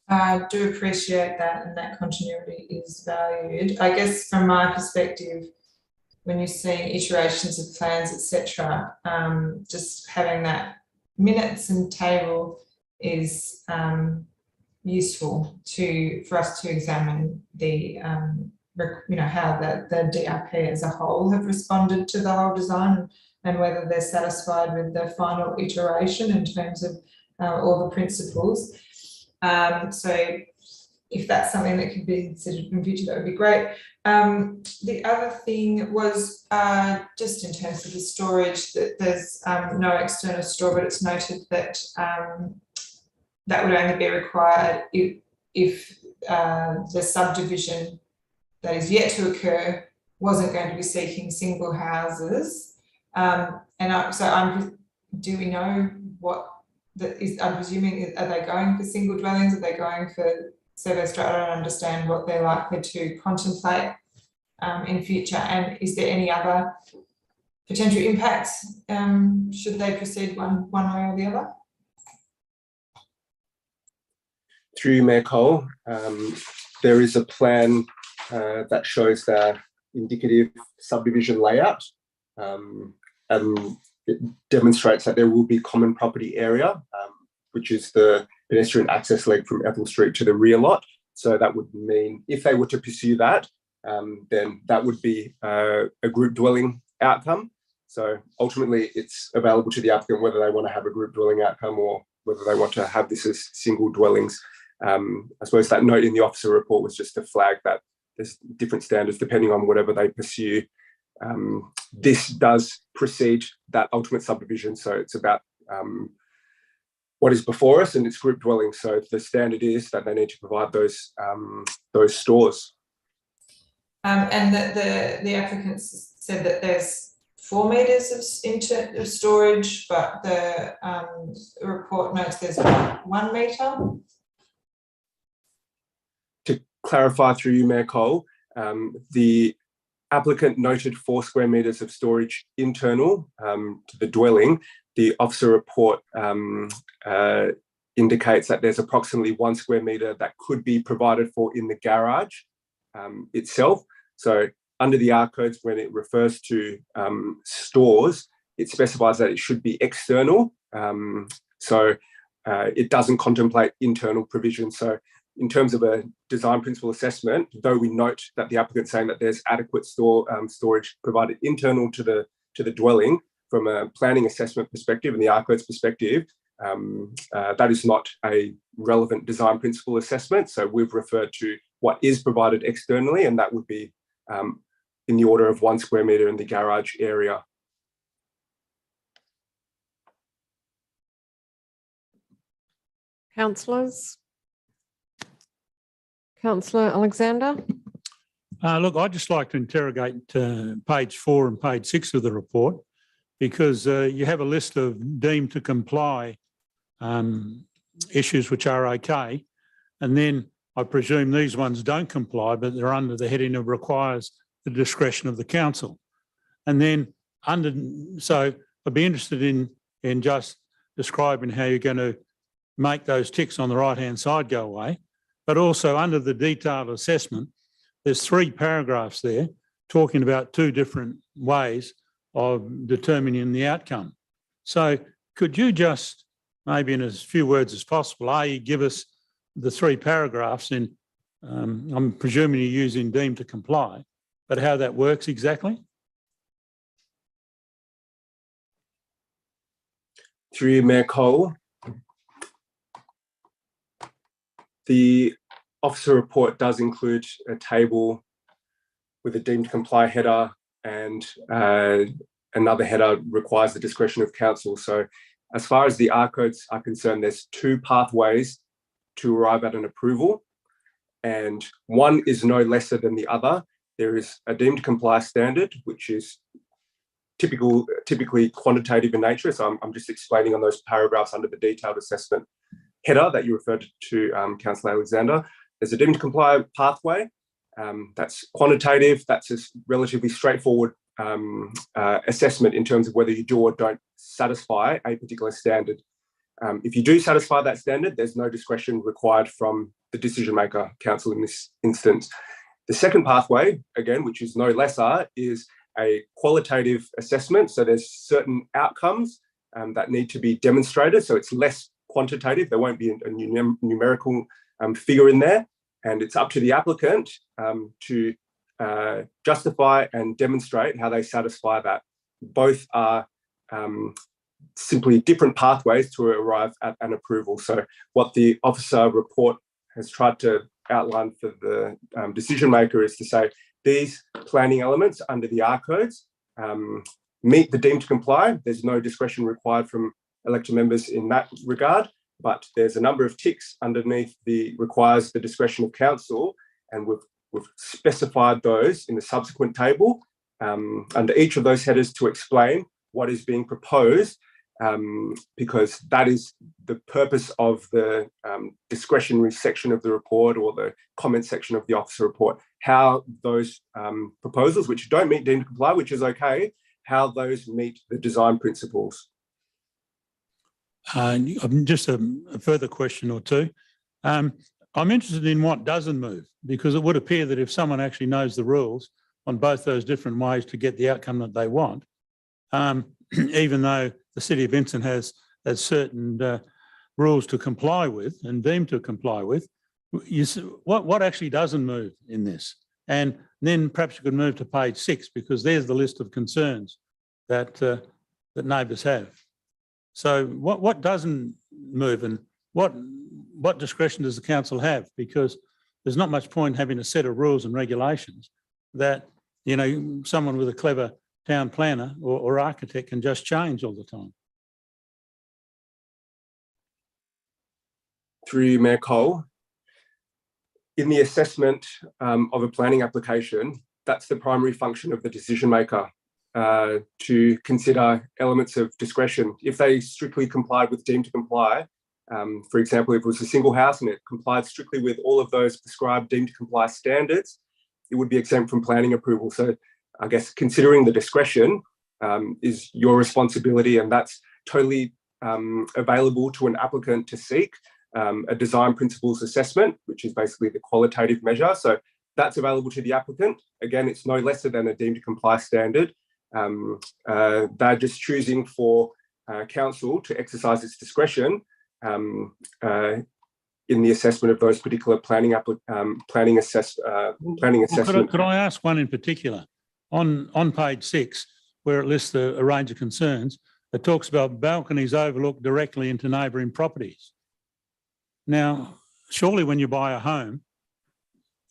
I do appreciate that, and that continuity is valued. I guess from my perspective, when you're seeing iterations of plans, etc., just having that minutes and table is useful for us to examine the how the DRP as a whole have responded to the whole design, and whether they're satisfied with the final iteration in terms of all the principles. So if that's something that could be considered in future, that would be great. The other thing was just in terms of the storage, that there's no external store, but it's noted that that would only be required if the subdivision that is yet to occur wasn't going to be seeking single houses. Do we know what that is? I'm presuming, are they going for single dwellings? Are they going for survey strata? I don't understand what they're likely to contemplate in future. And is there any other potential impacts should they proceed one way or the other? Through you, Mayor Cole, there is a plan that shows the indicative subdivision layout, and it demonstrates that there will be common property area, which is the pedestrian access leg from Ethel Street to the rear lot. So that would mean if they were to pursue that, then that would be a group dwelling outcome. So ultimately, it's available to the applicant whether they want to have a group dwelling outcome or whether they want to have this as single dwellings. I suppose that note in the officer report was just to flag that there's different standards depending on whatever they pursue. This does precede that ultimate subdivision, so it's about what is before us, and it's group dwelling. So the standard is that they need to provide those stores. And the applicants said that there's 4 metres of storage, but the report notes there's 1 metre. To clarify through you, Mayor Cole, the applicant noted 4 square metres of storage internal to the dwelling. The officer report indicates that there's approximately 1 square metre that could be provided for in the garage itself. So under the R codes, when it refers to stores, it specifies that it should be external. It doesn't contemplate internal provision. So in terms of a design principle assessment, though we note that the applicant's saying that there's adequate storage provided internal to the dwelling, from a planning assessment perspective and the R codes perspective, that is not a relevant design principle assessment. So we've referred to what is provided externally, and that would be in the order of 1 square metre in the garage area. Councillors? Councillor Alexander? Look, I'd just like to interrogate page 4 and page 6 of the report, because you have a list of deemed to comply issues which are okay, and then I presume these ones don't comply, but they're under the heading of requires the discretion of the council. And then so I'd be interested in just describing how you're going to make those ticks on the right-hand side go away. But also under the detailed assessment, there's 3 paragraphs there talking about 2 different ways of determining the outcome. So could you just, maybe in as few words as possible, give us the 3 paragraphs in, I'm presuming you're using deemed to comply, but how that works exactly? Through you, Mayor Cole, the officer report does include a table with a deemed to comply header, and another header requires the discretion of council. So As far as the R codes are concerned, there's two pathways to arrive at an approval, and one is no lesser than the other. There is a deemed to comply standard, which is typically quantitative in nature. So I'm just explaining on those paragraphs under the detailed assessment header that you referred to, Councillor Alexander. There's a deemed to comply pathway. That's quantitative. That's a relatively straightforward assessment in terms of whether you do or don't satisfy a particular standard. If you do satisfy that standard, there's no discretion required from the decision maker, council in this instance. The second pathway, again, which is no lesser, is a qualitative assessment. So there's certain outcomes that need to be demonstrated. So it's less quantitative. There won't be a numerical figure in there. And it's up to the applicant to justify and demonstrate how they satisfy that. Both are simply different pathways to arrive at an approval. So what the officer report has tried to outline for the decision maker is to say these planning elements under the R codes meet the deemed to comply. There's no discretion required from elected members in that regard, but there's a number of ticks underneath the requires the discretion of council, and we've specified those in the subsequent table under each of those headers to explain what is being proposed, because that is the purpose of the discretionary section of the report or the comment section of the officer report, how those proposals, which don't meet deemed to comply, which is okay, how those meet the design principles. Just a further question or two. I'm interested in what doesn't move, because it would appear that if someone actually knows the rules on both those different ways to get the outcome that they want, even though the City of Vincent has certain rules to comply with and deemed to comply with, what actually doesn't move in this? And then perhaps you could move to page 6, because there's the list of concerns that that neighbours have. So what doesn't move, and what discretion does the council have? Because there's not much point having a set of rules and regulations that, you know, someone with a clever town planner or architect can just change all the time. Through you, Mayor Cole, in the assessment of a planning application, that's the primary function of the decision maker, to consider elements of discretion. If they strictly complied with deemed to comply, for example, if it was a single house and it complied strictly with all of those prescribed deemed to comply standards, it would be exempt from planning approval. So I guess considering the discretion is your responsibility, and that's totally available to an applicant to seek a design principles assessment, which is basically the qualitative measure. So that's available to the applicant. Again, it's no lesser than a deemed to comply standard. They're just choosing for council to exercise its discretion in the assessment of those particular planning assessment. Could I ask one in particular? On page 6, where it lists a range of concerns, it talks about balconies overlook directly into neighbouring properties. Now, surely when you buy a home,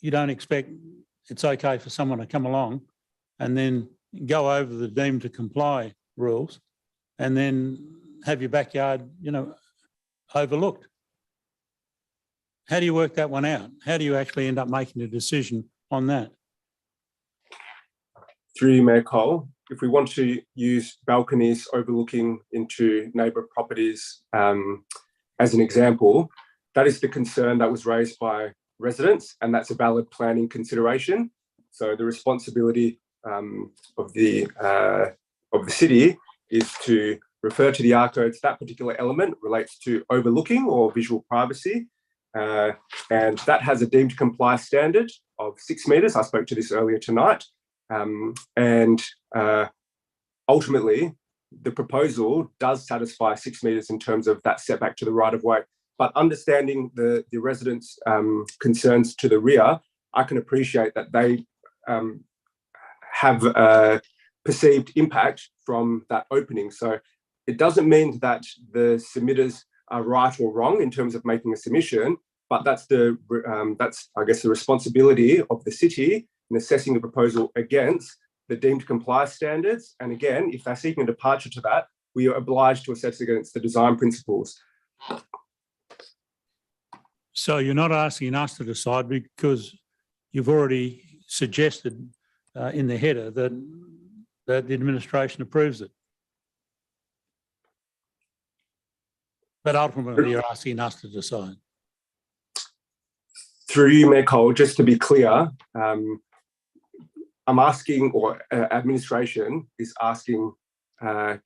you don't expect it's okay for someone to come along and then go over the deemed to comply rules and then have your backyard, you know, overlooked. How do you work that one out? How do you actually end up making a decision on that? Through you, Mayor Cole, if we want to use balconies overlooking into neighbour properties as an example, that is the concern that was raised by residents, and that's a valid planning consideration. So the responsibility of the city is to refer to the R codes. That particular element relates to overlooking or visual privacy, and that has a deemed to comply standard of 6 metres. I spoke to this earlier tonight, and ultimately the proposal does satisfy 6 metres in terms of that setback to the right of way. But understanding the residents' concerns to the rear, I can appreciate that they have a perceived impact from that opening. So it doesn't mean that the submitters are right or wrong in terms of making a submission, but that's I guess the responsibility of the city in assessing the proposal against the deemed to comply standards. And again, if they're seeking a departure to that, we are obliged to assess against the design principles. So you're not asking us to decide because you've already suggested in the header that the administration approves it. But ultimately, you're asking us to decide. Through you, Mayor Cole, just to be clear, I'm asking, or administration is asking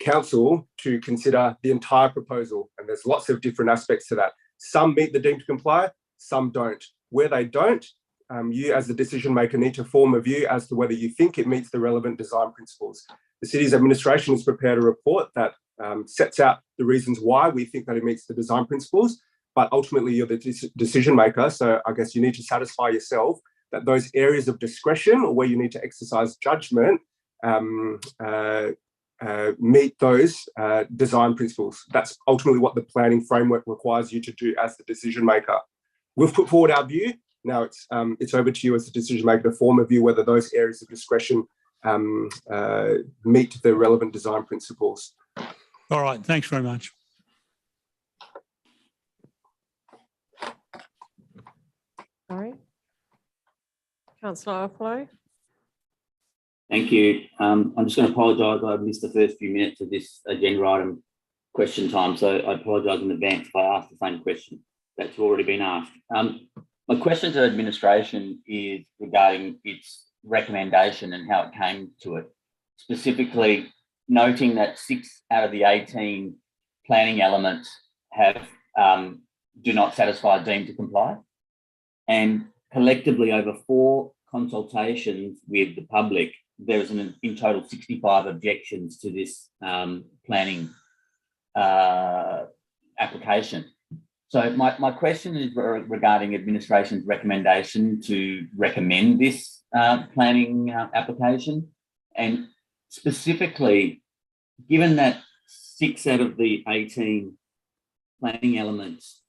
council to consider the entire proposal, and there's lots of different aspects to that. Some meet the deemed to comply, some don't. Where they don't, you as the decision maker need to form a view as to whether you think it meets the relevant design principles. The city's administration has prepared a report that sets out the reasons why we think that it meets the design principles, but ultimately you're the decision maker. So I guess you need to satisfy yourself that those areas of discretion or where you need to exercise judgment meet those design principles. That's ultimately what the planning framework requires you to do as the decision maker. We've put forward our view. Now it's over to you as the decision maker to form a view whether those areas of discretion meet the relevant design principles. All right, thanks very much. Sorry. Councillor Aflo. Thank you. I'm just going to apologise. I missed the first few minutes of this agenda item question time, so I apologise in advance if I ask the same question that's already been asked. My question to administration is regarding its recommendation and how it came to it, specifically noting that 6 out of the 18 planning elements have do not satisfy deemed to comply, and collectively over 4 consultations with the public, there is in total 65 objections to this planning application. So my question is regarding administration's recommendation to recommend this planning application, and specifically, given that 6 out of the 18 planning elements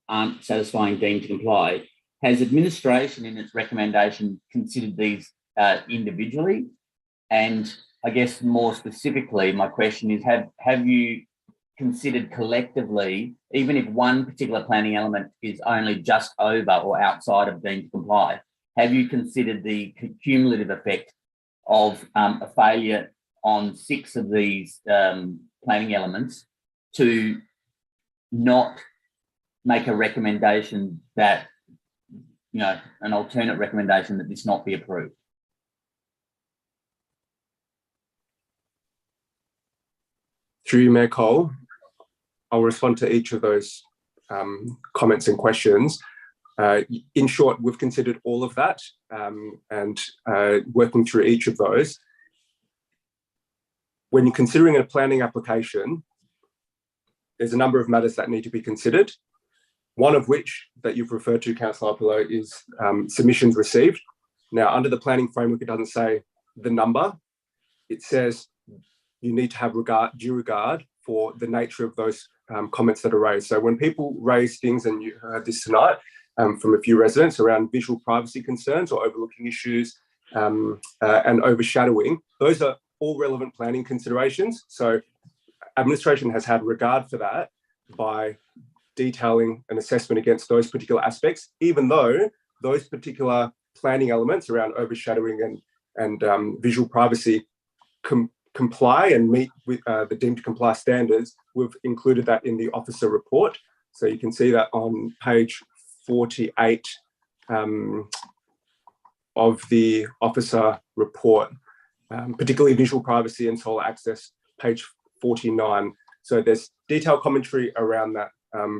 aren't satisfying deemed to comply, has administration in its recommendation considered these individually? And I guess more specifically, my question is, have you considered collectively, even if one particular planning element is only just over or outside of deemed to comply, have you considered the cumulative effect of a failure on 6 of these planning elements to not make a recommendation that, an alternate recommendation that this not be approved? Through you, Mayor Cole, I'll respond to each of those comments and questions. In short, we've considered all of that and working through each of those. When you're considering a planning application, there's a number of matters that need to be considered. One of which that you've referred to, Councillor Apollo, is submissions received. Now, under the planning framework, it doesn't say the number. It says you need to have due regard for the nature of those comments that are raised. So when people raise things, and you heard this tonight from a few residents around visual privacy concerns or overlooking issues and overshadowing, those are all relevant planning considerations. So administration has had regard for that by detailing an assessment against those particular aspects, even though those particular planning elements around overshadowing and visual privacy comply and meet with the deemed to comply standards. We've included that in the officer report. So you can see that on page 48 of the officer report, particularly visual privacy and solar access, page 49. So there's detailed commentary around that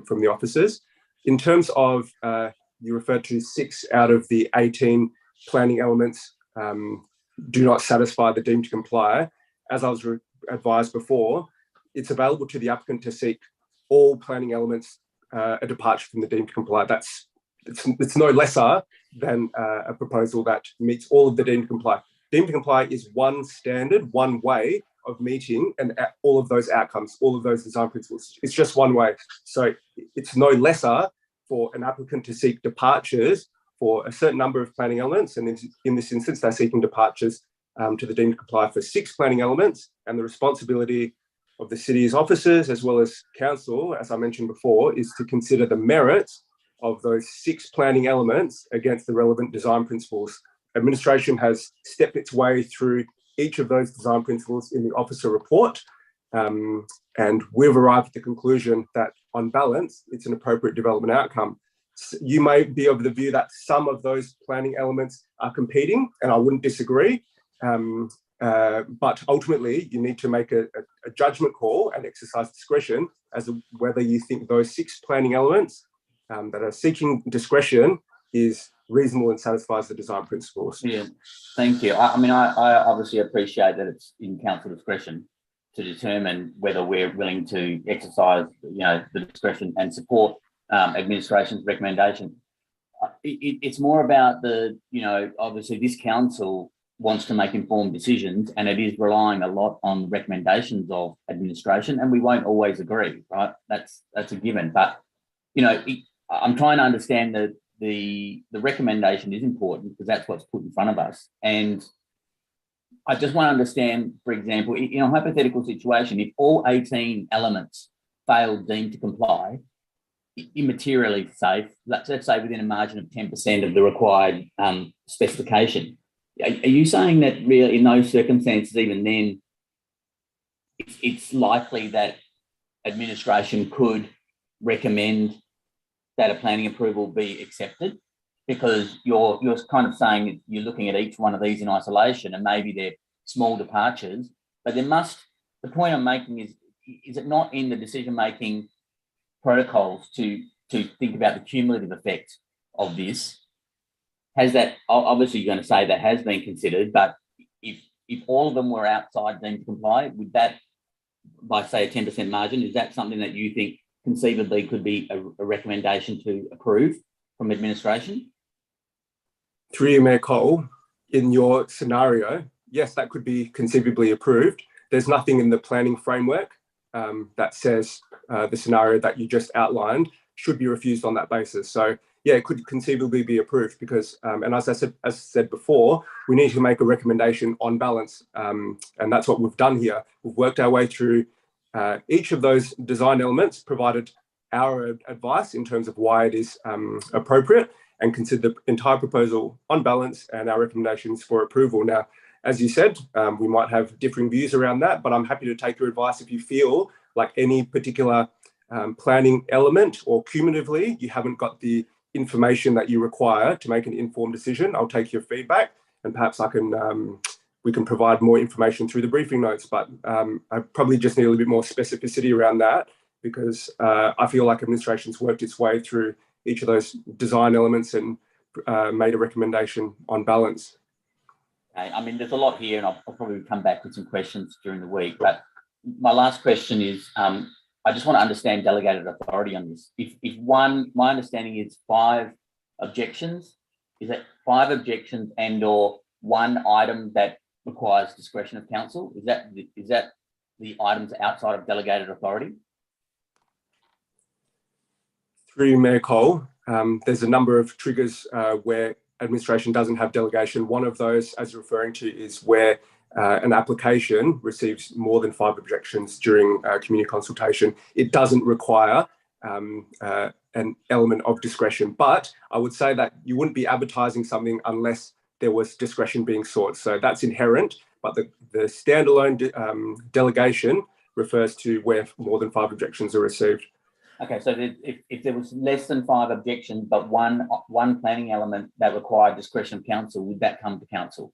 from the officers. In terms of, you referred to 6 out of the 18 planning elements do not satisfy the deemed to comply. As I was advised before, it's available to the applicant to seek all planning elements a departure from the deemed to comply. It's no lesser than a proposal that meets all of the deemed to comply. Deemed to comply is one standard, one way of meeting and all of those outcomes, all of those design principles. It's just one way. So it's no lesser for an applicant to seek departures for a certain number of planning elements. And in this instance, they're seeking departures to the deemed to comply for 6 planning elements, and the responsibility of the city's officers as well as council, as I mentioned before, is to consider the merits of those 6 planning elements against the relevant design principles. Administration has stepped its way through each of those design principles in the officer report, and we've arrived at the conclusion that on balance, it's an appropriate development outcome. You may be of the view that some of those planning elements are competing, and I wouldn't disagree. But ultimately, you need to make a judgment call and exercise discretion as to whether you think those 6 planning elements that are seeking discretion is reasonable and satisfies the design principles. Yeah, thank you. I mean, I obviously appreciate that it's in council discretion to determine whether we're willing to exercise, the discretion and support administration's recommendation. It's more about obviously this council wants to make informed decisions, and it is relying a lot on recommendations of administration, and we won't always agree, right? That's a given. But I'm trying to understand that the recommendation is important because that's what's put in front of us. And I just want to understand, for example, in a hypothetical situation, if all 18 elements failed deemed to comply, immaterially safe, let's say within a margin of 10% of the required specification, are you saying that really in those circumstances, even then, it's likely that administration could recommend that a planning approval be accepted? Because you're kind of saying that you're looking at each one of these in isolation, and maybe they're small departures, but the point I'm making is it not in the decision-making protocols to think about the cumulative effect of this? Has that, obviously you're going to say that has been considered, but if all of them were outside deemed to comply, would that, by say a 10% margin, is that something that you think conceivably could be a recommendation to approve from administration? Through you, Mayor Cole, in your scenario, yes, that could be conceivably approved. There's nothing in the planning framework that says the scenario that you just outlined should be refused on that basis. So yeah, it could conceivably be approved because, and as I said before, we need to make a recommendation on balance. And that's what we've done here. We've worked our way through each of those design elements, provided our advice in terms of why it is appropriate, and consider the entire proposal on balance and our recommendations for approval. Now, as you said, we might have differing views around that, but I'm happy to take your advice if you feel like any particular planning element or cumulatively you haven't got the information that you require to make an informed decision. I'll take your feedback, and perhaps we can provide more information through the briefing notes, but I probably just need a little bit more specificity around that because I feel like administration's worked its way through each of those design elements and made a recommendation on balance. Okay. I mean, there's a lot here, and I'll probably come back with some questions during the week, but my last question is, I just want to understand delegated authority on this. If my understanding is 5 objections, is that 5 objections and or 1 item that requires discretion of council? Is that the items outside of delegated authority? Through Mayor Cole, there's a number of triggers where administration doesn't have delegation. One of those, as you're referring to, is where an application receives more than 5 objections during community consultation. It doesn't require an element of discretion, but I would say that you wouldn't be advertising something unless there was discretion being sought. So that's inherent, but the standalone delegation refers to where more than 5 objections are received. Okay, so if there was less than 5 objections, but one planning element that required discretion of council, would that come to council?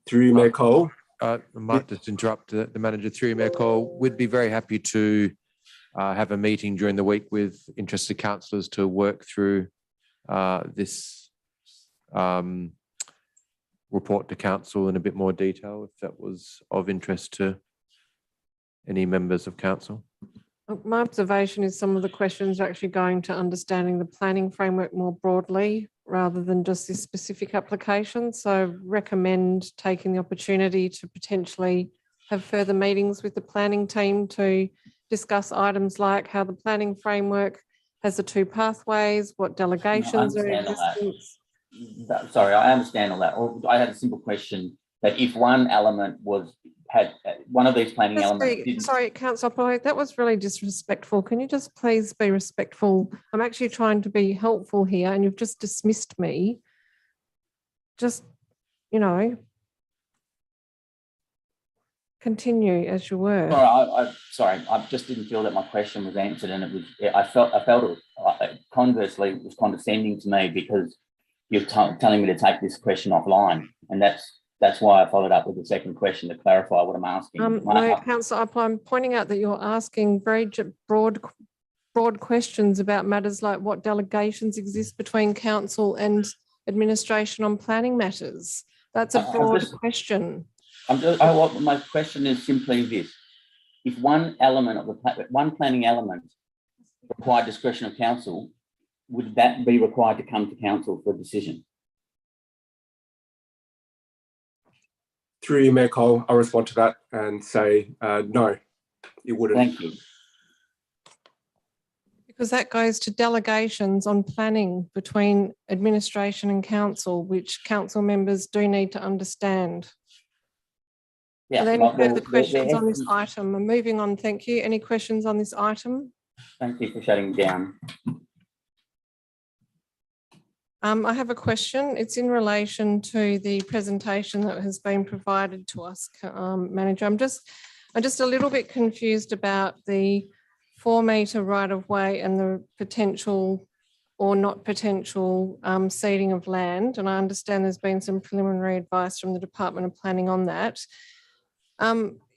Through Mayor Cole. I might just interrupt the manager. Through Mayor Cole, we'd be very happy to have a meeting during the week with interested councillors to work through this report to council in a bit more detail, if that was of interest to any members of council. My observation is some of the questions are actually going to understanding the planning framework more broadly rather than just this specific application. So recommend taking the opportunity to potentially have further meetings with the planning team to discuss items like how the planning framework has the 2 pathways, what delegations are in existence. Sorry, I understand all that. I had a simple question that if one element was had one of these planning elements. Sorry, Councillor, that was really disrespectful. Can you just please be respectful? I'm actually trying to be helpful here and you've just dismissed me. Just, you know, continue as you were. Sorry, I just didn't feel that my question was answered, and it was. I felt it. Conversely, it was condescending to me because you're telling me to take this question offline, and that's why I followed up with the second question to clarify what I'm asking. No, Councillor, I'm pointing out that you're asking very broad questions about matters like what delegations exist between council and administration on planning matters. That's a broad question. My question is simply this: if one element of one planning element required discretion of council, would that be required to come to council for a decision? Through you, Mayor Cole, I'll respond to that and say no, it wouldn't. Thank you. Because that goes to delegations on planning between administration and council, which council members do need to understand. Yeah, Are there any further questions on this item? I'm moving on, thank you. Any questions on this item? Thank you for shutting down. I have a question. It's in relation to the presentation that has been provided to us, Manager. I'm just a little bit confused about the 4 metre right of way and the potential or not potential ceding of land. And I understand there's been some preliminary advice from the Department of Planning on that.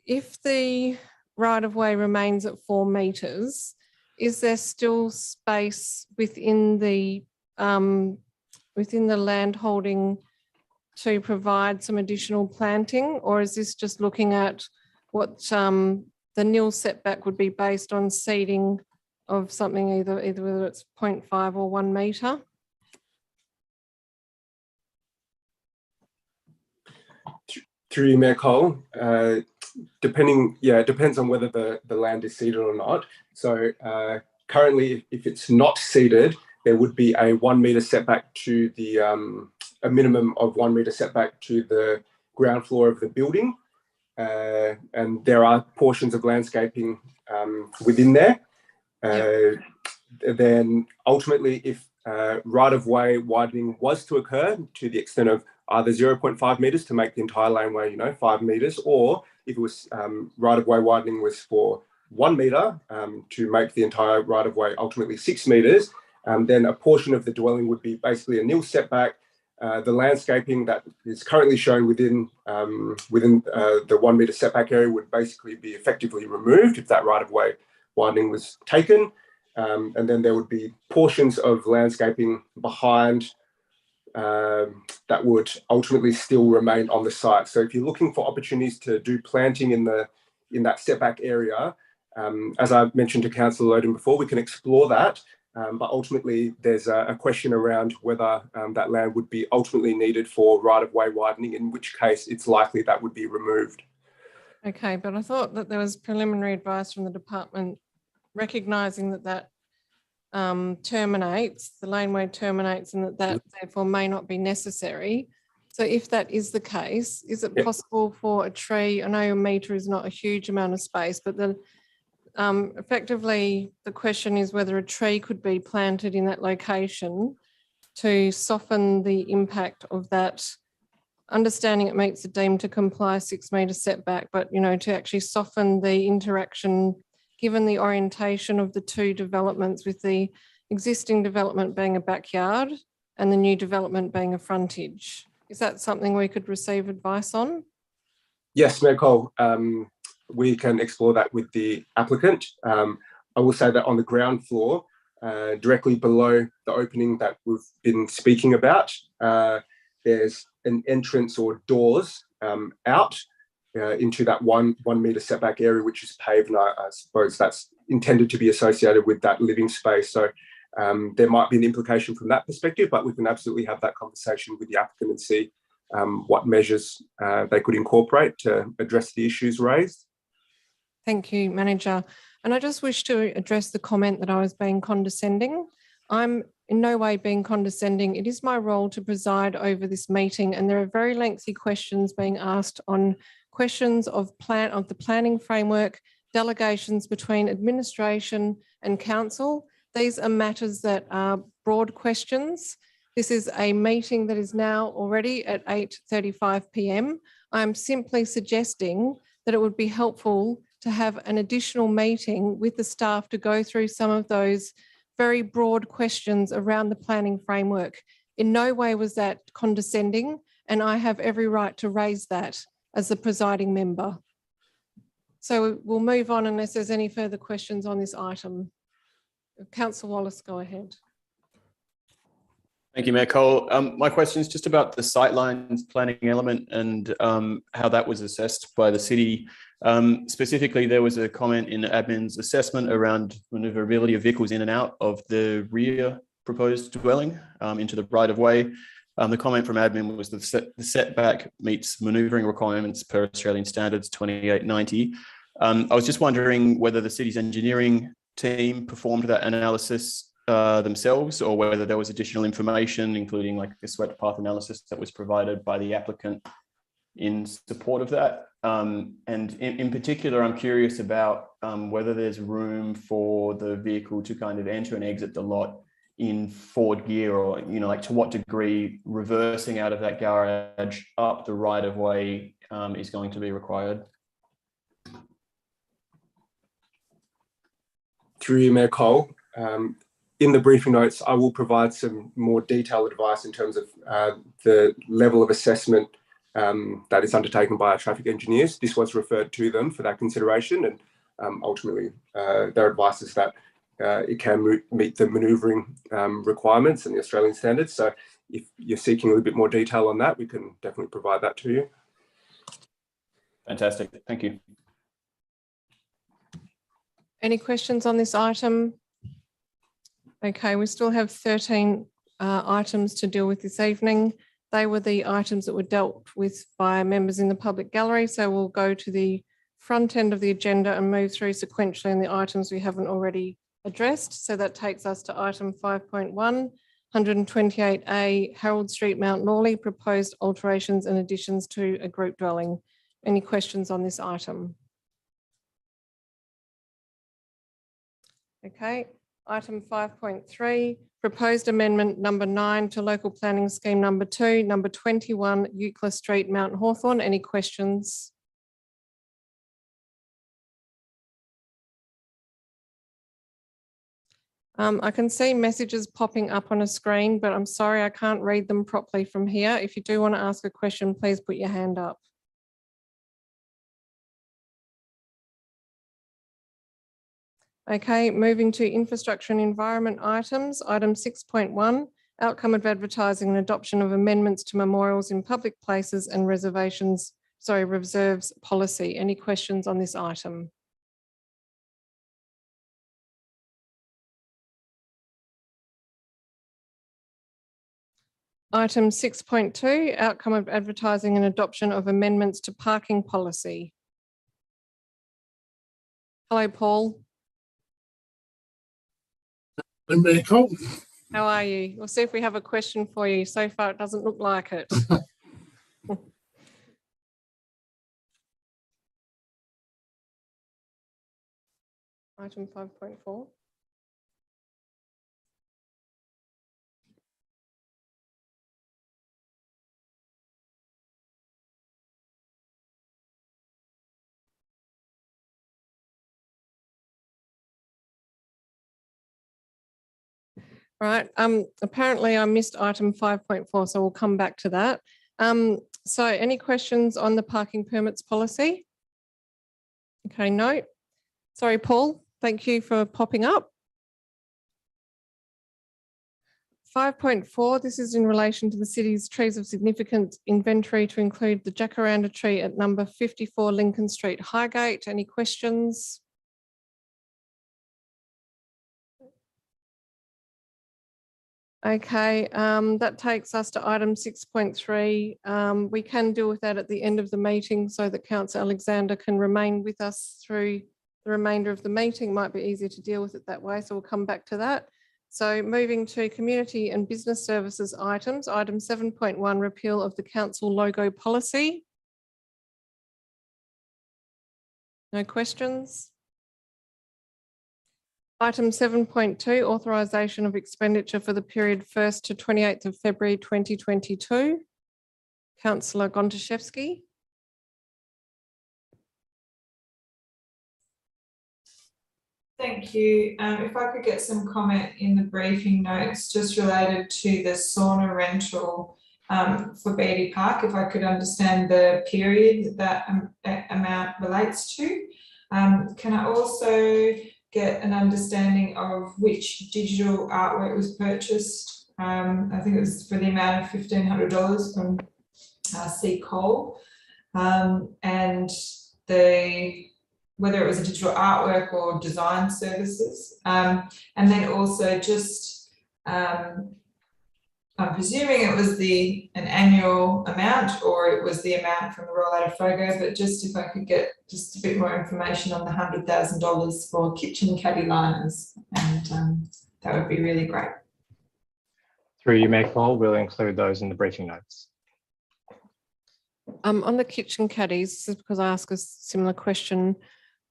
If the right of way remains at 4 metres, is there still space within the land holding to provide some additional planting, or is this just looking at what the nil setback would be based on seeding of something either whether it's 0.5 or 1 metre? Through you, Mayor Cole, it depends on whether the land is seeded or not. So currently, if it's not seeded, there would be a 1 metre setback to the a minimum of 1 metre setback to the ground floor of the building, and there are portions of landscaping within there. Then ultimately, if right of way widening was to occur to the extent of either 0.5 metres to make the entire laneway, 5 metres, or if it was right of way widening was for 1 metre to make the entire right of way ultimately 6 metres. Then a portion of the dwelling would be basically a nil setback. The landscaping that is currently shown within the 1 metre setback area would basically be effectively removed if that right of way widening was taken. And then there would be portions of landscaping behind that would ultimately still remain on the site. So if you're looking for opportunities to do planting in that setback area, as I mentioned to Councillor Loden before, we can explore that. But ultimately, there's a question around whether that land would be ultimately needed for right-of-way widening, in which case it's likely that would be removed. Okay, but I thought that there was preliminary advice from the department recognising that terminates, the laneway terminates, and that therefore may not be necessary. So if that is the case, is it possible for a tree, I know a metre is not a huge amount of space, but effectively the question is whether a tree could be planted in that location to soften the impact of that, understanding it meets the deemed to comply 6 metre setback, but to actually soften the interaction given the orientation of the two developments, with the existing development being a backyard and the new development being a frontage. Is that something we could receive advice on? Yes, Mayor Cole, we can explore that with the applicant. I will say that on the ground floor, directly below the opening that we've been speaking about, there's an entrance or doors out into that one metre setback area, which is paved, and I suppose that's intended to be associated with that living space. So there might be an implication from that perspective, but we can absolutely have that conversation with the applicant and see what measures they could incorporate to address the issues raised. Thank you, Manager. And I just wish to address the comment that I was being condescending. I'm in no way being condescending. It is my role to preside over this meeting, and there are very lengthy questions being asked on questions of the planning framework, delegations between administration and council. These are matters that are broad questions. This is a meeting that is now already at 8:35 p.m. I'm simply suggesting that it would be helpful to have an additional meeting with the staff to go through some of those very broad questions around the planning framework. In no way was that condescending, and I have every right to raise that as the presiding member. So we'll move on unless there's any further questions on this item. Councillor Wallace, go ahead. Thank you, Mayor Cole. My question is just about the sightlines planning element and how that was assessed by the city. Specifically, there was a comment in admin's assessment around manoeuvrability of vehicles in and out of the rear proposed dwelling into the right of way. The comment from admin was that the setback meets manoeuvring requirements per Australian standards 2890. I was just wondering whether the city's engineering team performed that analysis themselves, or whether there was additional information, including like a swept path analysis that was provided by the applicant in support of that. And in particular, I'm curious about whether there's room for the vehicle to kind of enter and exit the lot in forward gear, or, you know, like to what degree reversing out of that garage up the right of way is going to be required. Through you, Mayor Cole. In the briefing notes, I will provide some more detailed advice in terms of the level of assessment that is undertaken by our traffic engineers. This was referred to them for that consideration, and ultimately their advice is that it can meet the manoeuvring requirements and the Australian standards. So if you're seeking a little bit more detail on that, we can definitely provide that to you. Fantastic, thank you. Any questions on this item? Okay, we still have 13 items to deal with this evening. They were the items that were dealt with by members in the public gallery. So we'll go to the front end of the agenda and move through sequentially in the items we haven't already addressed. So that takes us to item 5.1, 128A Harold Street, Mount Lawley, proposed alterations and additions to a group dwelling. Any questions on this item? Okay, item 5.3, proposed amendment number 9 to local planning scheme number 2, number 21 Euclid Street, Mount Hawthorn. Any questions? I can see messages popping up on a screen, but I'm sorry, I can't read them properly from here. If you do want to ask a question, please put your hand up. Okay, moving to infrastructure and environment items. Item 6.1, outcome of advertising and adoption of amendments to memorials in public places and reserves policy. Any questions on this item? Item 6.2, outcome of advertising and adoption of amendments to parking policy. Hello, Paul. Mayor Cole. How are you? We'll see if we have a question for you. So far, it doesn't look like it. Item 5.4. Right. Apparently I missed item 5.4, so we'll come back to that. So any questions on the parking permits policy? Okay, no. Sorry, Paul. Thank you for popping up. 5.4, this is in relation to the city's trees of significant inventory to include the jacaranda tree at number 54 Lincoln Street, Highgate. Any questions? Okay, that takes us to item 6.3. We can deal with that at the end of the meeting so that Councillor Alexander can remain with us through the remainder of the meeting. Might be easier to deal with it that way, so we'll come back to that. So moving to community and business services items, item 7.1, repeal of the council logo policy. No questions? Item 7.2, authorisation of expenditure for the period 1st to 28th of February 2022. Councillor Gontaszewski. Thank you. If I could get some comment in the briefing notes just related to the sauna rental for Beatty Park, if I could understand the period that amount relates to. Can I also get an understanding of which digital artwork was purchased? I think it was for the amount of $1,500 from C. Cole, and whether it was a digital artwork or design services. And then also just, I'm presuming it was an annual amount, or it was the amount from the rollout of FOGO, but just if I could get just a bit more information on the $100,000 for kitchen caddy liners, and that would be really great. Through you, Mayor Cole, we'll include those in the briefing notes. On the kitchen caddies, this is because I asked a similar question.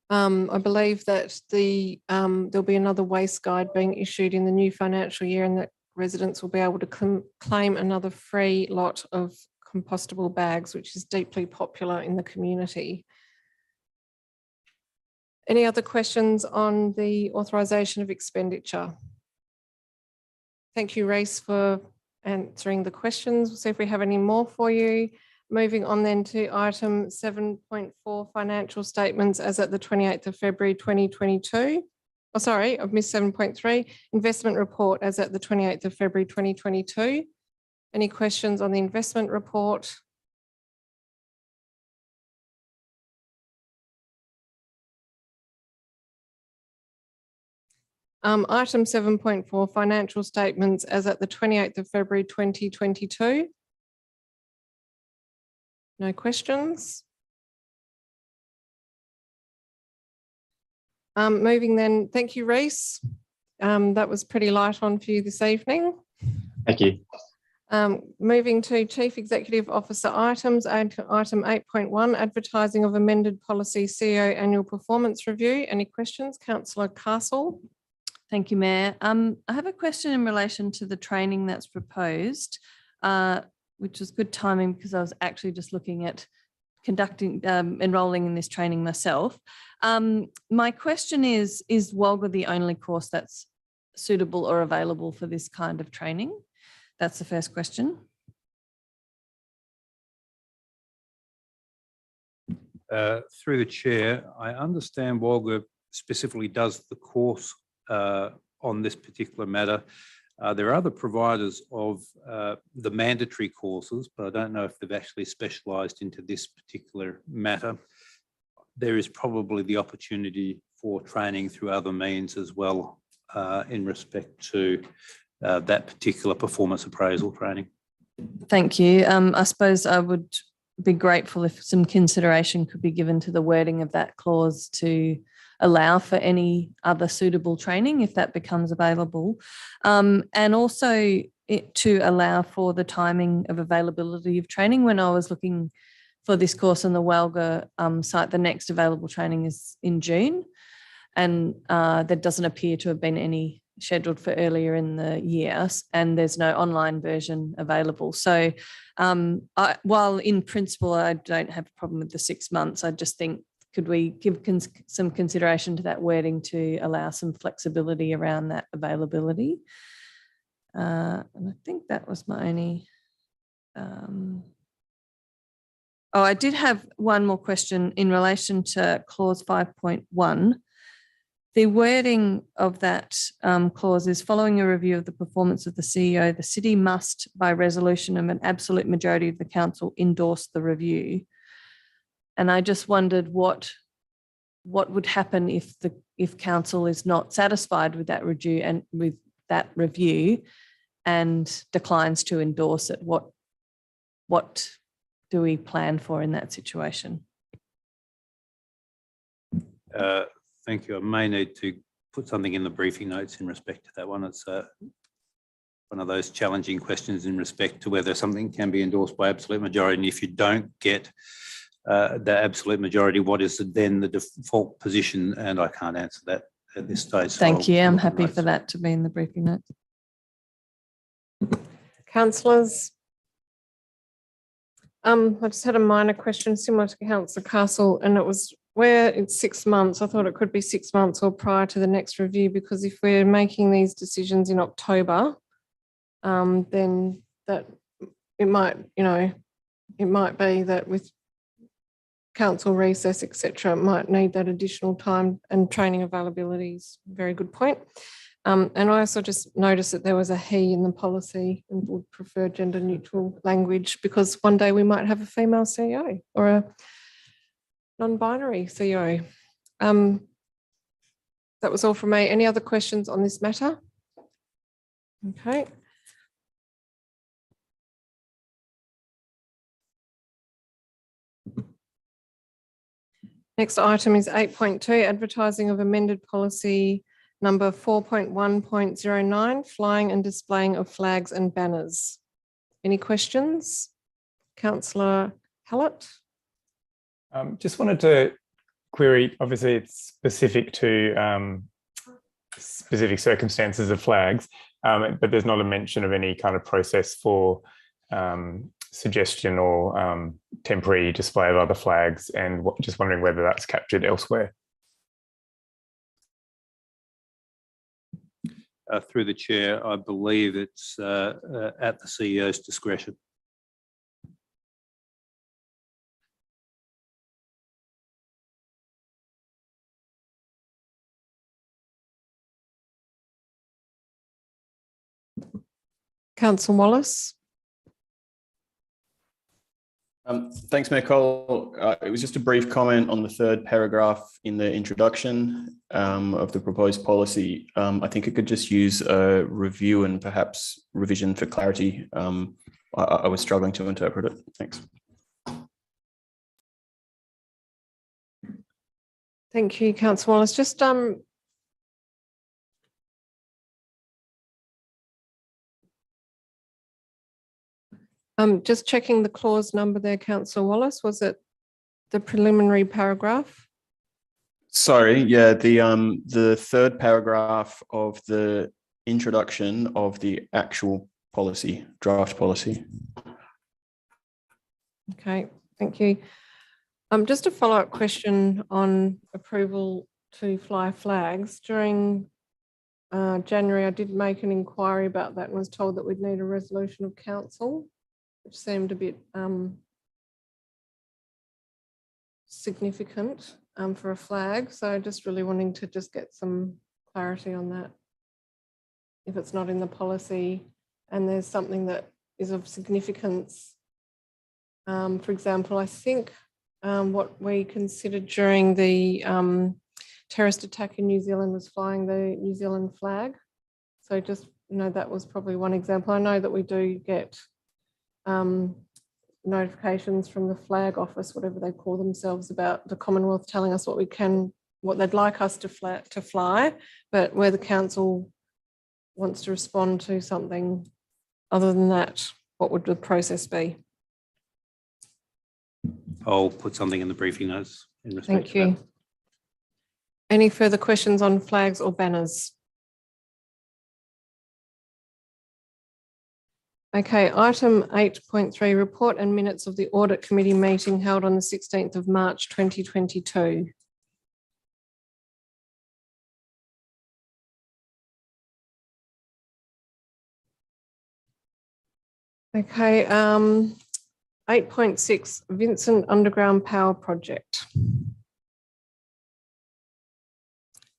I believe that there'll be another waste guide being issued in the new financial year, and that residents will be able to claim another free lot of compostable bags, which is deeply popular in the community. Any other questions on the authorisation of expenditure? Thank you, Reece, for answering the questions. We'll see if we have any more for you. Moving on then to item 7.4, financial statements as at the 28th of February 2022. Oh, sorry, I've missed 7.3, investment report as at the 28th of February 2022. Any questions on the investment report? Item 7.4, financial statements as at the 28th of February 2022. No questions. Moving then, thank you, Reece. That was pretty light on for you this evening. Thank you. Moving to Chief Executive Officer items, item 8.1, advertising of amended policy CEO annual performance review. Any questions? Councillor Castle. Thank you, Mayor. I have a question in relation to the training that's proposed, which was good timing because I was actually just looking at enrolling in this training myself. My question is WALGA the only course that's suitable or available for this kind of training? That's the first question. Through the chair, I understand WALGA specifically does the course on this particular matter. There are other providers of the mandatory courses, but I don't know if they've actually specialised into this particular matter. There is probably the opportunity for training through other means as well in respect to that particular performance appraisal training. Thank you. I suppose I would be grateful if some consideration could be given to the wording of that clause to allow for any other suitable training if that becomes available, and also to allow for the timing of availability of training. When I was looking for this course on the WALGA site, the next available training is in June, and there doesn't appear to have been any scheduled for earlier in the year, and there's no online version available. So while in principle I don't have a problem with the 6 months, I just think could we give some consideration to that wording to allow some flexibility around that availability? And I think that was my only... I did have one more question in relation to clause 5.1. The wording of that clause is, following a review of the performance of the CEO, the city must, by resolution of an absolute majority of the council, endorse the review. And I just wondered what would happen if council is not satisfied with that review and declines to endorse it. What do we plan for in that situation? Thank you. I may need to put something in the briefing notes in respect to that one. It's one of those challenging questions in respect to whether something can be endorsed by absolute majority. And if you don't get the absolute majority, what is then the default position? And I can't answer that at this stage. So Thank you. I'll I'm look at happy notes. for that to be in the briefing notes. Councillors? I just had a minor question similar to Councillor Castle, and it was where it's 6 months. I thought it could be 6 months or prior to the next review, because if we're making these decisions in October, then that it might, it might be that with council recess, etc., might need that additional time, and training availability is a very good point. And I also just noticed that there was a he in the policy and would prefer gender neutral language, because one day we might have a female CEO or a non-binary CEO. That was all from me. Any other questions on this matter? Okay. Next item is 8.2, advertising of amended policy number 4.1.09, flying and displaying of flags and banners. Any questions? Councillor Hallett? Just wanted to query, obviously it's specific to specific circumstances of flags, but there's not a mention of any kind of process for suggestion or temporary display of other flags, and just wondering whether that's captured elsewhere. Through the chair, I believe it's at the CEO's discretion. Councillor Wallace? Thanks, Mayor Cole. It was just a brief comment on the third paragraph in the introduction of the proposed policy. I think it could just use a review and perhaps revision for clarity. I was struggling to interpret it. Thanks. Thank you, Councillor Wallace. Just checking the clause number there, Councillor Wallace. Was it the preliminary paragraph? Sorry, yeah, the third paragraph of the introduction of the actual policy, draft policy. Okay, thank you. Just a follow-up question on approval to fly flags. During January, I did make an inquiry about that and was told that we'd need a resolution of council, which seemed a bit significant for a flag. So just really wanting to just get some clarity on that. If it's not in the policy and there's something that is of significance. For example, I think what we considered during the terrorist attack in New Zealand was flying the New Zealand flag. So just, that was probably one example. I know that we do get notifications from the flag office, whatever they call themselves, about the Commonwealth telling us what they'd like us to fly, but where the council wants to respond to something other than that, what would the process be? I'll put something in the briefing notes in respect to Thank you. Any further questions on flags or banners? Okay, item 8.3, report and minutes of the audit committee meeting held on the 16th of March 2022. Okay, 8.6, Vincent Underground Power Project.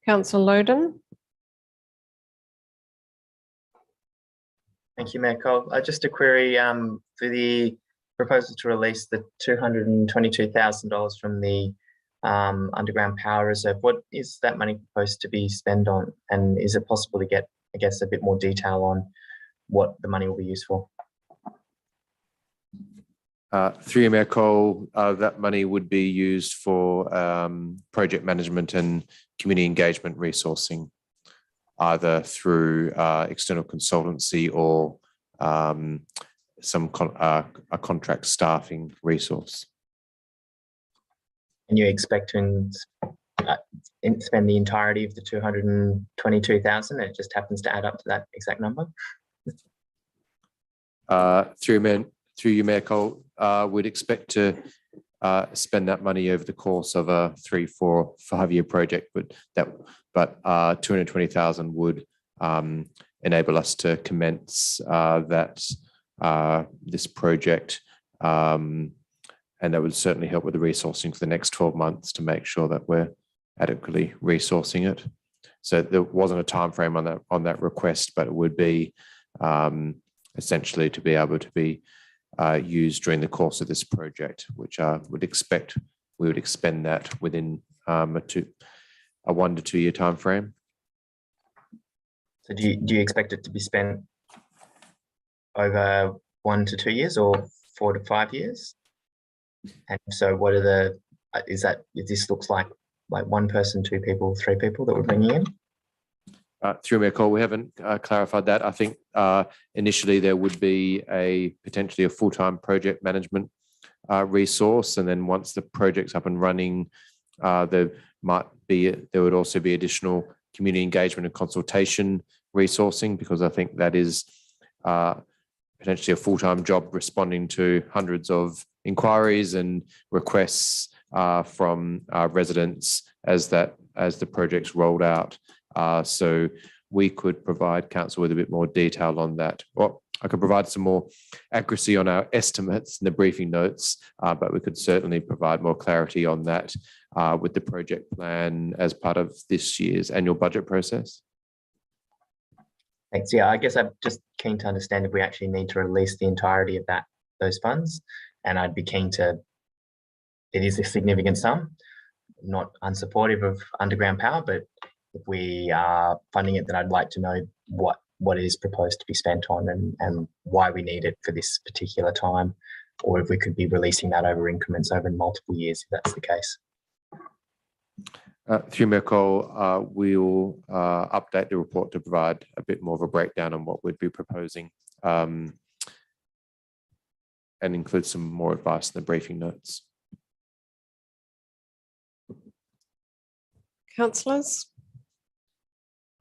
Councillor Loden. Thank you, Mayor Cole. Just a query for the proposal to release the $222,000 from the Underground Power Reserve. What is that money proposed to be spent on? And is it possible to get, I guess, a bit more detail on what the money will be used for? Through you, Mayor Cole, that money would be used for project management and community engagement resourcing, either through external consultancy or a contract staffing resource. And you expect to spend the entirety of the 222,000? It just happens to add up to that exact number. Through you, Mayor Cole, we'd expect to spend that money over the course of a 3, 4, 5-year project, but 220,000 would enable us to commence this project, and that would certainly help with the resourcing for the next 12 months to make sure that we're adequately resourcing it. So there wasn't a time frame on that request, but it would be essentially to be able to be used during the course of this project, which we would expend that within a 1 to 2 year time frame. So do you expect it to be spent over 1 to 2 years or 4 to 5 years? And so what are if this looks like 1 person, 2 people, 3 people that we're bringing in? Through Mayor Cole, we haven't clarified that. I think initially there would be potentially a full-time project management resource, and then once the project's up and running, there would also be additional community engagement and consultation resourcing, because I think that is potentially a full-time job responding to hundreds of inquiries and requests from residents as the project's rolled out. So we could provide council with a bit more detail on that. Well, I could provide some more accuracy on our estimates in the briefing notes, but we could certainly provide more clarity on that with the project plan as part of this year's annual budget process. Thanks. Yeah, I guess I'm just keen to understand if we actually need to release the entirety of those funds, and I'd be keen to. It is a significant sum, not unsupportive of underground power, but if we are funding it, then I'd like to know what it is proposed to be spent on and why we need it for this particular time, or if we could be releasing that over increments over multiple years, if that's the case. Through Mayor Cole, we'll update the report to provide a bit more of a breakdown on what we'd be proposing, and include some more advice in the briefing notes. Councillors?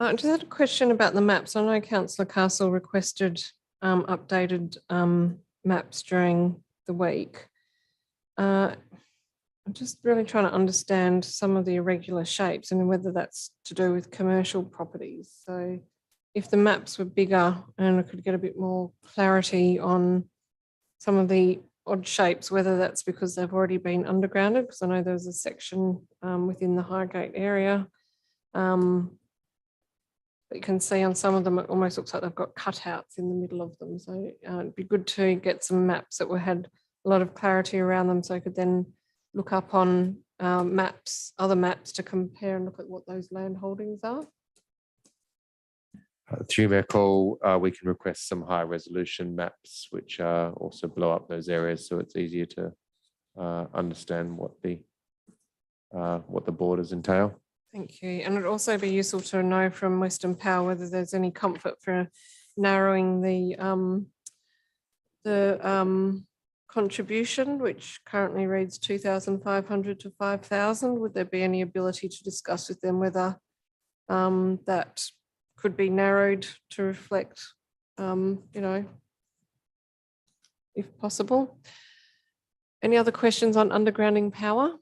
I just had a question about the maps. I know Councillor Castle requested updated maps during the week. I'm just really trying to understand some of the irregular shapes and whether that's to do with commercial properties. So if the maps were bigger and I could get a bit more clarity on some of the odd shapes, whether that's because they've already been undergrounded, because I know there's a section within the Highgate area. You can see on some of them, it almost looks like they've got cutouts in the middle of them. So it'd be good to get some maps that had a lot of clarity around them, so I could then look up on other maps to compare and look at what those land holdings are. Through Mayor Cole, we can request some high resolution maps, which also blow up those areas, so it's easier to understand what the borders entail. Thank you. And it'd also be useful to know from Western Power whether there's any comfort for narrowing the contribution, which currently reads 2,500 to 5,000. Would there be any ability to discuss with them whether that could be narrowed to reflect, if possible? Any other questions on undergrounding power?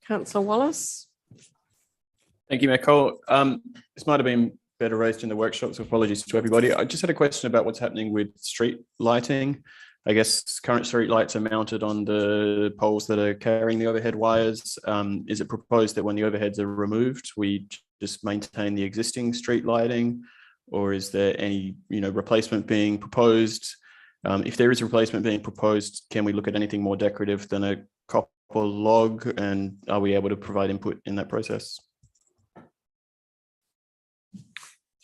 Councillor Wallace. Thank you, Mayor Cole. This might have been better raised in the workshop, so apologies to everybody. I just had a question about what's happening with street lighting. I guess current street lights are mounted on the poles that are carrying the overhead wires. Is it proposed that when the overheads are removed, we just maintain the existing street lighting, or is there any replacement being proposed? If there is a replacement being proposed, can we look at anything more decorative than a copper log, and are we able to provide input in that process?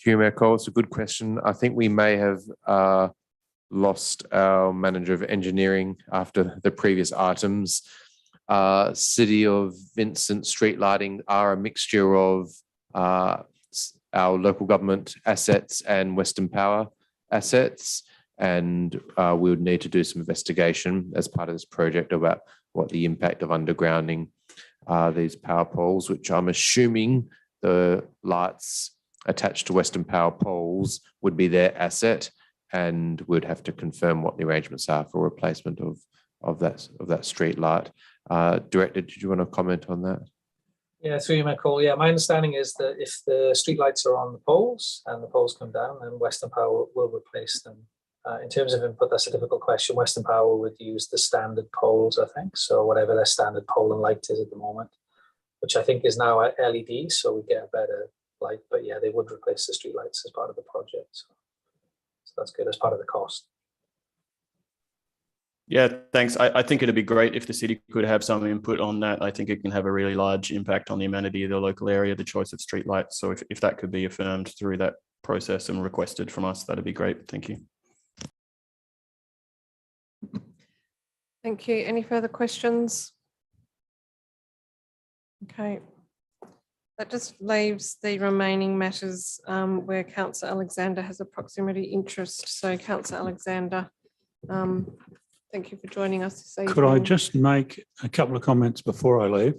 Mayor Cole, it's a good question. I think we may have lost our manager of engineering after the previous items. City of Vincent street lighting are a mixture of our local government assets and Western Power assets, and we would need to do some investigation as part of this project about what the impact of undergrounding these power poles, which I'm assuming the lights attached to Western Power poles would be their asset, and would have to confirm what the arrangements are for replacement of that street light. Director, did you want to comment on that? Yeah, through you, Michael. Yeah, my understanding is that if the streetlights are on the poles and the poles come down, then Western Power will replace them. In terms of input, that's a difficult question. Western Power would use the standard poles, I think. So whatever their standard pole and light is at the moment, which I think is now LED, so we get a better light. But yeah, they would replace the streetlights as part of the project. So that's good as part of the cost. Yeah, thanks. I think it'd be great if the city could have some input on that. I think it can have a really large impact on the amenity of the local area, the choice of streetlights. So if that could be affirmed through that process and requested from us, that'd be great. Thank you. Thank you. Any further questions? Okay. That just leaves the remaining matters where Councillor Alexander has a proximity interest. So Councillor Alexander, thank you for joining us this evening. Could I just make a couple of comments before I leave?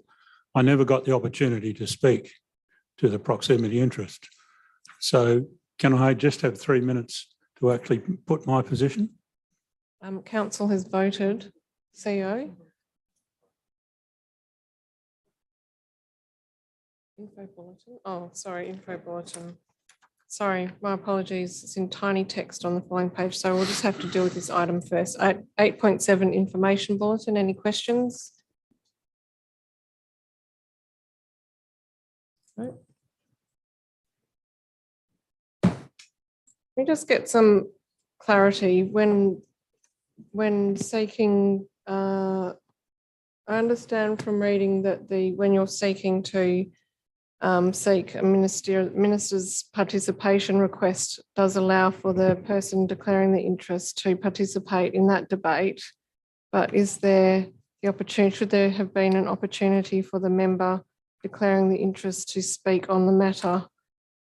I never got the opportunity to speak to the proximity interest. So can I just have 3 minutes to actually put my position? Council has voted. CEO. Info bulletin. Oh, sorry, info bulletin. Sorry, my apologies. It's in tiny text on the following page, so we'll just have to deal with this item first. 8.7 information bulletin. Any questions? No. Let me just get some clarity when seeking. I understand from reading that when you're seeking to seek a minister's participation request does allow for the person declaring the interest to participate in that debate, but is there the opportunity, should there have been an opportunity for the member declaring the interest to speak on the matter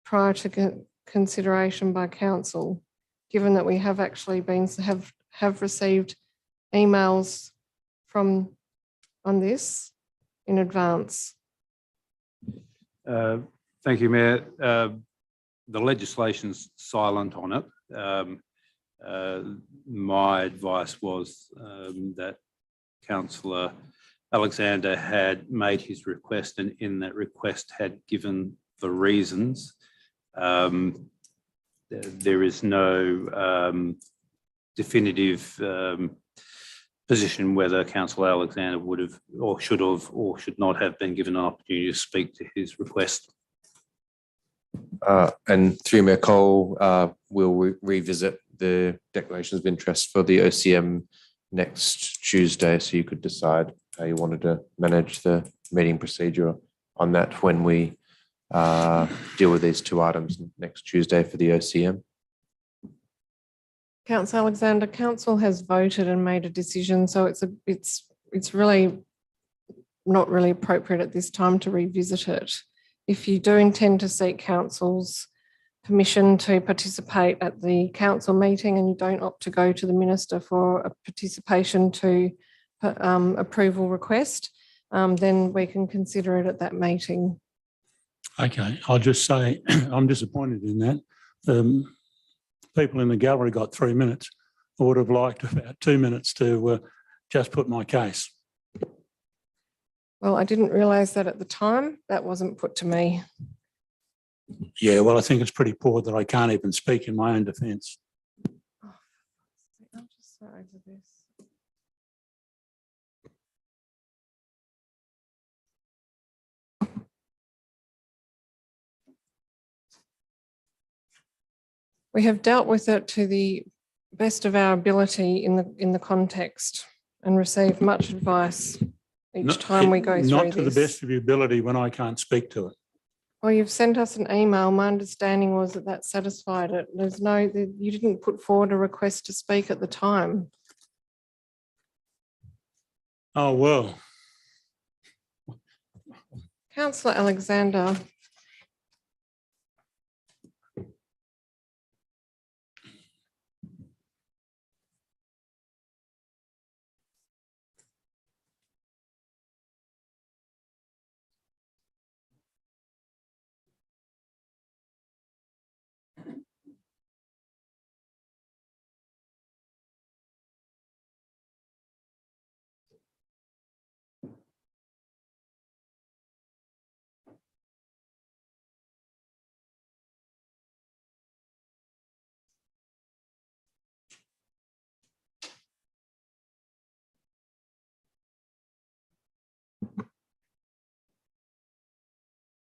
prior to consideration by council, given that we have actually have received emails on this in advance? Thank you, Mayor. The legislation's silent on it. My advice was that Councillor Alexander had made his request, and in that request had given the reasons. There is no definitive position whether Councillor Alexander would have or should not have been given an opportunity to speak to his request. And through Mayor Cole, we'll revisit the declarations of interest for the OCM next Tuesday, so you could decide how you wanted to manage the meeting procedure on that when we deal with these two items next Tuesday for the OCM. Councillor Alexander, council has voted and made a decision, so it's really not really appropriate at this time to revisit it. If you do intend to seek council's permission to participate at the council meeting and you don't opt to go to the minister for a participation to approval request, then we can consider it at that meeting. Okay, I'll just say I'm disappointed in that. People in the gallery got 3 minutes. I would have liked about 2 minutes to just put my case. Well, I didn't realise that at the time. That wasn't put to me. Yeah, well, I think it's pretty poor that I can't even speak in my own defence. I'll just start over this. We have dealt with it to the best of our ability in the context and received much advice each time we go through this. Not to the best of your ability when I can't speak to it. Well, you've sent us an email. My understanding was that satisfied it. You didn't put forward a request to speak at the time. Oh, well. Councillor Alexander.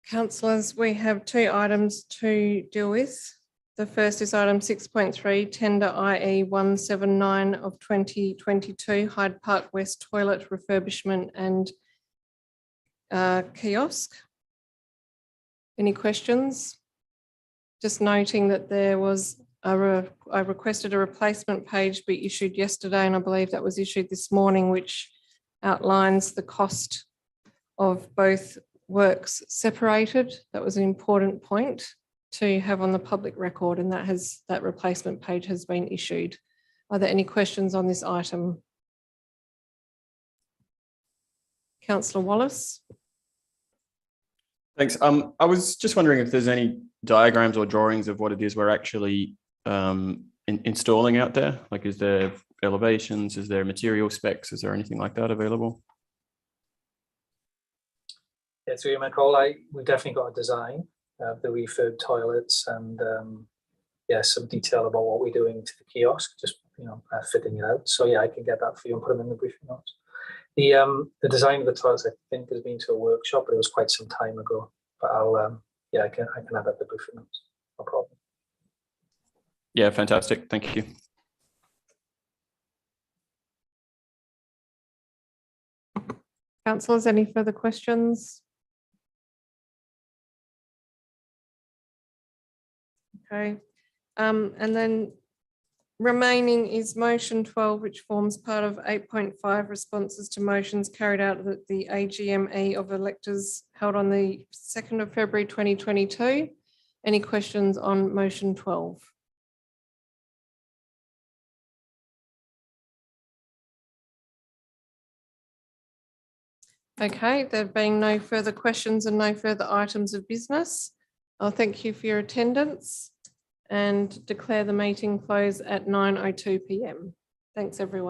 Councillors, we have 2 items to deal with. The first is item 6.3, tender IE 179 of 2022, Hyde Park West toilet refurbishment and kiosk. Any questions? Just noting that there was I requested a replacement page be issued yesterday, and I believe that was issued this morning, which outlines the cost of both works separated. That was an important point to have on the public record, and that replacement page has been issued. Are there any questions on this item? Councillor Wallace. Thanks. I was just wondering if there's any diagrams or drawings of what it is we're actually installing out there. Like, is there elevations? Is there material specs? Is there anything like that available? Yeah, so you might call. We've definitely got a design of the refurb toilets and yeah, some detail about what we're doing to the kiosk, just fitting it out. So yeah, I can get that for you and put them in the briefing notes. The design of the toilets, I think, has been to a workshop, but it was quite some time ago. But I'll yeah, I can have that in the briefing notes. No problem. Yeah, fantastic. Thank you. Councillors, any further questions? Okay, and then remaining is motion 12, which forms part of 8.5 responses to motions carried out at the AGME of electors held on the 2nd of February 2022. Any questions on motion 12? Okay, there being no further questions and no further items of business, I'll thank you for your attendance and declare the meeting closed at 9:02 p.m. Thanks, everyone.